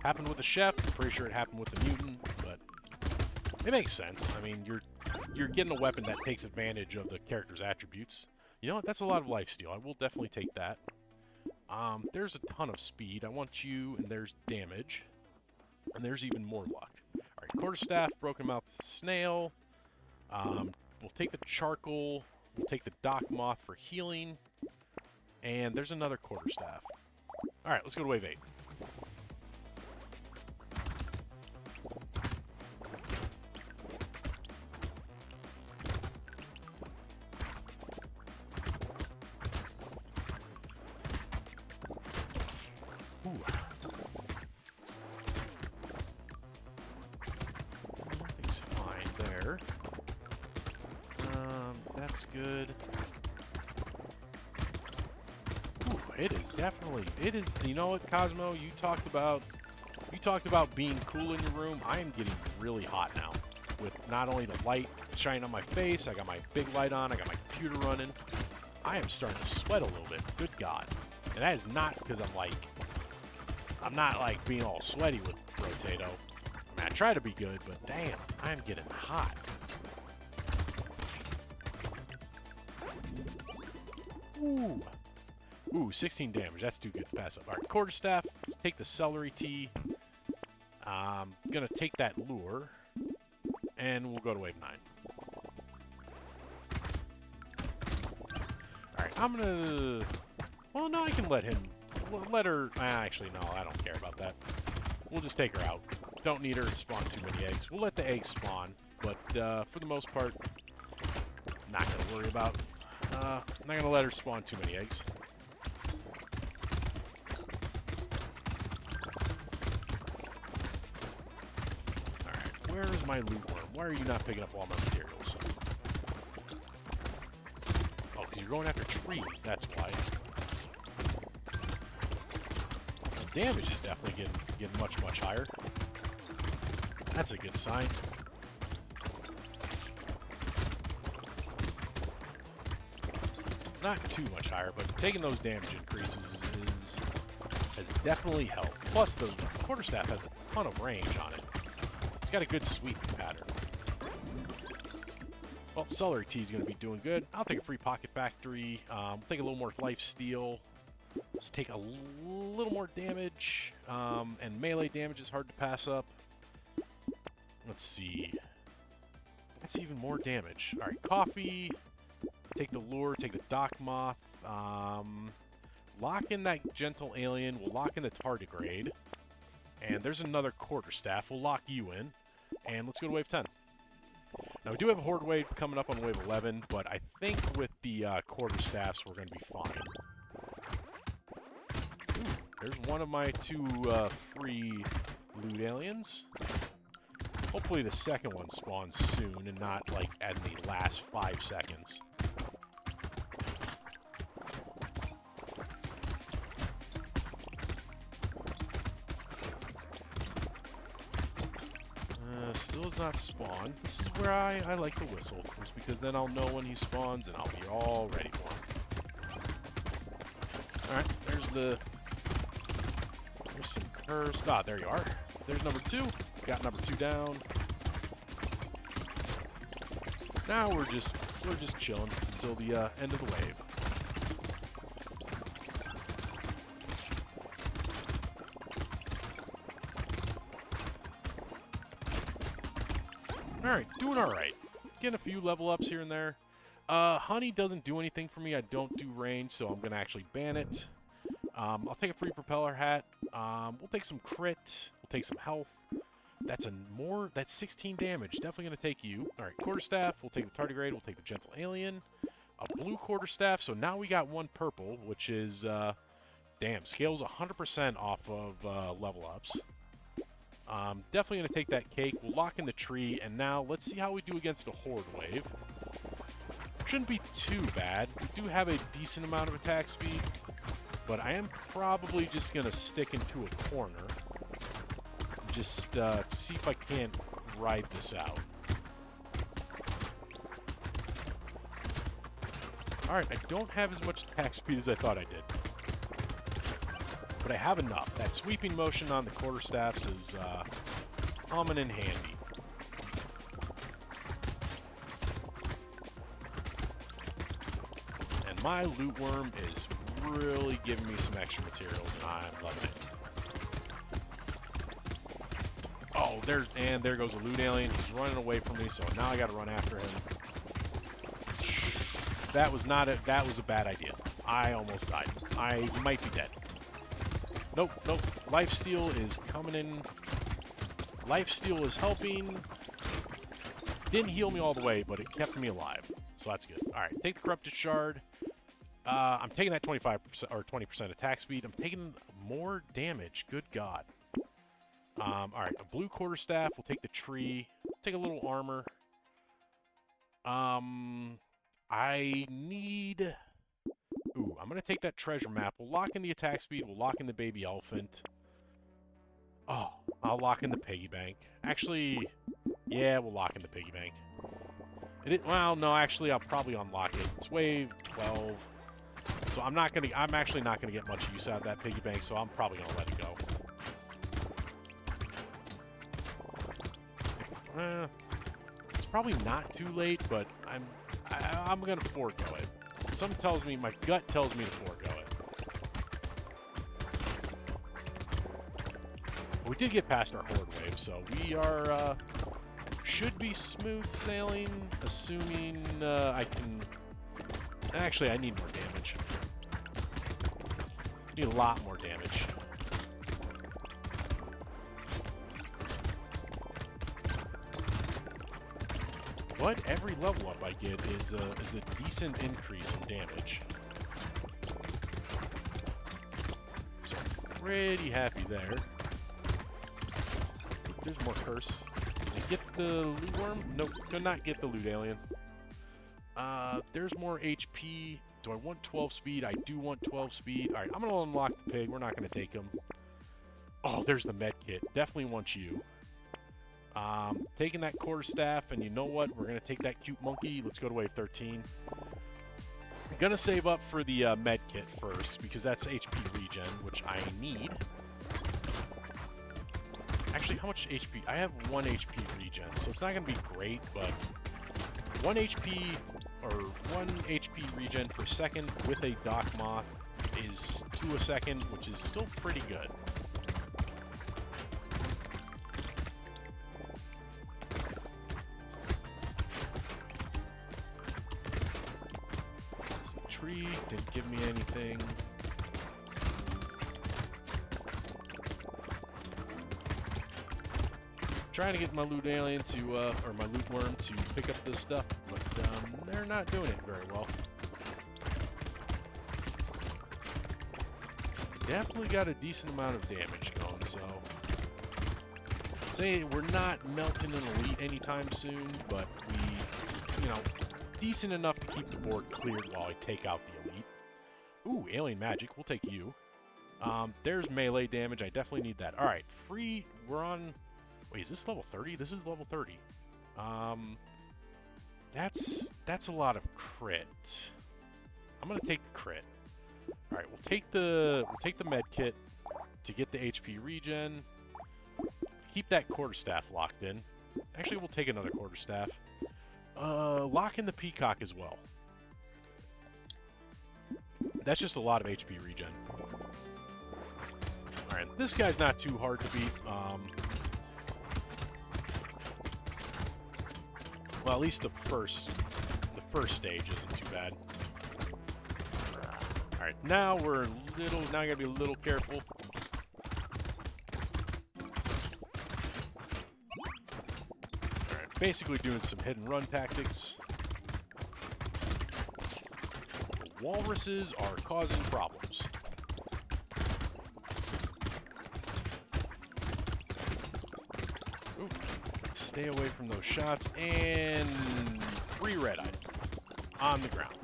Happened with the chef. I'm pretty sure it happened with the mutant, but it makes sense. I mean, you're getting a weapon that takes advantage of the character's attributes. You know what? That's a lot of lifesteal. I will definitely take that. There's a ton of speed. I want you, and there's damage. And there's even more luck. Alright, quarterstaff, broken mouth snail. We'll take the charcoal. We'll take the dock moth for healing. And there's another quarterstaff. Alright, let's go to wave 8. Nothing's fine there. That's good. Ooh, it is definitely, you know what, Cosmo, you talked about being cool in your room. I am getting really hot now with not only the light shining on my face, I got my big light on, I got my computer running. I am starting to sweat a little bit. Good God. And that is not because I'm not like being all sweaty with Brotato. I mean, I try to be good, but damn, I'm getting hot. Ooh. Ooh, 16 damage. That's too good to pass up. All right, quarterstaff. Let's take the celery tea. I'm going to take that lure, and we'll go to wave 9. All right, I'm going to... Well, no, I can let her... Actually, no, I don't care about that. We'll just take her out. Don't need her to spawn too many eggs. We'll let the eggs spawn, but for the most part, not going to worry about... I'm not going to let her spawn too many eggs. Where is my loot worm? Why are you not picking up all my materials? Oh, because you're going after trees, that's why. The damage is definitely getting much, much higher. That's a good sign. Not too much higher, but taking those damage increases has definitely helped. Plus, the quarterstaff has a ton of range on it. It's got a good sweeping pattern. Well, celery tea is going to be doing good. I'll take a free pocket factory. We'll take a little more life steal. Let's take a little more damage. And melee damage is hard to pass up. Let's see. That's even more damage. All right, coffee. Take the lure. Take the dock moth. Lock in that gentle alien. We'll lock in the tardigrade. And there's another quarterstaff. We'll lock you in. And let's go to wave 10. Now, we do have a horde wave coming up on wave 11, but I think with the quarterstaffs, we're going to be fine. Ooh, there's one of my two free loot aliens. Hopefully the second one spawns soon and not, like, at the last 5 seconds. Still has not spawned. This is where I like to whistle. It's because then I'll know when he spawns and I'll be all ready for him. Alright, there's some curse. Ah, there you are. There's number 2. Got number 2 down. Now we're just chilling until the end of the wave. Alright, doing alright. Getting a few level ups here and there. Honey doesn't do anything for me. I don't do range, so I'm going to actually ban it. I'll take a free propeller hat. We'll take some crit. We'll take some health. That's 16 damage. Definitely going to take you. Alright, quarterstaff. We'll take the tardigrade. We'll take the gentle alien. A blue quarterstaff. So now we got one purple, which is, damn, scales 100% off of level ups. Definitely going to take that cake. We'll lock in the tree, and now let's see how we do against a horde wave. Shouldn't be too bad. We do have a decent amount of attack speed, but I am probably just going to stick into a corner. Just see if I can't ride this out. Alright, I don't have as much attack speed as I thought I did. But I have enough. That sweeping motion on the quarterstaffs is coming in handy. And my loot worm is really giving me some extra materials, and I'm loving it. Oh, there goes a loot alien. He's running away from me, so now I got to run after him. That was a bad idea. I almost died. I might be dead. Nope, nope. Lifesteal is coming in. Lifesteal is helping. Didn't heal me all the way, but it kept me alive. So that's good. Alright, take the Corrupted Shard. I'm taking that 25% or 20% attack speed. I'm taking more damage. Good God. Alright, a blue quarterstaff. We'll take the tree. Take a little armor. I need... Ooh, I'm going to take that treasure map. We'll lock in the attack speed. We'll lock in the baby elephant. Oh, I'll lock in the piggy bank. Actually, yeah, we'll lock in the piggy bank. Well, no, actually, I'll probably unlock it. It's wave 12. So I'm actually not going to get much use out of that piggy bank, so I'm probably going to let it go. It's probably not too late, but I'm going to forego it. Something tells me, my gut tells me to forego it. But we did get past our horde wave, so we are, should be smooth sailing, assuming I can... Actually, I need more damage. I need a lot more damage. But every level up I get is a decent increase in damage. So I'm pretty happy there. There's more curse. Did I get the loot worm? Nope, could not get the loot alien. There's more HP. Do I want 12 speed? I do want 12 speed. Alright, I'm going to unlock the pig. We're not going to take him. Oh, there's the med kit. Definitely want you. Taking that quarterstaff, and you know what? We're going to take that cute monkey. Let's go to wave 13. I'm going to save up for the med kit first, because that's HP regen, which I need. Actually, how much HP? I have 1 HP regen, so it's not going to be great, but 1 HP or 1 HP regen per second with a Doc Moth is 2 a second, which is still pretty good. Tree didn't give me anything. Trying to get my loot alien to, or my loot worm to pick up this stuff, but they're not doing it very well. Definitely got a decent amount of damage going, so say we're not melting an elite anytime soon, but we, you know, decent enough to keep the board cleared while I take out the elite. Ooh, alien magic. We'll take you. There's melee damage. I definitely need that. All right, free. We're on. Wait, is this level 30? This is level 30. That's a lot of crit. I'm gonna take the crit. All right, we'll take the med kit to get the HP regen. Keep that quarterstaff locked in. Actually, we'll take another quarterstaff. Lock in the peacock as well. That's just a lot of HP regen. Alright, this guy's not too hard to beat. Well, at least the first stage isn't too bad. Alright, now we're I gotta be a little careful. Basically doing some hit and run tactics. The walruses are causing problems. Ooh, stay away from those shots, and free red eye on the ground.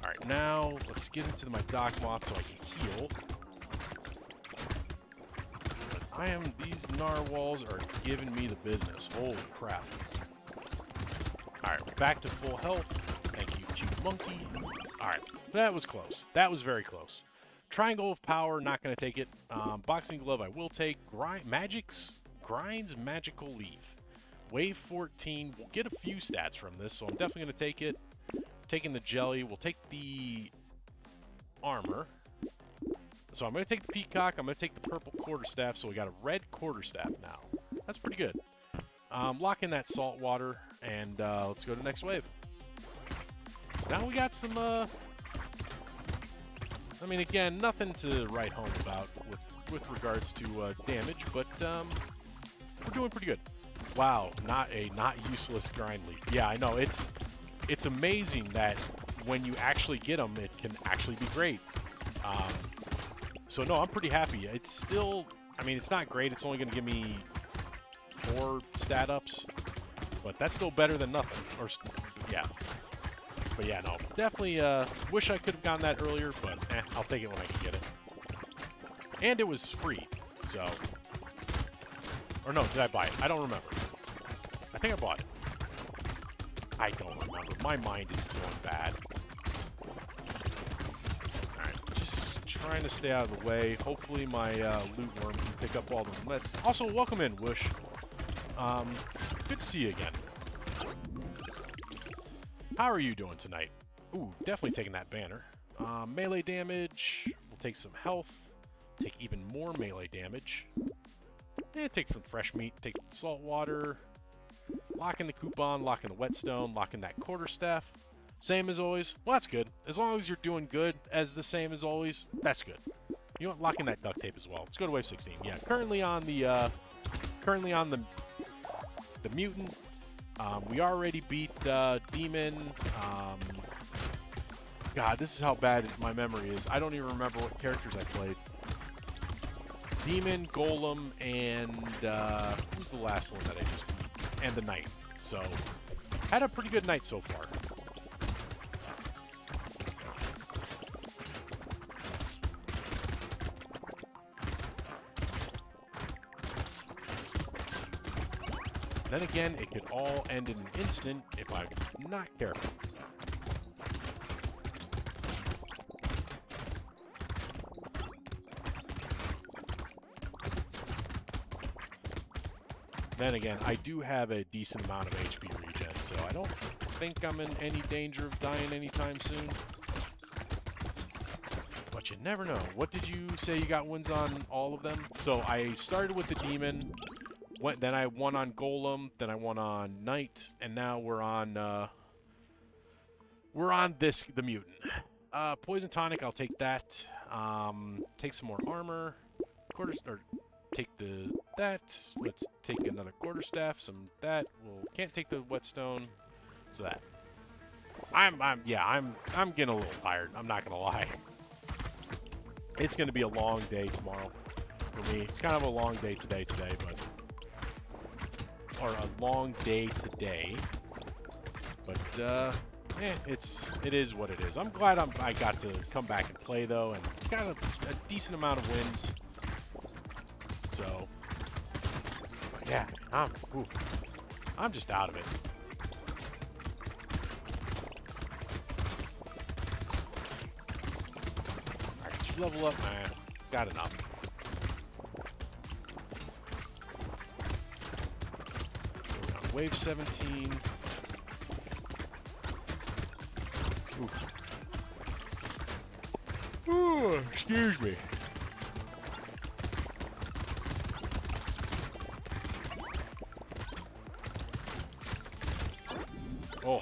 Alright, now let's get into my Doc Moth so I can heal. These narwhals are giving me the business. Holy crap. Alright, back to full health. Thank you, cute monkey. Alright, that was close. That was very close. Triangle of Power, not going to take it. Boxing Glove, I will take. Grind's Magical Leaf. Wave 14. We'll get a few stats from this, so I'm definitely going to take it. Taking the jelly. We'll take the armor. So I'm going to take the peacock, I'm going to take the purple quarterstaff, so we got a red quarterstaff now. That's pretty good. Lock in that salt water, and let's go to the next wave. So now we got some, I mean, again, nothing to write home about with regards to damage, but we're doing pretty good. Wow, not useless grind leaf. Yeah, I know, it's amazing that when you actually get them, it can actually be great. So no, I'm pretty happy. It's still, I mean, it's not great. It's only going to give me 4 stat ups, but that's still better than nothing. Or yeah, but yeah, no, definitely. Wish I could have gotten that earlier, but I'll take it when I can get it. And it was free, so. Or no, did I buy it? I don't remember. I think I bought it. I don't remember. My mind is going bad. Trying to stay out of the way. Hopefully my loot worm can pick up all the meds. Also, welcome in, Wish. Good to see you again. How are you doing tonight? Ooh, definitely taking that banner. Melee damage. We'll take some health. Take even more melee damage. And take some fresh meat. Take salt water. Lock in the coupon. Lock in the whetstone. Lock in that quarterstaff. Same as always. Well, that's good. As long as you're doing good as the same as always, that's good. You know what? Lock in that duct tape as well. Let's go to wave 16. Yeah, currently on the mutant. We already beat demon. God, this is how bad my memory is. I don't even remember what characters I played. Demon, Golem, and who's the last one that I just beat? And the Knight. So, had a pretty good night so far. Then again, it could all end in an instant if I'm not careful. Then again, I do have a decent amount of HP regen, so I don't think I'm in any danger of dying anytime soon. But you never know. What did you say you got wins on all of them? So I started with the Demon, then I won on Golem, then I won on Knight, and now we're on the Mutant. Poison Tonic, I'll take that. Take some more armor. Take that. Let's take another quarterstaff, some that. Can't take the whetstone. So that. I'm getting a little tired. I'm not gonna lie. It's gonna be a long day tomorrow for me. It's kind of a long day today, but or a long day today. But it is what it is. I'm glad I got to come back and play though, and got a decent amount of wins. So, yeah, I'm just out of it. Alright, did you level up? Nah, got enough. We're on wave 17. Ooh, excuse me. Oh,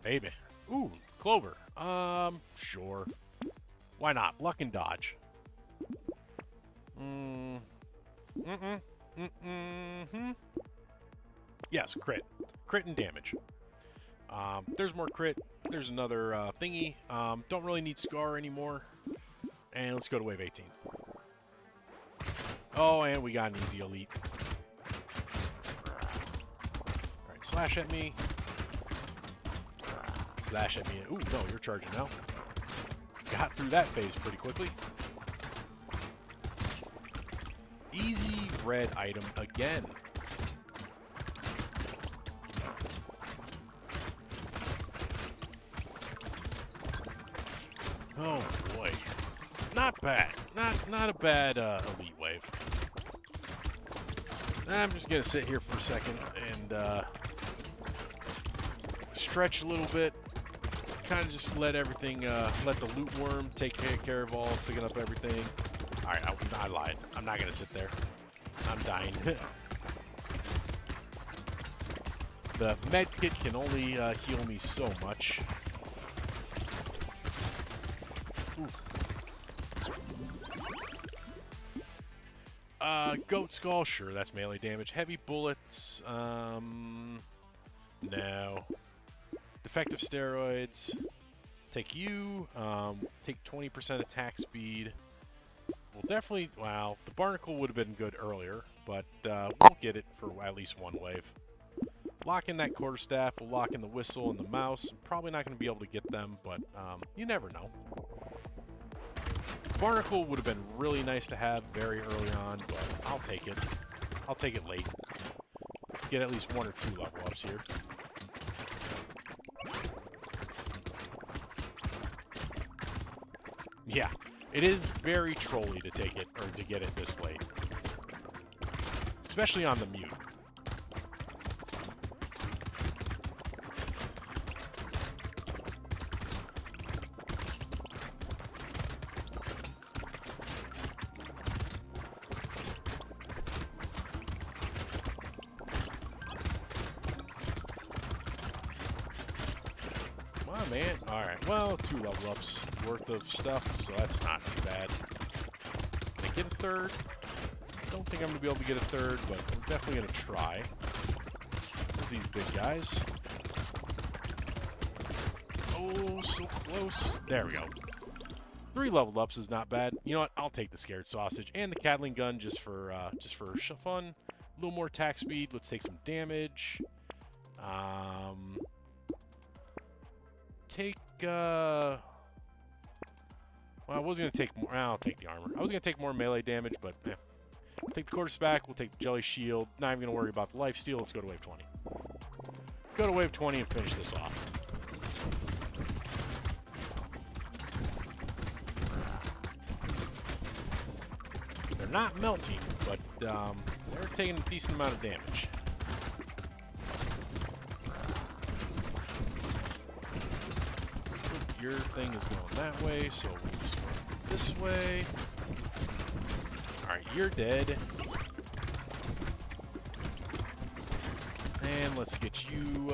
baby. Ooh, Clover. Sure. Why not? Luck and dodge. Yes, crit. Crit and damage. There's more crit. There's another thingy. Don't really need Scar anymore. And let's go to wave 18. Oh, and we got an easy elite. Alright, slash at me. Slash at me. Ooh, no, you're charging now. Got through that phase pretty quickly. Easy red item again. Oh boy. Not bad. Not a bad elite wave. I'm just gonna sit here for a second and stretch a little bit. Kind of just let everything, let the loot worm take care of all, picking up everything. Alright, I lied. I'm not gonna sit there. I'm dying. The med kit can only heal me so much. Ooh. Goat Skull, sure, that's melee damage. Heavy bullets, no. Defective steroids. Take you. Take 20% attack speed. We'll definitely... Well, the barnacle would have been good earlier, but we'll get it for at least one wave. Lock in that quarterstaff. We'll lock in the whistle and the mouse. I'm probably not going to be able to get them, but you never know. Barnacle would have been really nice to have very early on, but I'll take it. I'll take it late. Get at least 1 or 2 level ups here. Yeah, it is very trolly to take it, or to get it this late. Especially on the mute. Come on, man. Alright, well, 2 level ups worth of stuff, so that's not too bad. Can I get a third? Don't think I'm going to be able to get a third, but I'm definitely going to try. There's these big guys. Oh, so close. There we go. 3 leveled ups is not bad. You know what? I'll take the Scared Sausage and the Catling Gun just for fun. A little more attack speed. Let's take some damage. Well, I was going to take more. I'll take the armor. I was going to take more melee damage, but take the quarterstaff. We'll take the Jelly Shield. Not even going to worry about the lifesteal. Let's go to wave 20. Go to wave 20 and finish this off. They're not melting, but they're taking a decent amount of damage. Your thing is going that way, so we'll just go this way. Alright, you're dead. And let's get you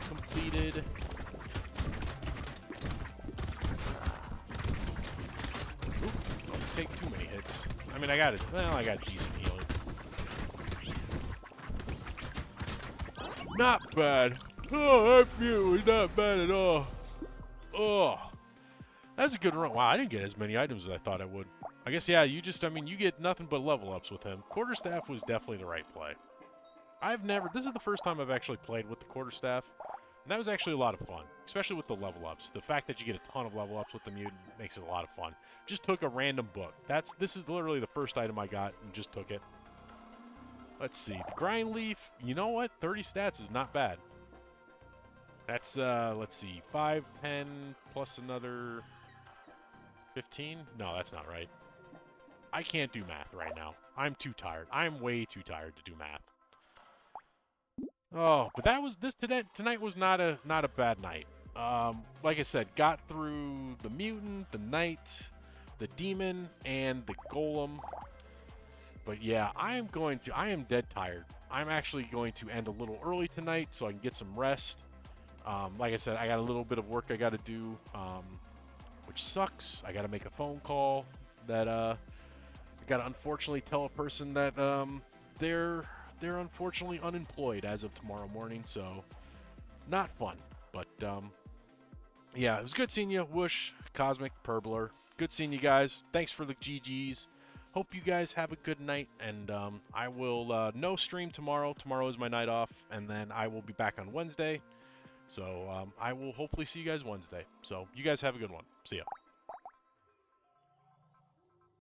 completed. Oop, don't take too many hits. I mean, I got decent healing. Not bad. Oh, that view was not bad at all. Oh, that's a good run. Wow, I didn't get as many items as I thought I would. I guess, yeah, you get nothing but level ups with him. Quarterstaff was definitely the right play. This is the first time I've actually played with the quarterstaff, and that was actually a lot of fun, especially with the level ups. The fact that you get a ton of level ups with the mutant makes it a lot of fun. Just took a random book. This is literally the first item I got and just took it. Let's see. The Grind Leaf, you know what? 30 stats is not bad. That's, let's see, 5, 10, plus another 15? No, that's not right. I can't do math right now. I'm too tired. I'm way too tired to do math. Oh, but tonight was not a bad night. Like I said, got through the mutant, the knight, the demon, and the golem. But yeah, I am dead tired. I'm actually going to end a little early tonight so I can get some rest. Like I said, I got a little bit of work I got to do, which sucks. I got to make a phone call that I got to unfortunately tell a person that they're unfortunately unemployed as of tomorrow morning. So not fun. But yeah, it was good seeing you, Whoosh, Cosmic, Purbler. Good seeing you guys. Thanks for the GGs. Hope you guys have a good night, and I will no stream tomorrow. Tomorrow is my night off, and then I will be back on Wednesday. So I will hopefully see you guys Wednesday. So you guys have a good one. See ya.